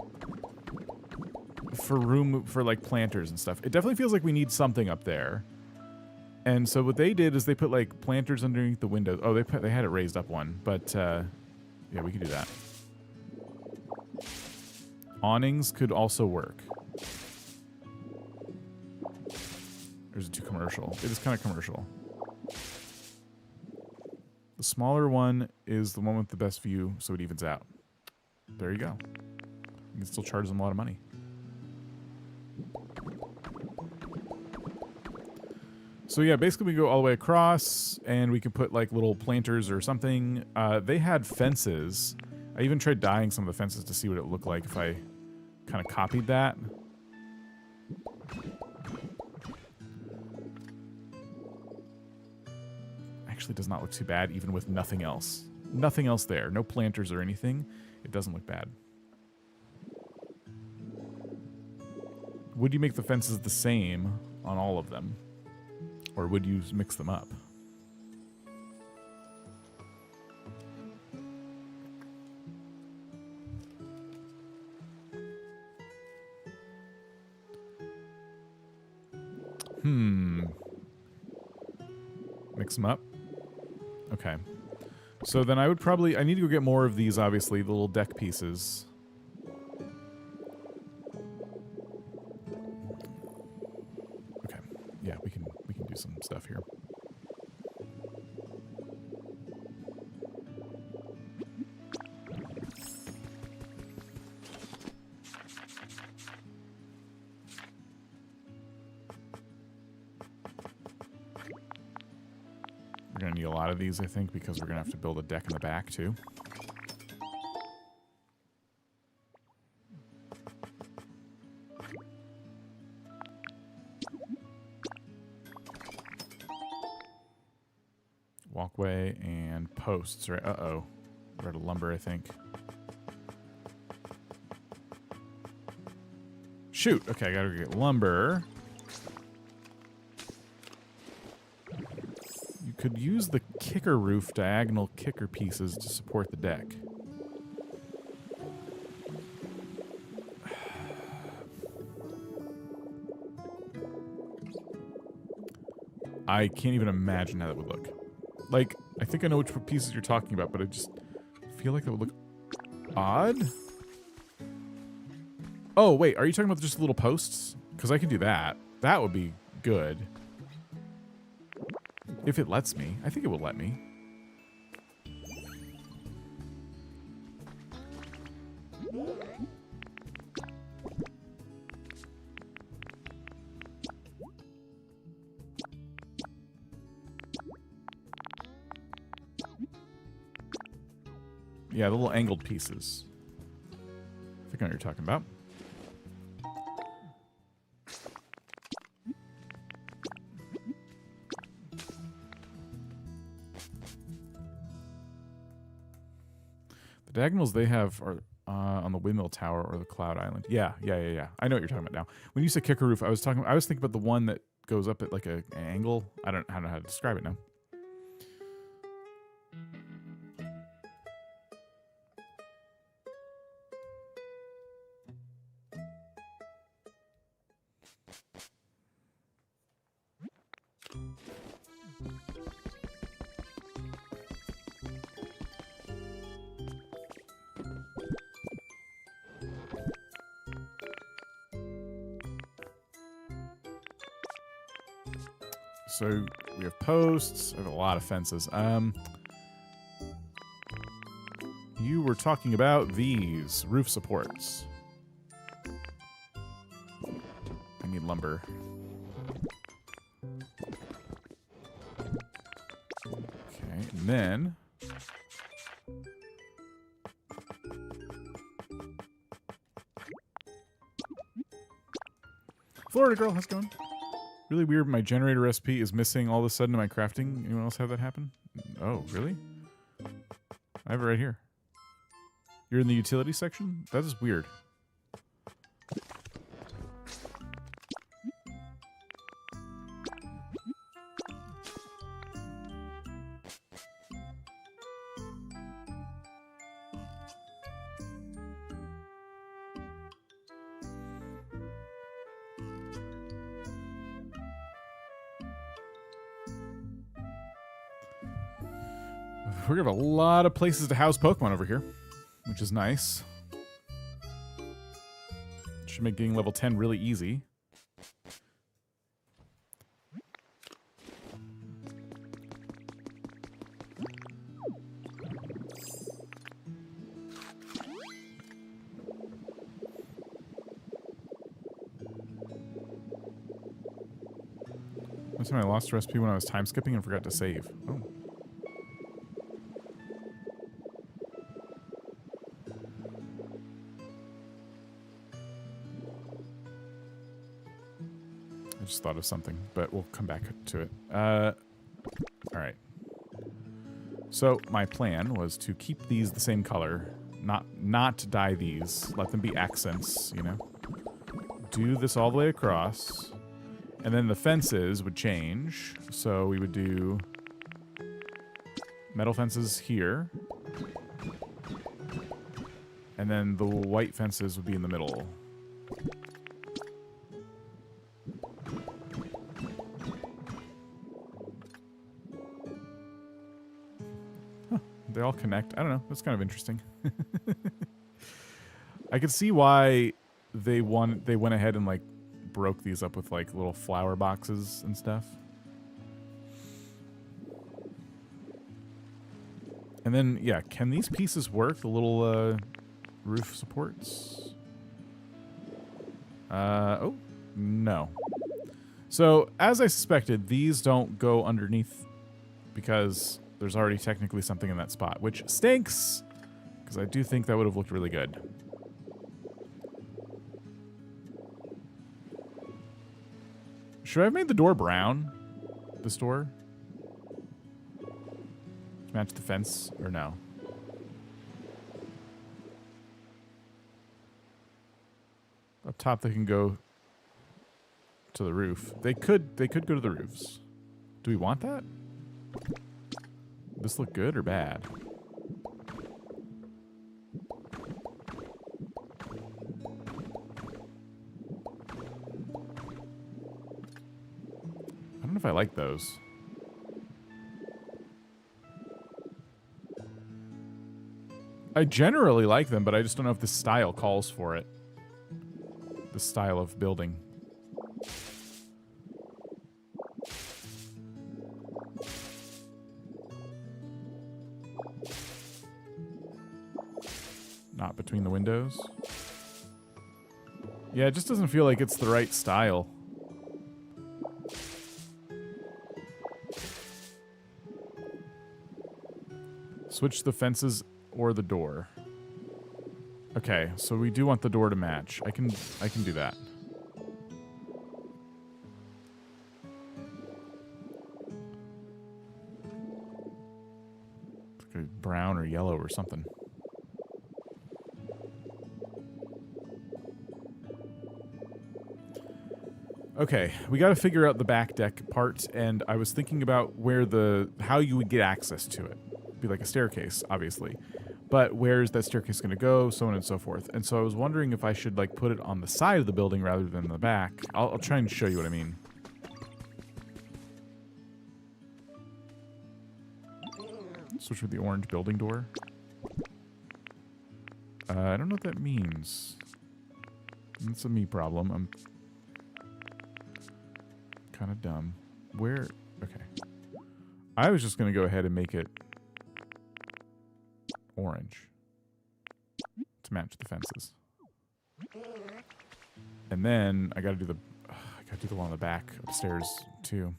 for room for like planters and stuff. It definitely feels like we need something up there. And so what they did is they put like planters underneath the windows. Oh, they had it raised up one, but yeah, we could do that. Awnings could also work. Or is it too commercial? It is kind of commercial. The smaller one is the one with the best view, so it evens out. There you go. You can still charge them a lot of money. So yeah, basically we go all the way across, and we can put like little planters or something. They had fences. I even tried dyeing some of the fences to see what it looked like if I kind of copied that. Actually does not look too bad, even with nothing else. Nothing else there. No planters or anything. It doesn't look bad. Would you make the fences the same on all of them? Or would you mix them up? Mix them up? Okay. So then I would probably... I need to go get more of these, obviously, the little deck pieces. Okay. Yeah, we can do some stuff here. We're going to need a lot of these, I think, because we're going to have to build a deck in the back, too. Walkway and posts, right? Uh-oh. We're out of lumber, I think. Shoot! Okay, I gotta get lumber. You could use the kicker roof diagonal kicker pieces to support the deck. I can't even imagine how that would look. Like, I think I know which pieces you're talking about, but I just feel like that would look odd. Oh, wait, are you talking about just little posts? Because I can do that. That would be good. If it lets me. I think it will let me. Yeah, the little angled pieces. I think I know what you're talking about. The diagonals they have are on the windmill tower or the cloud island. Yeah. I know what you're talking about now. When you said kicker roof, I was thinking about the one that goes up at like an angle. I don't know how to describe it now. So we have posts. I have a lot of fences. You were talking about these roof supports. I need lumber. Okay, and then Florida girl, how's it going? Really weird, my generator recipe is missing all of a sudden in my crafting. Anyone else have that happen? Oh, really? I have it right here. You're in the utility section? That is weird. We're gonna have a lot of places to house Pokemon over here, which is nice. Should make getting level 10 really easy. time I lost a recipe when I was time skipping and forgot to save. Oh. I just thought of something, but we'll come back to it. Alright. So my plan was to keep these the same color, not dye these, let them be accents, you know. Do this all the way across, and then the fences would change. So we would do metal fences here, and then the white fences would be in the middle. They all connect. I don't know. That's kind of interesting. I could see why they went ahead and like broke these up with like little flower boxes and stuff. And then yeah, can these pieces work? The little roof supports? Oh, no. So as I suspected, these don't go underneath because there's already technically something in that spot, which stinks, because I do think that would have looked really good. Should I have made the door brown? This door? To match the fence, or no? Up top they can go to the roof. They could go to the roofs. Do we want that? This look good or bad? I don't know if I like those. I generally like them, but I just don't know if this style calls for it. This style of building. Not between the windows. Yeah, it just doesn't feel like it's the right style. Switch the fences or the door. Okay, so we do want the door to match. I can do that. It's like a brown or yellow or something. Okay, we got to figure out the back deck part, and I was thinking about how you would get access to it. It'd be like a staircase, obviously, but where's that staircase going to go, so on and so forth. And so I was wondering if I should like put it on the side of the building rather than the back. I'll try and show you what I mean. Switch with the orange building door. I don't know what that means. It's a me problem. I'm kind of dumb. Where? Okay. I was just going to go ahead and make it orange to match the fences. And then I got to do the one on the back upstairs too.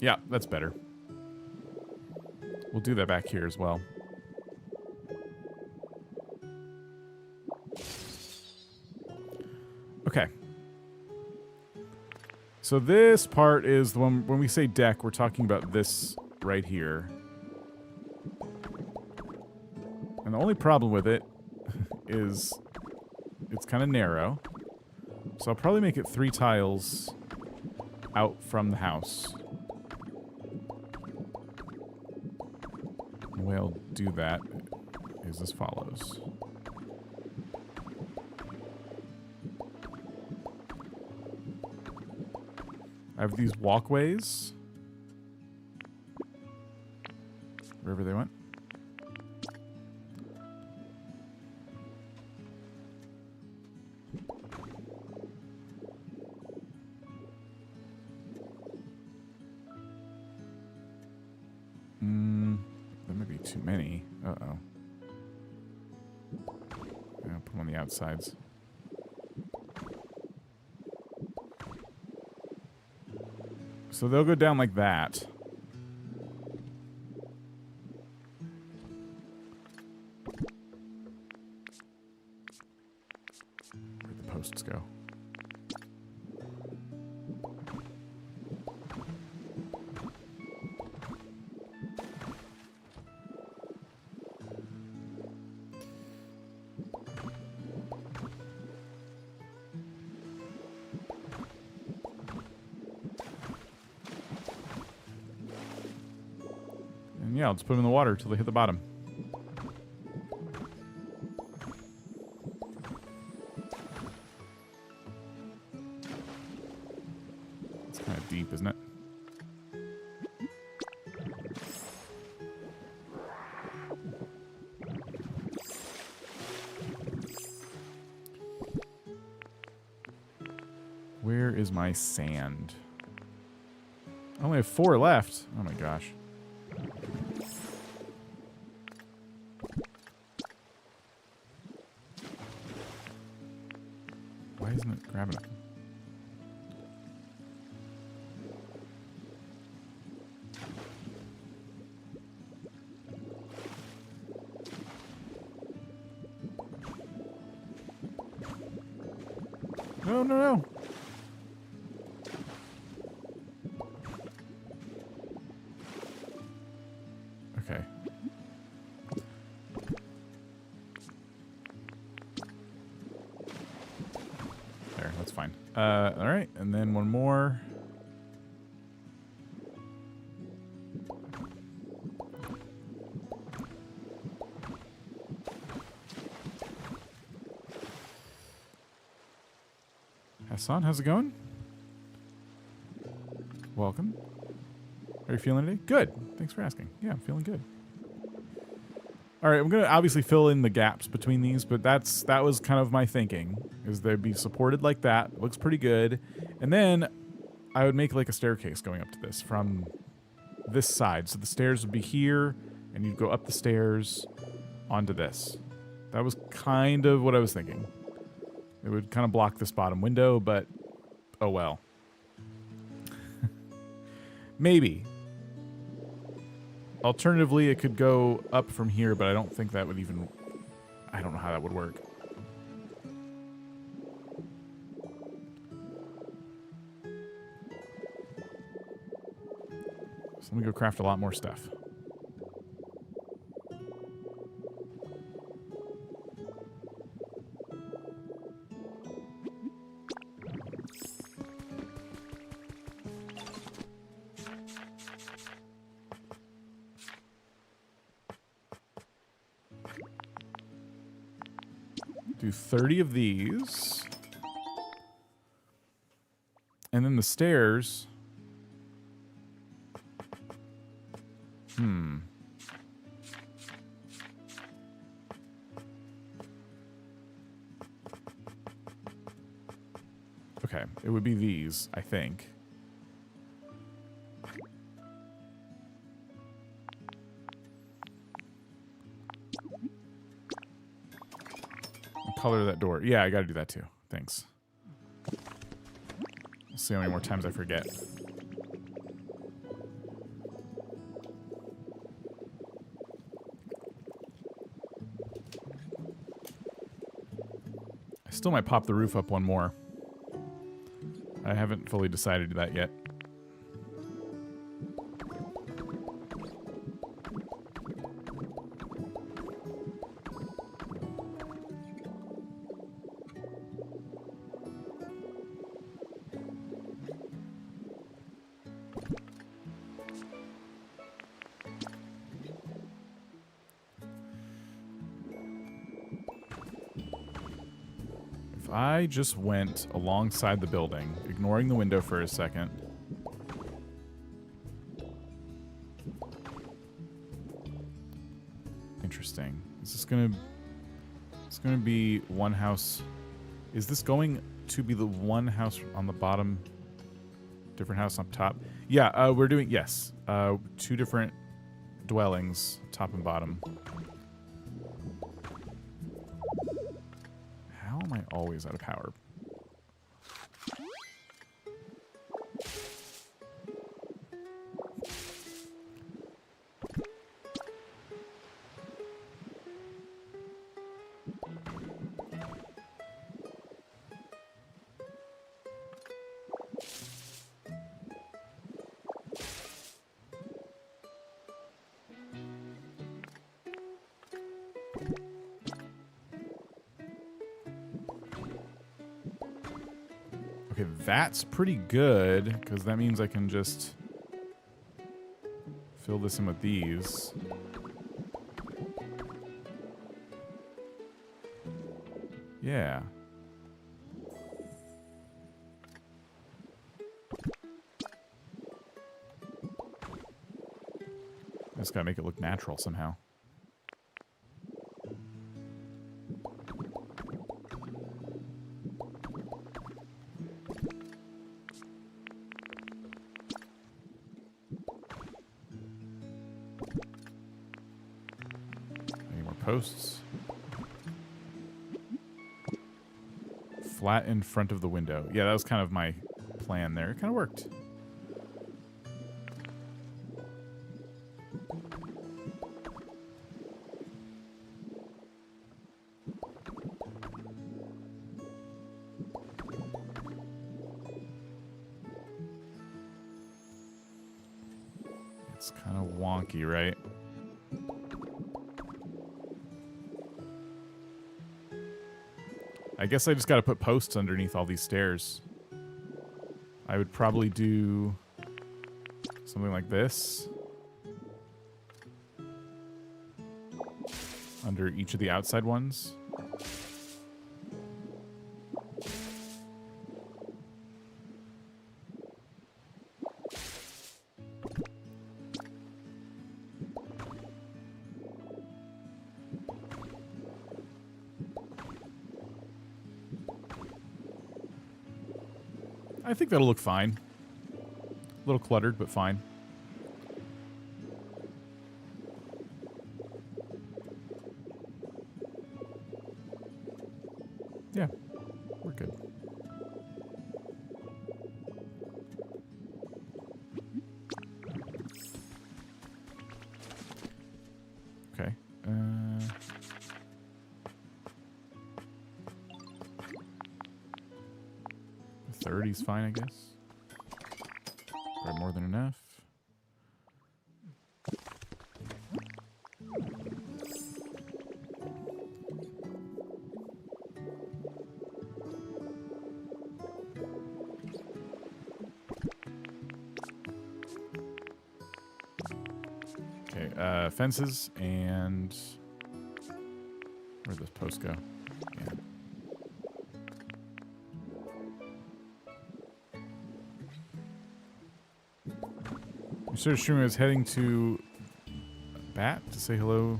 Yeah, that's better. We'll do that back here as well. Okay. So this part is the one, when we say deck, we're talking about this right here. And the only problem with it is it's kind of narrow. So I'll probably make it 3 tiles out from the house. The way I'll do that is as follows. I have these walkways. Wherever they went. There may be too many. Uh-oh. Yeah, I'll put them on the outsides. So they'll go down like that. Where'd the posts go? And yeah, I'll just put them in the water until they hit the bottom. It's kind of deep, isn't it? Where is my sand? I only have 4 left. Oh my gosh. Why isn't it grabbing it? No, no, no. Okay. There, that's fine. All right, and then one more. Hassan, how's it going? Welcome. Are you feeling today? Good. Thanks for asking. Yeah, I'm feeling good. All right, I'm gonna obviously fill in the gaps between these, but that was kind of my thinking, is they'd be supported like that. It looks pretty good, and then I would make like a staircase going up to this from this side. So the stairs would be here, and you'd go up the stairs onto this. That was kind of what I was thinking. It would kind of block this bottom window, but oh well. Maybe. Alternatively, it could go up from here, but I don't think that would even... I don't know how that would work. So let me go craft a lot more stuff. Do 30 of these. And then the stairs. Okay, it would be these, I think. Color that door. Yeah, I gotta do that too. Thanks. We'll see how many more times I forget. I still might pop the roof up one more. I haven't fully decided that yet. I just went alongside the building, ignoring the window for a second. Interesting. Is this gonna... It's gonna be one house... Is this going to be the one house on the bottom? Different house on top? Yeah, we're doing... Yes. 2 different dwellings, top and bottom. How am I always out of power? Okay, that's pretty good, because that means I can just fill this in with these. Yeah. I just gotta make it look natural somehow. Posts. Flat in front of the window. Yeah, that was kind of my plan there. It kind of worked. It's kind of wonky, right? I guess I just gotta put posts underneath all these stairs. I would probably do something like this. Under each of the outside ones. I think that'll look fine. A little cluttered, but fine. Yeah, we're good. Okay. 30's fine, I guess. Probably more than enough. Okay, fences and... Where'd this post go? Yeah. Started streaming. I was heading to Bat to say hello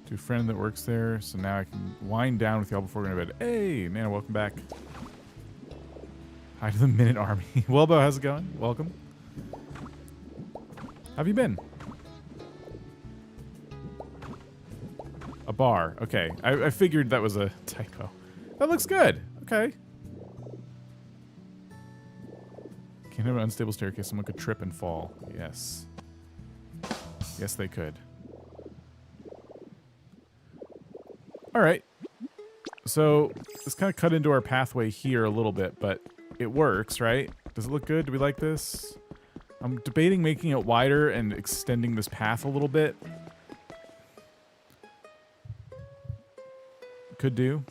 to a friend that works there, so now I can wind down with y'all before going to bed. Hey, Nana, welcome back. Hi to the Minute Army. Welbo, how's it going? Welcome. How have you been? A bar. Okay, I figured that was a typo. That looks good. Okay. Can't have an unstable staircase. Someone could trip and fall. Yes. Yes, they could. All right. So let's kind of cut into our pathway here a little bit, but it works, right? Does it look good? Do we like this? I'm debating making it wider and extending this path a little bit. Could do.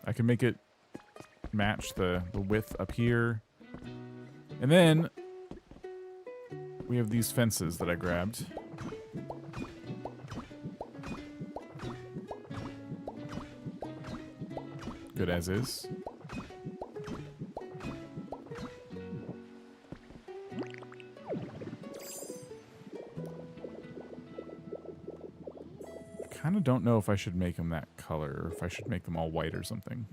I can make it match the width up here. And then we have these fences that I grabbed. good as is. Kind of don't know if I should make them that color or if I should make them all white or something.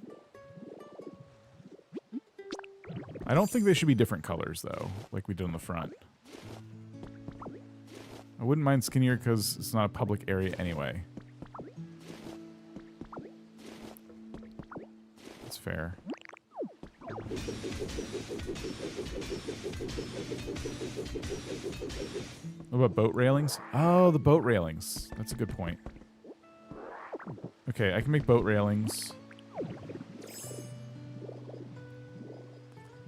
I don't think they should be different colors, though, like we did on the front. I wouldn't mind skinnier because it's not a public area anyway. That's fair. What about boat railings? Oh, the boat railings. That's a good point. Okay, I can make boat railings.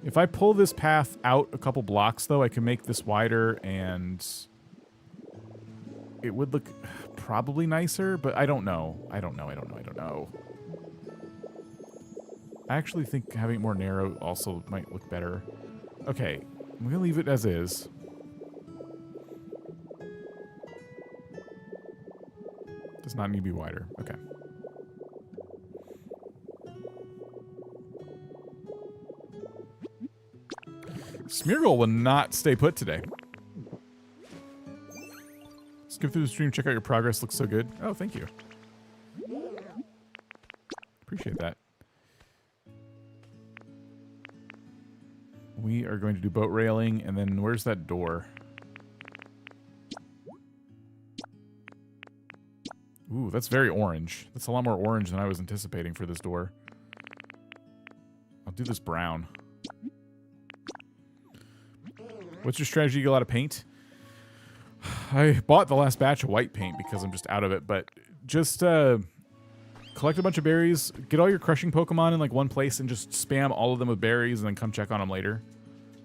If I pull this path out a couple blocks, though, I can make this wider and it would look probably nicer, but I don't know. I don't know. I actually think having it more narrow also might look better. Okay, I'm going to leave it as is. Does not need to be wider. Okay. Smeargle will not stay put today. Skip through the stream, check out your progress. Looks so good. Oh, thank you. Appreciate that. We are going to do boat railing, and then where's that door? Ooh, that's very orange. That's a lot more orange than I was anticipating for this door. I'll do this brown. What's your strategy to get a lot of paint? I bought the last batch of white paint because I'm just out of it, but just collect a bunch of berries, get all your crushing Pokemon in like one place and just spam all of them with berries and then come check on them later.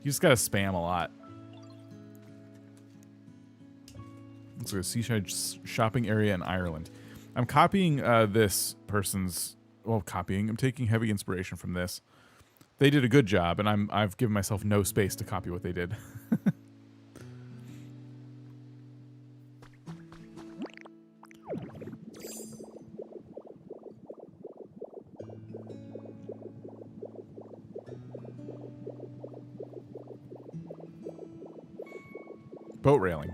You just gotta spam a lot. Looks like a seaside shopping area in Ireland. I'm copying this person's, well, I'm taking heavy inspiration from this. They did a good job, and I've given myself no space to copy what they did. Boat railing.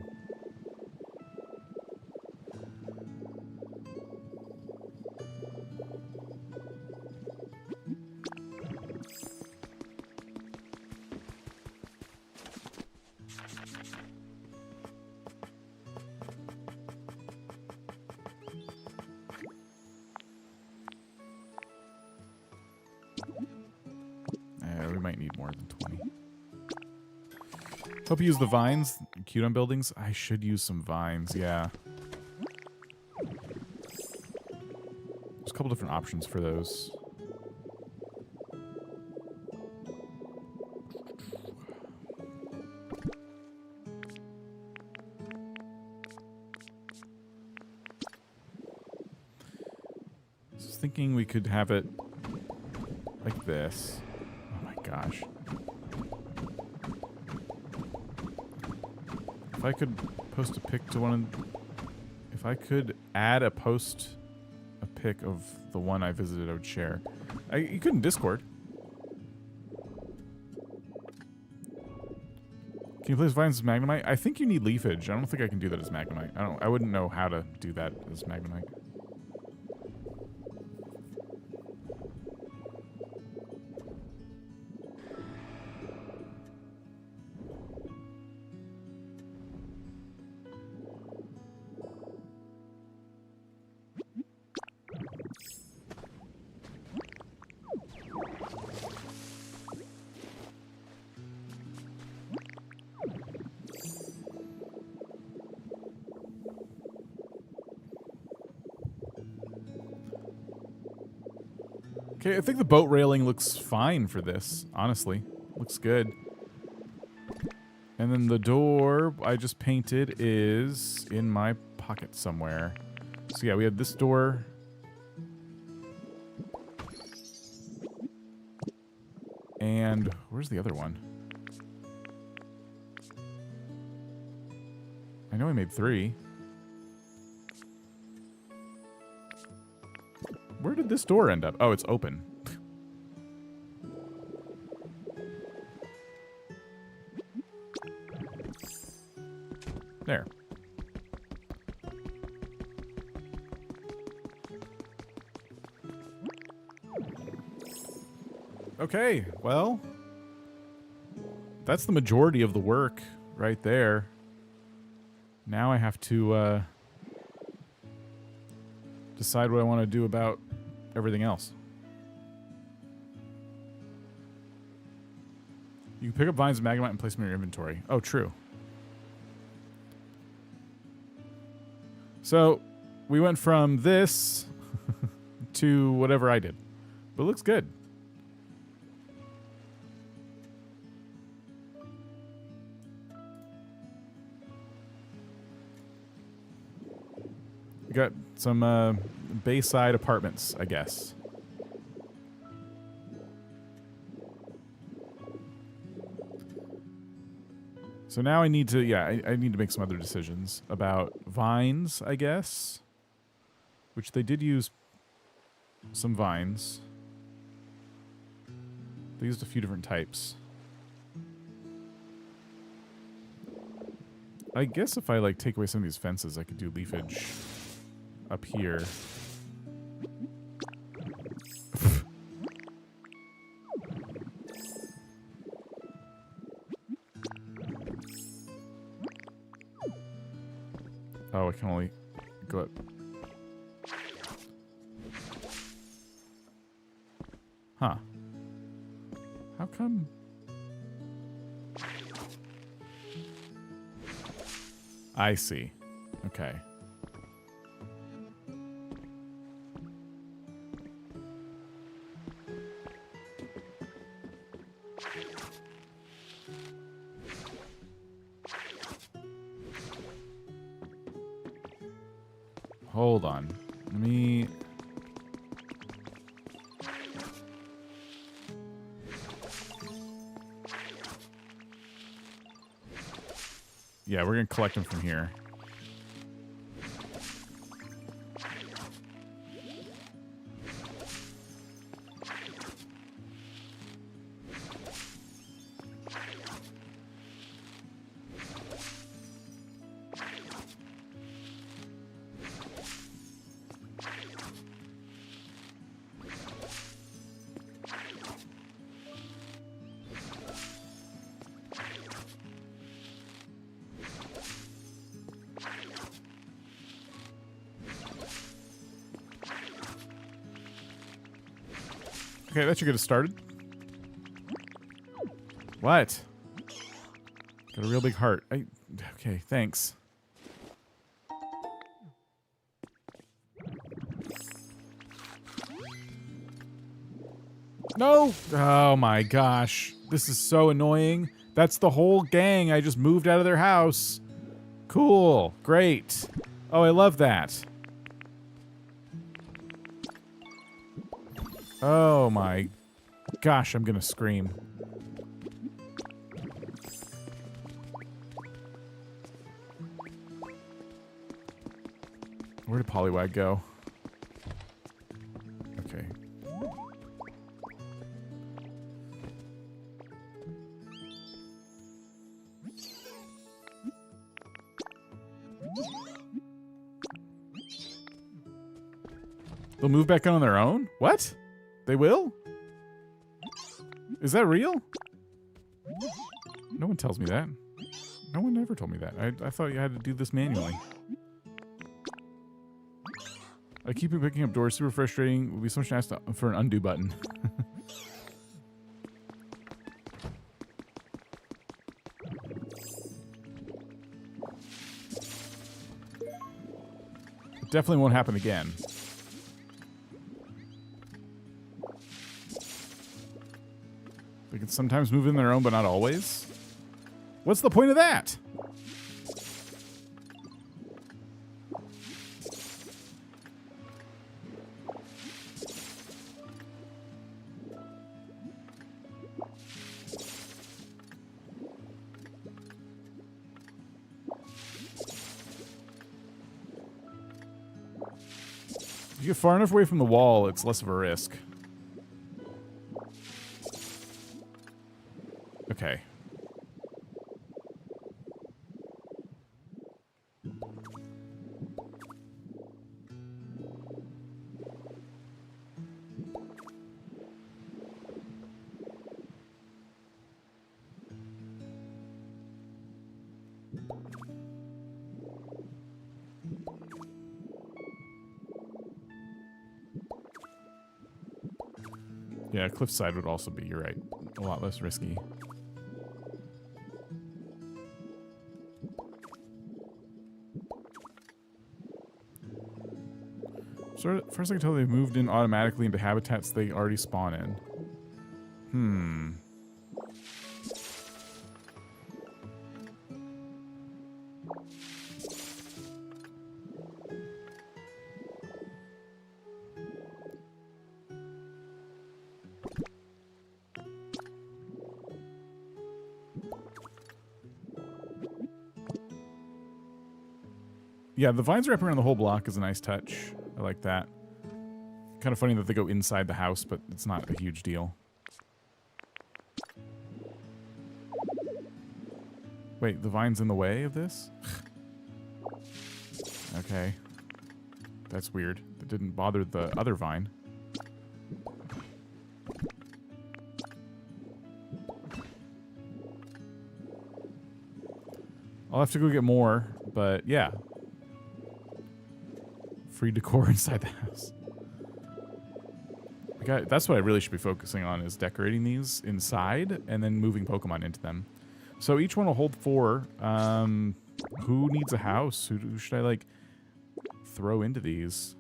We might need more than 20. Hope you use the vines. Cute on buildings. I should use some vines, yeah. There's a couple different options for those. I was thinking we could have it like this. Oh my gosh. If I could post a pic to one of... If I could add a pic of the one I visited, I would share. You couldn't Discord. Can you place vines as Magnemite? I think you need leafage. I don't think I can do that as Magnemite. I wouldn't know how to do that as Magnemite. Okay, I think the boat railing looks fine for this, honestly. Looks good. And then the door I just painted is in my pocket somewhere. So yeah, we have this door. And where's the other one? I know I made 3. Where did this door end up? Oh, it's open. There. Okay, well, that's the majority of the work right there. Now I have to decide what I want to do about everything else. You can pick up vines and magnemite and place them in your inventory. Oh, true. So we went from this to whatever I did, but it looks good. We got some Bayside apartments, I guess. So now I need to, I need to make some other decisions about vines, I guess. Which they did use some vines. They used a few different types. I guess if I like take away some of these fences, I could do leafage up here. Oh, I can only go up. Huh. How come? I see. Okay. Hold on. Let me... Yeah, we're going to collect them from here. Okay, that should get us started. What? Got a real big heart. Okay, thanks. No! Oh my gosh. This is so annoying. That's the whole gang. I just moved out of their house. Cool. Great. Oh, I love that. Oh my gosh, I'm gonna scream. Where did Poliwag go? Okay. They'll move back on their own? What? They will? Is that real? No one tells me that. No one ever told me that. I thought you had to do this manually. I keep picking up doors. Super frustrating. It would be so much nice for an undo button. It definitely won't happen again. They can sometimes move in their own, but not always. What's the point of that? If you get far enough away from the wall, it's less of a risk. Okay. Yeah, cliffside would also be, you're right, a lot less risky. So first I can tell, they've moved in automatically into habitats they already spawn in. Yeah, the vines wrapping around the whole block is a nice touch. I like that. Kind of funny that they go inside the house, but it's not a huge deal. Wait, the vine's in the way of this? Okay. That's weird. That didn't bother the other vine. I'll have to go get more, but yeah. Free decor inside the house. That's what I really should be focusing on, is decorating these inside and then moving Pokemon into them. So each one will hold 4. Who needs a house? Who should I, like, throw into these?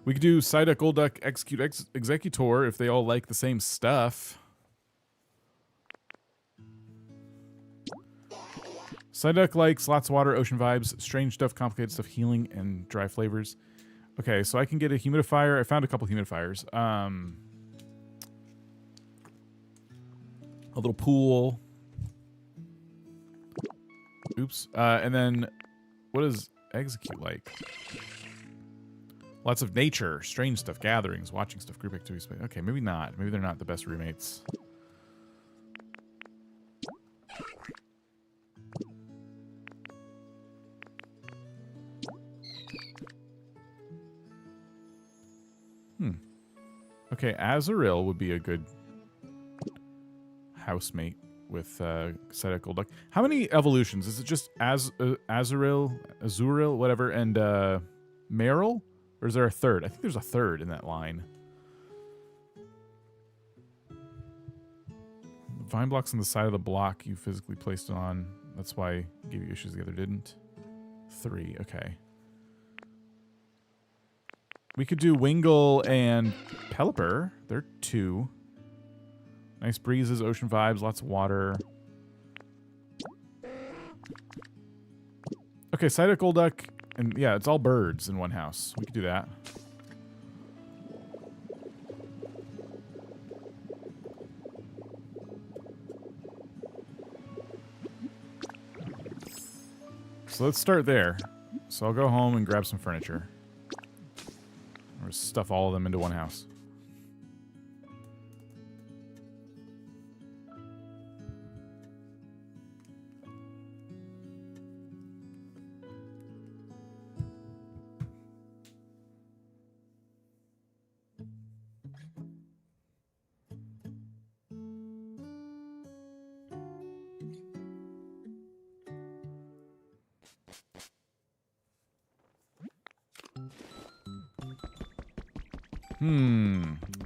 We could do Psyduck, Golduck, Execute, Executor if they all like the same stuff. Psyduck likes lots of water, ocean vibes, strange stuff, complicated stuff, healing, and dry flavors. Okay, so I can get a humidifier. I found a couple humidifiers. A little pool. Oops. And then, what does Execute like? Lots of nature, strange stuff, gatherings, watching stuff, group activities. Okay, maybe not. Maybe they're not the best roommates. Okay, Azurill would be a good housemate with Psyduck, Golduck. How many evolutions? Is it just Azurill, whatever, and Meryl? Or is there a third? I think there's a third in that line. Vine blocks on the side of the block you physically placed it on. That's why I gave you issues the other didn't. 3, okay. We could do Wingull and Pelipper. They're 2. Nice breezes, ocean vibes, lots of water. Okay, Psyduck, Golduck, and yeah, it's all birds in one house. We could do that. So let's start there. So I'll go home and grab some furniture. Or stuff all of them into one house.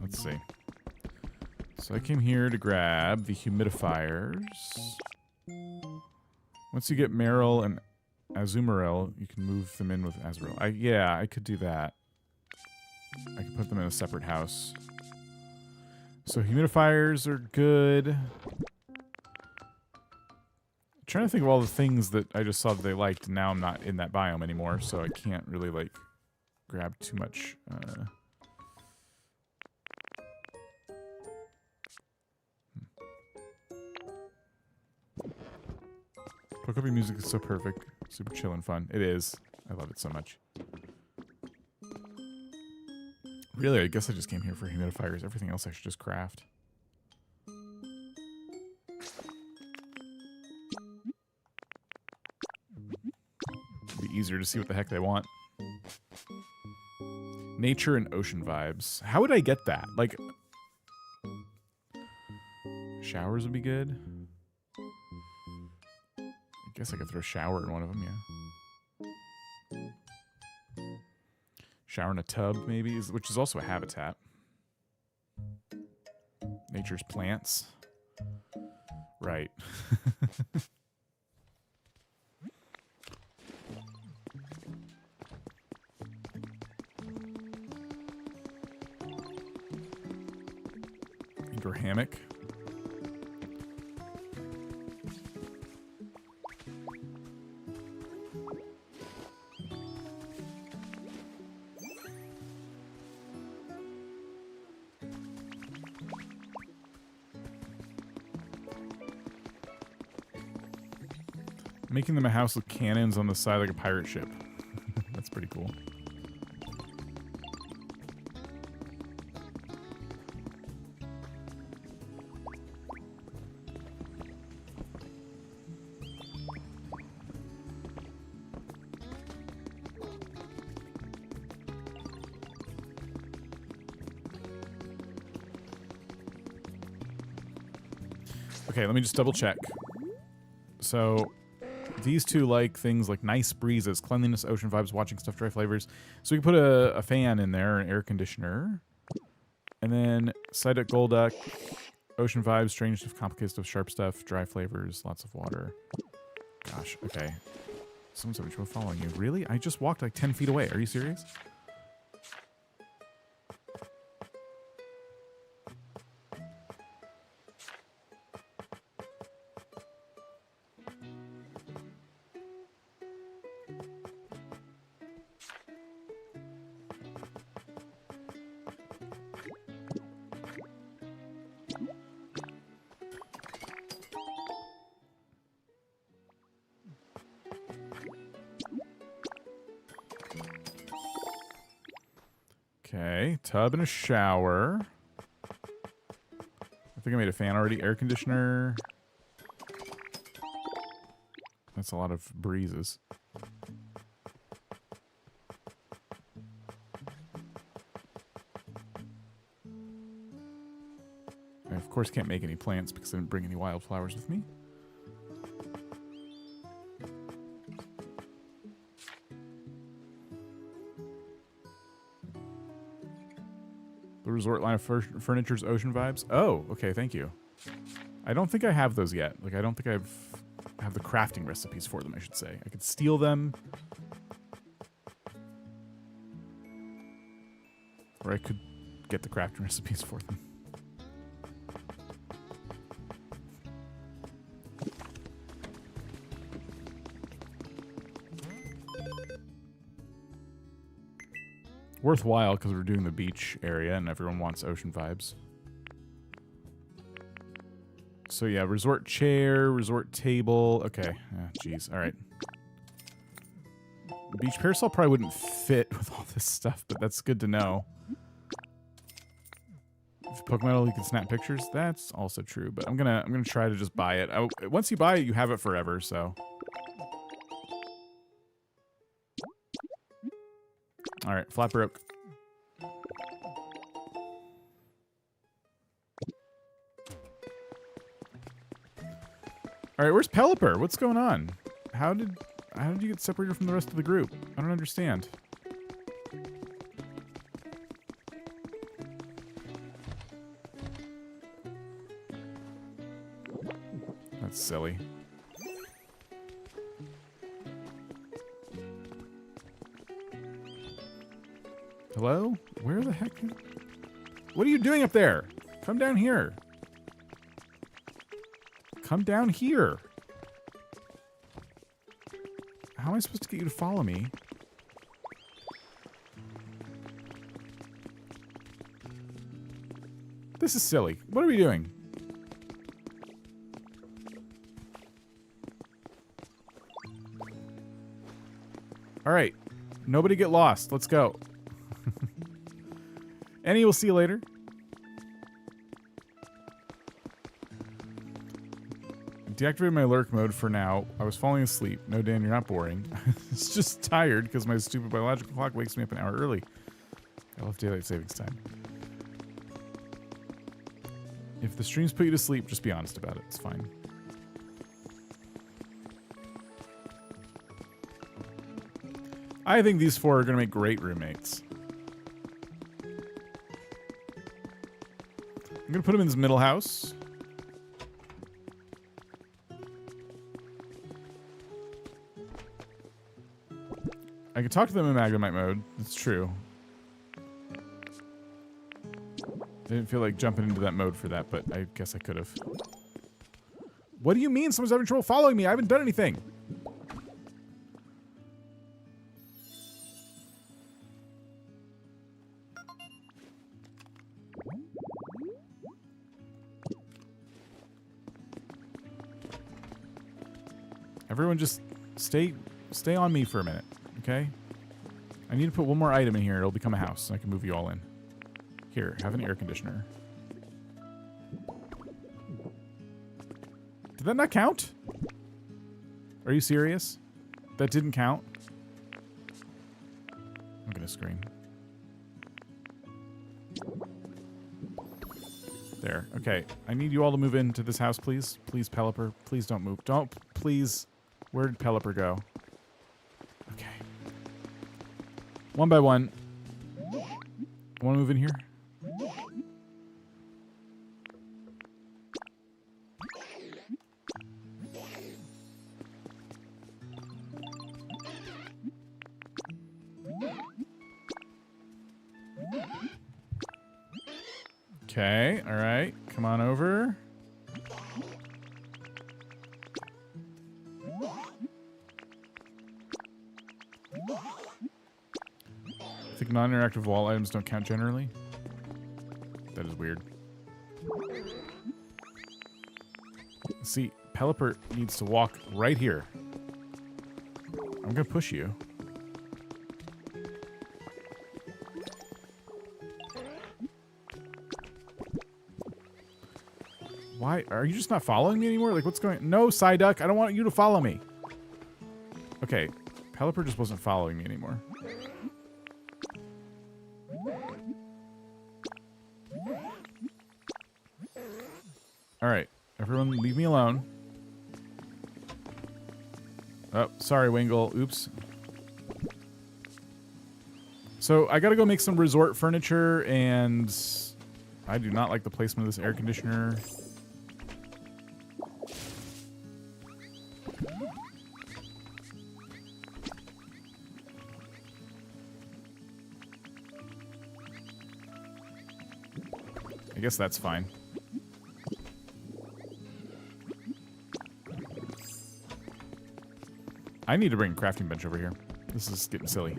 Let's see. So I came here to grab the humidifiers. Once you get Meryl and Azumarill, you can move them in with Azurill. Yeah, I could do that. I could put them in a separate house. So humidifiers are good. I'm trying to think of all the things that I just saw that they liked, and now I'm not in that biome anymore, so I can't really, like, grab too much. Pokopia music is so perfect. Super chill and fun. It is. I love it so much. Really, I guess I just came here for humidifiers. Everything else I should just craft. It'd be easier to see what the heck they want. Nature and ocean vibes. How would I get that? Like, showers would be good. Guess I could throw a shower in one of them, yeah. Shower in a tub, maybe, which is also a habitat. Nature's plants. Right. Indoor hammock. Making them a house with cannons on the side like a pirate ship. That's pretty cool. Okay, let me just double check. So these two like things like nice breezes, cleanliness, ocean vibes, watching stuff, dry flavors. So we can put a fan in there, an air conditioner. And then side up Golduck, ocean vibes, strange stuff, complicated stuff, sharp stuff, dry flavors, lots of water. Gosh, okay. Someone's having trouble following you. Really? I just walked like 10 feet away. Are you serious? Okay, tub and a shower. I think I made a fan already. Air conditioner. That's a lot of breezes. I, of course, can't make any plants because I didn't bring any wildflowers with me. The resort line of furniture's ocean vibes. Oh, okay, thank you. I don't think I have those yet. Like, I don't think I have the crafting recipes for them, I should say. I could steal them. Or I could get the crafting recipes for them. Worthwhile because we're doing the beach area and everyone wants ocean vibes. So yeah, resort chair, resort table. Okay, jeez. All right. The beach parasol probably wouldn't fit with all this stuff, but that's good to know. If Pokemon you can snap pictures, that's also true. But I'm gonna try to just buy it. Once you buy it, you have it forever. So. All right, flat broke. All right, where's Pelipper? What's going on? How did you get separated from the rest of the group? I don't understand. That's silly. Hello? Where the heck? What are you doing up there? Come down here. Come down here. How am I supposed to get you to follow me? This is silly. What are we doing? All right. Nobody get lost. Let's go. Annie, we'll see you later. Deactivate my lurk mode for now. I was falling asleep. No, Dan, you're not boring. It's just tired because my stupid biological clock wakes me up an hour early. I love daylight savings time. If the streams put you to sleep, just be honest about it. It's fine. I think these 4 are going to make great roommates. I'm going to put them in this middle house. I can talk to them in Magnemite mode. It's true. I didn't feel like jumping into that mode for that, but I guess I could have. What do you mean someone's having trouble following me? I haven't done anything. Everyone just stay on me for a minute, okay? I need to put one more item in here. It'll become a house, and I can move you all in. Here, have an air conditioner. Did that not count? Are you serious? That didn't count? I'm gonna scream. There. Okay. I need you all to move into this house, please. Please, Pelipper. Please don't move. Don't. Please. Where did Pelipper go? Okay. One by one. Want to move in here? Okay, all right. Come on over. I think non-interactive wall items don't count generally. That is weird. See, Pelipper needs to walk right here. I'm gonna push you. Why? Are you just not following me anymore? Like, what's going on? No, Psyduck, I don't want you to follow me. Okay, Pelipper just wasn't following me anymore. Alright, everyone leave me alone. Oh, sorry, Wingle. Oops. So, I gotta go make some resort furniture, and I do not like the placement of this air conditioner. I guess that's fine. I need to bring a crafting bench over here. This is getting silly.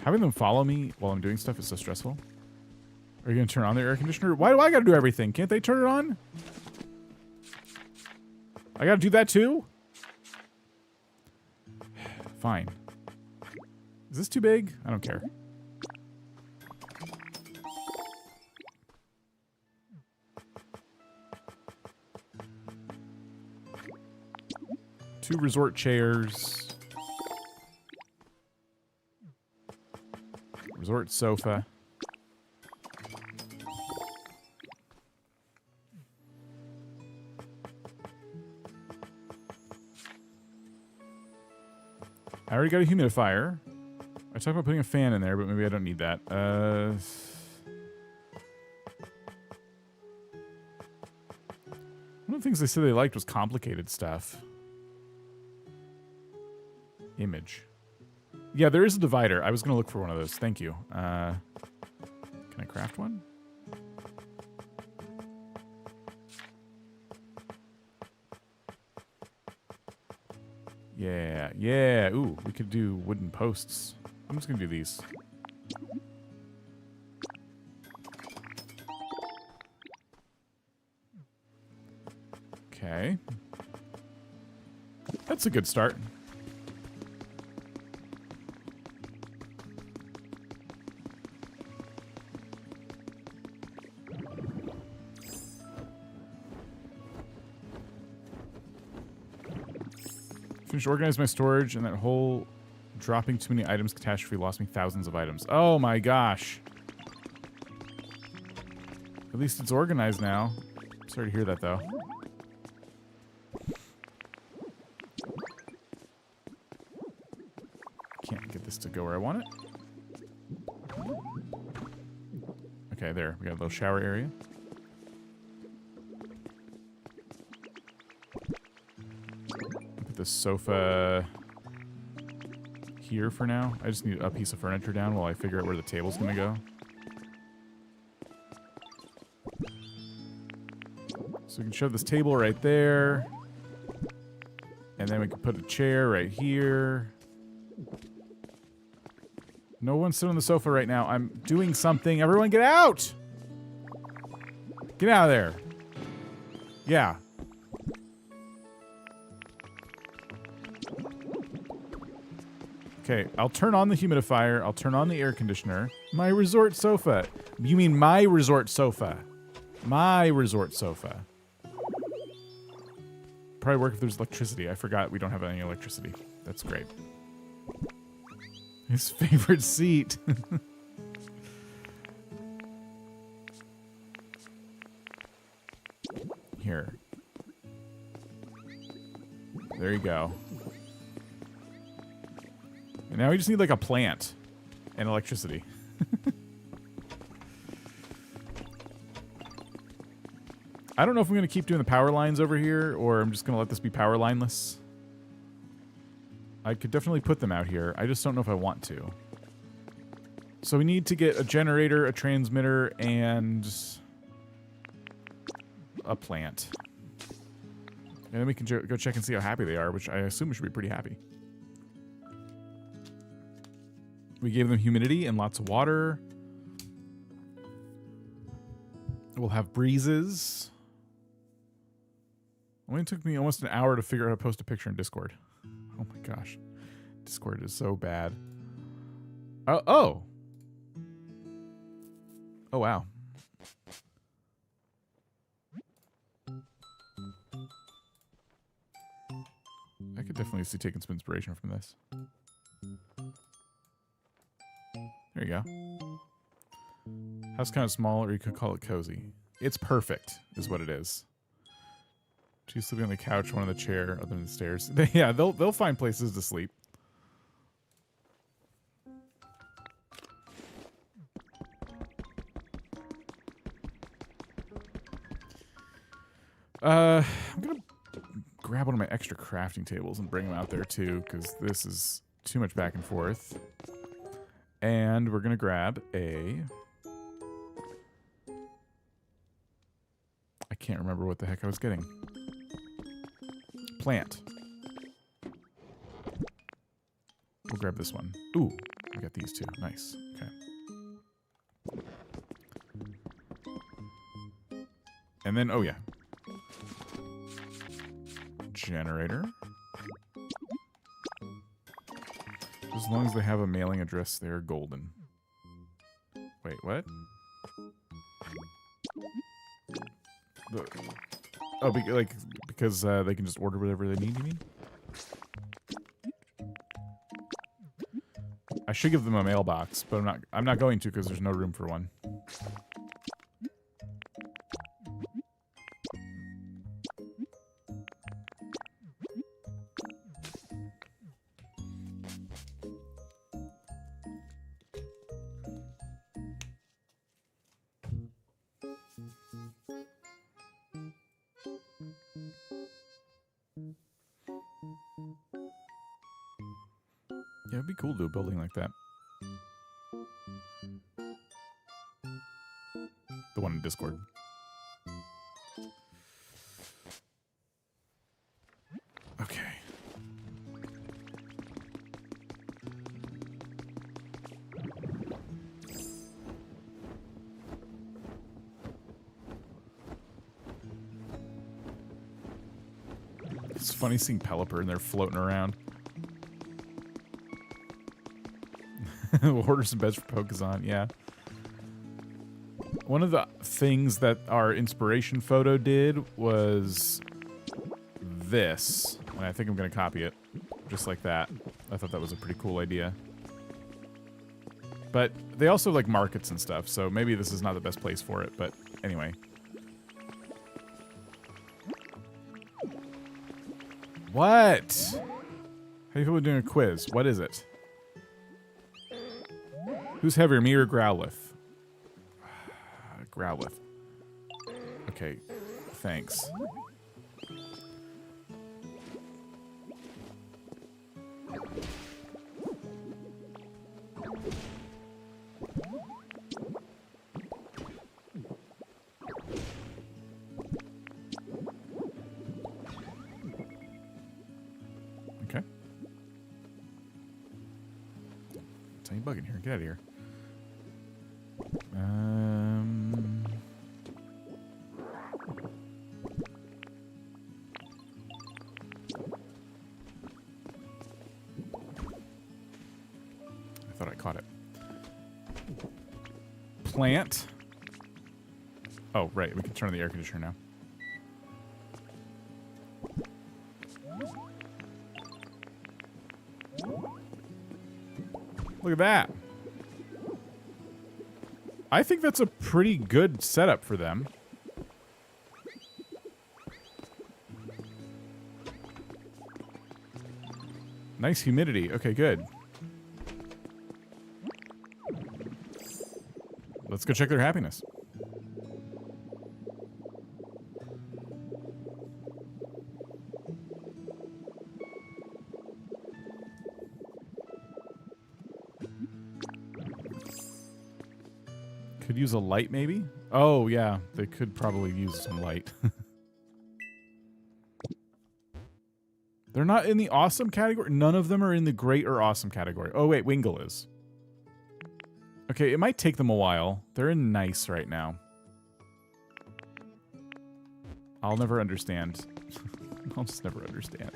Having them follow me while I'm doing stuff is so stressful. Are you going to turn on the air conditioner? Why do I got to do everything? Can't they turn it on? I got to do that too? Fine. Is this too big? I don't care. Two resort chairs. Resort sofa. I already got a humidifier. I talked about putting a fan in there, but maybe I don't need that. One of the things they said they liked was complicated stuff. Image. Yeah, there is a divider. I was going to look for one of those. Thank you. Can I craft one? Yeah, yeah. Ooh, we could do wooden posts. I'm just going to do these. Okay. That's a good start. Finished organizing my storage, and that whole dropping too many items catastrophe lost me thousands of items. Oh my gosh. At least it's organized now. Sorry to hear that, though. Can't get this to go where I want it. Okay, there. We got a little shower area. Put the sofa here for now. I just need a piece of furniture down while I figure out where the table's gonna go. So we can shove this table right there. And then we can put a chair right here. No one's sitting on the sofa right now. I'm doing something. Everyone get out! Get out of there. Yeah. Okay, I'll turn on the humidifier. I'll turn on the air conditioner. My resort sofa. You mean my resort sofa. My resort sofa. Probably work if there's electricity. I forgot we don't have any electricity. That's great. His favorite seat. Here. There you go. And now we just need like a plant and electricity. I don't know if I'm going to keep doing the power lines over here or I'm just going to let this be power lineless. I could definitely put them out here. I just don't know if I want to. So we need to get a generator, a transmitter, and a plant. And then we can go check and see how happy they are, which I assume should be pretty happy. We gave them humidity and lots of water. We'll have breezes. Only took me almost an hour to figure out how to post a picture in Discord. Oh my gosh. Discord is so bad. Oh, wow. I could definitely see taking some inspiration from this. There you go. House kind of small, or you could call it cozy. It's perfect, is what it is. Two sleeping on the couch, one on the chair, other than the stairs. Yeah, they'll find places to sleep. I'm gonna grab one of my extra crafting tables and bring them out there too, because this is too much back and forth. And we're gonna grab a... I can't remember what the heck I was getting. Plant. We'll grab this one. Ooh, we got these two. Nice. Okay. And then, oh yeah. Generator. As long as they have a mailing address, they're golden. Wait, what? Oh, because they can just order whatever they need, you mean? I should give them a mailbox, but I'm not going to because there's no room for one. Yeah, it'd be cool to do a building like that. The one in Discord. Okay. It's funny seeing Pelipper and they're floating around. We'll order some beds for Pokezon, yeah. One of the things that our inspiration photo did was this. And I think I'm going to copy it. Just like that. I thought that was a pretty cool idea. But they also like markets and stuff, so maybe this is not the best place for it, but Anyway. What? How do you feel about doing a quiz? What is it? Who's heavier, me or Growlithe? Growlithe. Okay, thanks. Okay. Tiny bug in here. Get out of here. I thought I caught it. Plant. Oh, right. We can turn on the air conditioner now. Look at that. I think that's a pretty good setup for them. Nice humidity. Okay, good. Let's go check their happiness. Could use a light, maybe? Oh, yeah. They could probably use some light. They're not in the awesome category? None of them are in the great or awesome category. Oh, wait. Wingle is. Okay, it might take them a while. They're in nice right now. I'll never understand. I'll just never understand.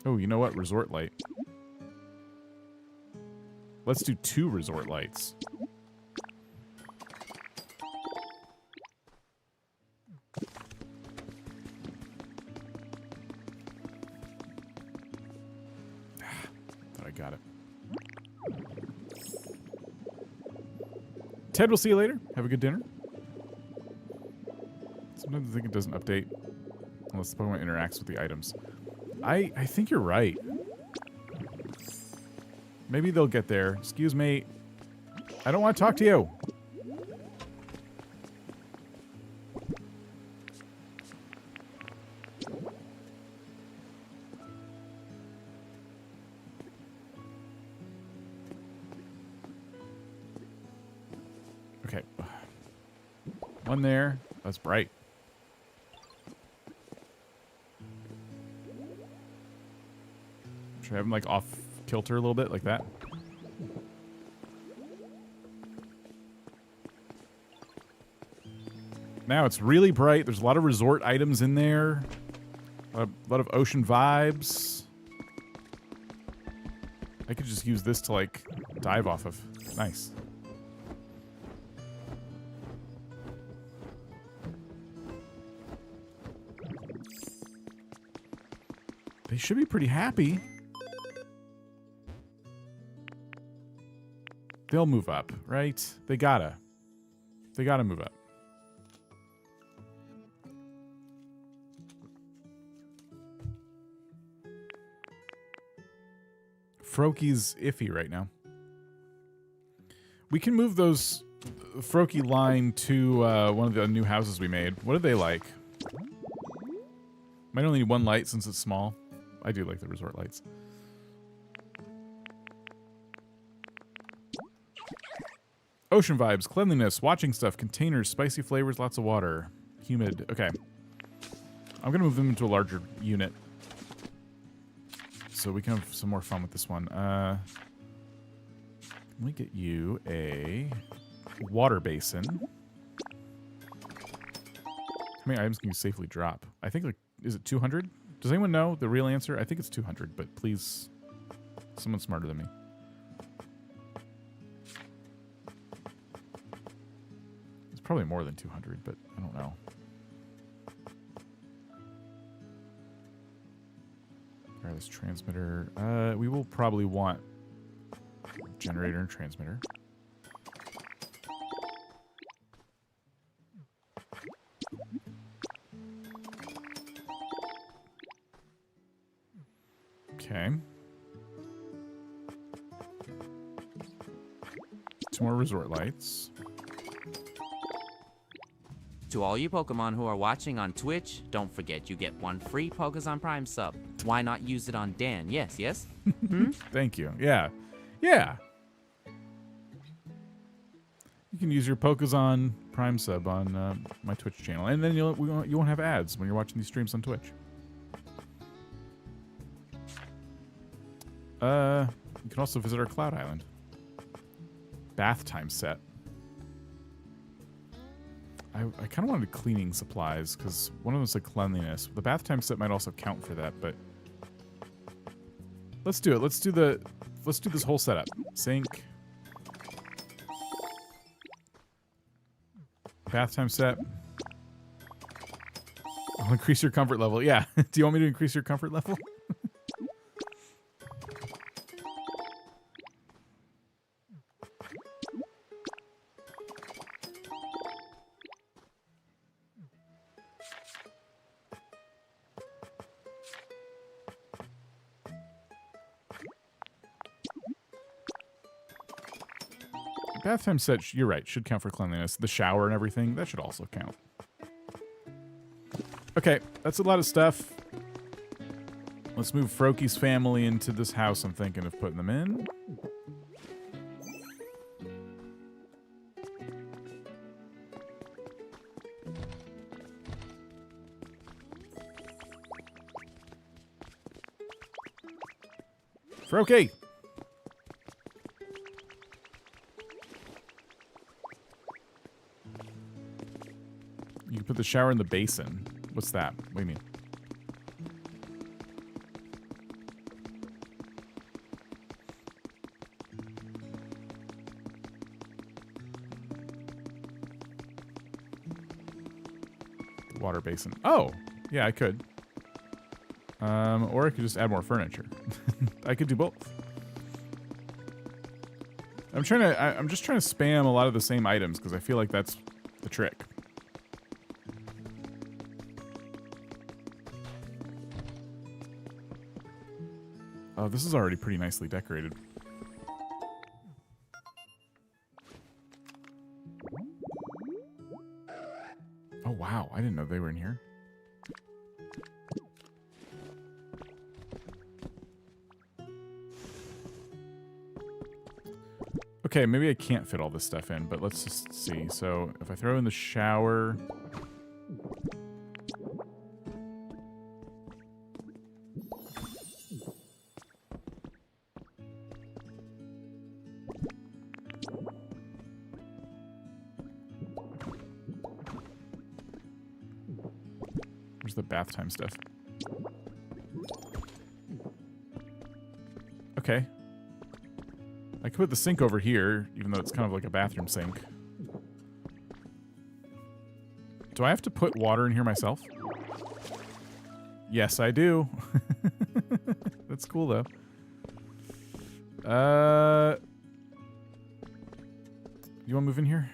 Oh, you know what? Resort light. Let's do 2 resort lights. Thought I got it. Ted, we'll see you later. Have a good dinner. Sometimes I think it doesn't update unless the Pokemon interacts with the items. I think you're right. Maybe they'll get there. Excuse me. I don't want to talk to you. Okay. One there. That's bright. Should I have him like off kilter a little bit like that? Now it's really bright. There's a lot of resort items in there. A lot of ocean vibes. I could just use this to like dive off of. Nice. They should be pretty happy. They'll move up, right? They gotta move up. Froaky's iffy right now. We can move those Froaky line to one of the new houses we made. What do they like? Might only need 1 light since it's small. I do like the resort lights. Ocean vibes, cleanliness, watching stuff, containers, spicy flavors, lots of water, humid. Okay. I'm going to move them into a larger unit so we can have some more fun with this one. Let me get you a water basin. How many items can you safely drop? I think, like, is it 200? Does anyone know the real answer? I think it's 200, but please, someone smarter than me. It's probably more than 200, but I don't know. Centralized transmitter. We will probably want generator and transmitter. Okay. 2 more resort lights. To all you Pokemon who are watching on Twitch, don't forget you get 1 free Pokezon Prime sub. Why not use it on Dan? Yes, yes? Thank you. Yeah. Yeah. You can use your Pokezon Prime sub on my Twitch channel. And then you won't have ads when you're watching these streams on Twitch. You can also visit our Cloud Island. Bath time set. I kind of wanted cleaning supplies because one of them said cleanliness. The bath time set might also count for that, but let's do it. Let's do this whole setup. Sink. Bath time set. I'll increase your comfort level. Yeah. Do you want me to increase your comfort level? Bath time set, you're right, should count for cleanliness. The shower and everything, that should also count. Okay, that's a lot of stuff. Let's move Froaky's family into this house I'm thinking of putting them in. Froaky! You can put the shower in the basin. What's that? What do you mean? The water basin. Oh! Yeah, I could. Or I could just add more furniture. I could do both. I'm just trying to spam a lot of the same items because I feel like that's the trick. Oh, this is already pretty nicely decorated. Oh, wow. I didn't know they were in here. Okay, maybe I can't fit all this stuff in, but let's just see. So if I throw in the shower... Where's the bath time stuff? Okay. I could put the sink over here, even though it's kind of like a bathroom sink. Do I have to put water in here myself? Yes, I do. That's cool, though. You want to move in here?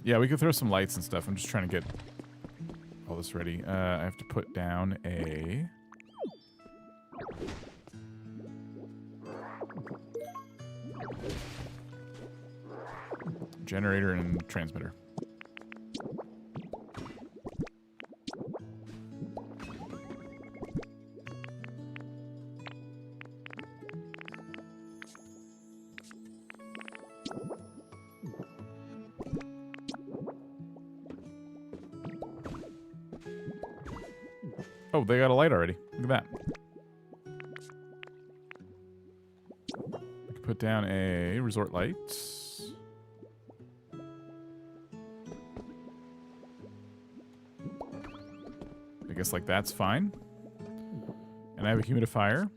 Yeah, we could throw some lights and stuff. I'm just trying to get all this ready. I have to put down a... generator and transmitter. Oh, they got a light already. Look at that. I can could put down a resort light. I guess like that's fine. And I have a humidifier.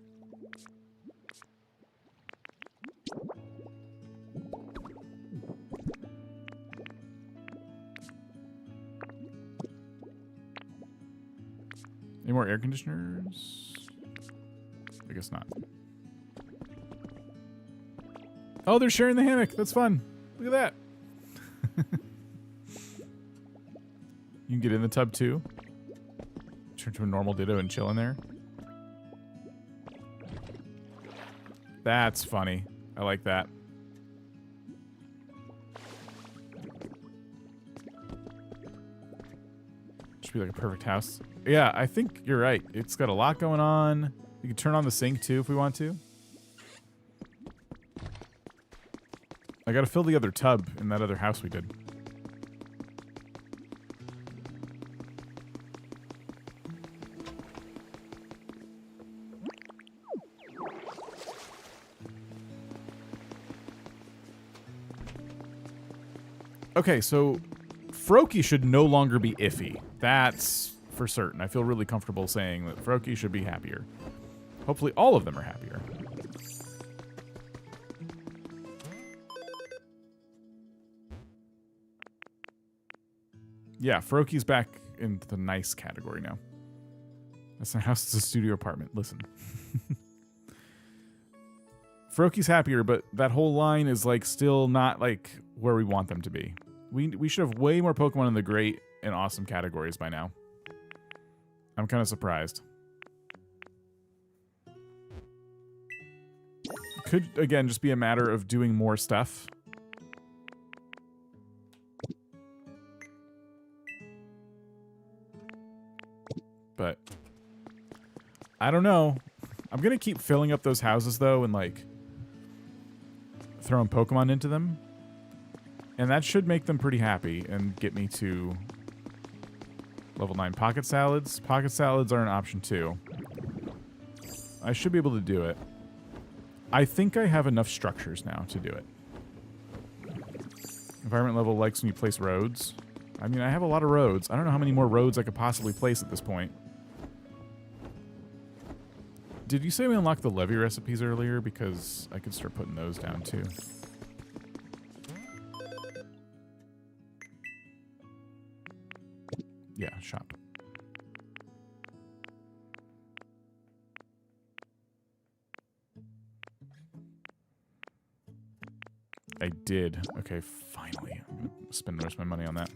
Any more air conditioners? I guess not. Oh, they're sharing the hammock. That's fun. Look at that. You can get in the tub too. Turn to a normal ditto and chill in there. That's funny. I like that. Should be like a perfect house. Yeah, I think you're right. It's got a lot going on. You can turn on the sink too if we want to. I gotta fill the other tub in that other house we did. Okay, so Froakie should no longer be iffy. That's for certain. I feel really comfortable saying that Froakie should be happier. Hopefully all of them are happier. Yeah, Froakie's back in the nice category now. That's not house, it's a studio apartment. Listen. Froakie's happier, but that whole line is like still not like where we want them to be. We should have way more Pokemon in the great and awesome categories by now. I'm kind of surprised. Could, again, just be a matter of doing more stuff. But I don't know. I'm going to keep filling up those houses, though, and, like, throwing Pokemon into them. And that should make them pretty happy and get me to level 9 pocket salads. Pocket salads are an option, too. I should be able to do it. I think I have enough structures now to do it. Environment level likes when you place roads. I mean, I have a lot of roads. I don't know how many more roads I could possibly place at this point. Did you say we unlocked the levy recipes earlier? Because I could start putting those down, too. Yeah, shop. I did. Okay, finally. I'm going to spend the rest of my money on that.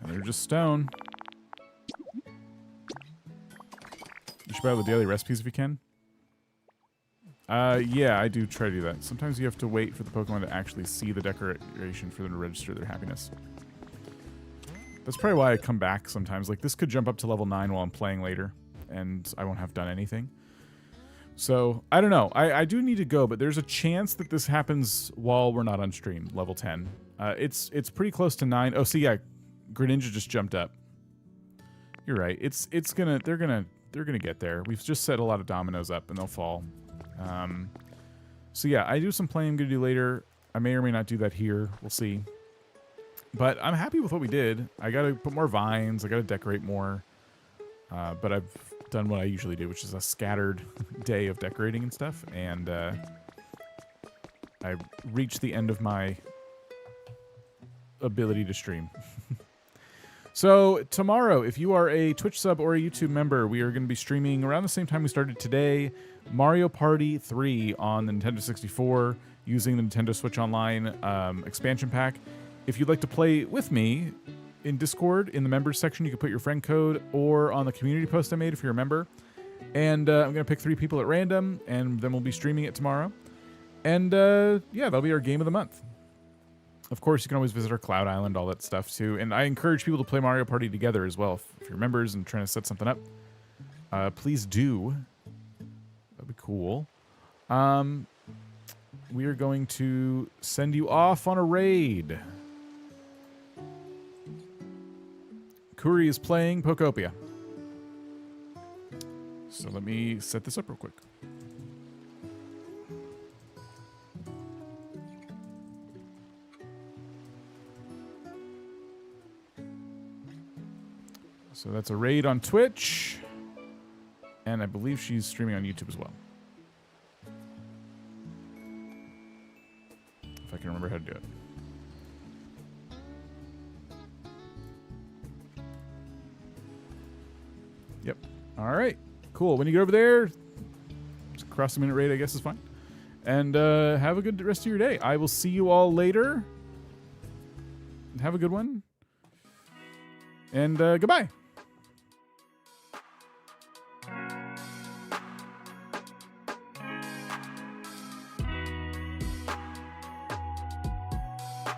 And they're just stone. You should buy the daily recipes if you can. Yeah, I do try to do that. Sometimes you have to wait for the Pokemon to actually see the decoration for them to register their happiness. That's probably why I come back sometimes. Like, this could jump up to level 9 while I'm playing later, and I won't have done anything. So, I don't know. I do need to go, but there's a chance that this happens while we're not on stream, level 10. It's pretty close to 9. Oh, see, yeah, Greninja just jumped up. You're right. They're gonna get there. We've just set a lot of dominoes up, and they'll fall. So yeah, I do some playing I'm going to do later. I may or may not do that here. We'll see. But I'm happy with what we did. I got to put more vines. I got to decorate more. But I've done what I usually do, which is a scattered day of decorating and stuff. And I reached the end of my ability to stream. So tomorrow, if you are a Twitch sub or a YouTube member, we are going to be streaming around the same time we started today, Mario Party 3 on the Nintendo 64 using the Nintendo Switch Online expansion pack. If you'd like to play with me in Discord, in the members section, you can put your friend code or on the community post I made if you're a member. And I'm going to pick 3 people at random, and then we'll be streaming it tomorrow. And yeah, that'll be our game of the month. Of course, you can always visit our Cloud Island, all that stuff, too. And I encourage people to play Mario Party together as well. If you're members and trying to set something up, please do. That'd be cool. We are going to send you off on a raid. Kuri is playing Pokopia. So let me set this up real quick. So that's a raid on Twitch. And I believe she's streaming on YouTube as well. If I can remember how to do it. Yep. All right. Cool. When you get over there, cross the minute raid, I guess, is fine. And have a good rest of your day. I will see you all later. Have a good one. And goodbye.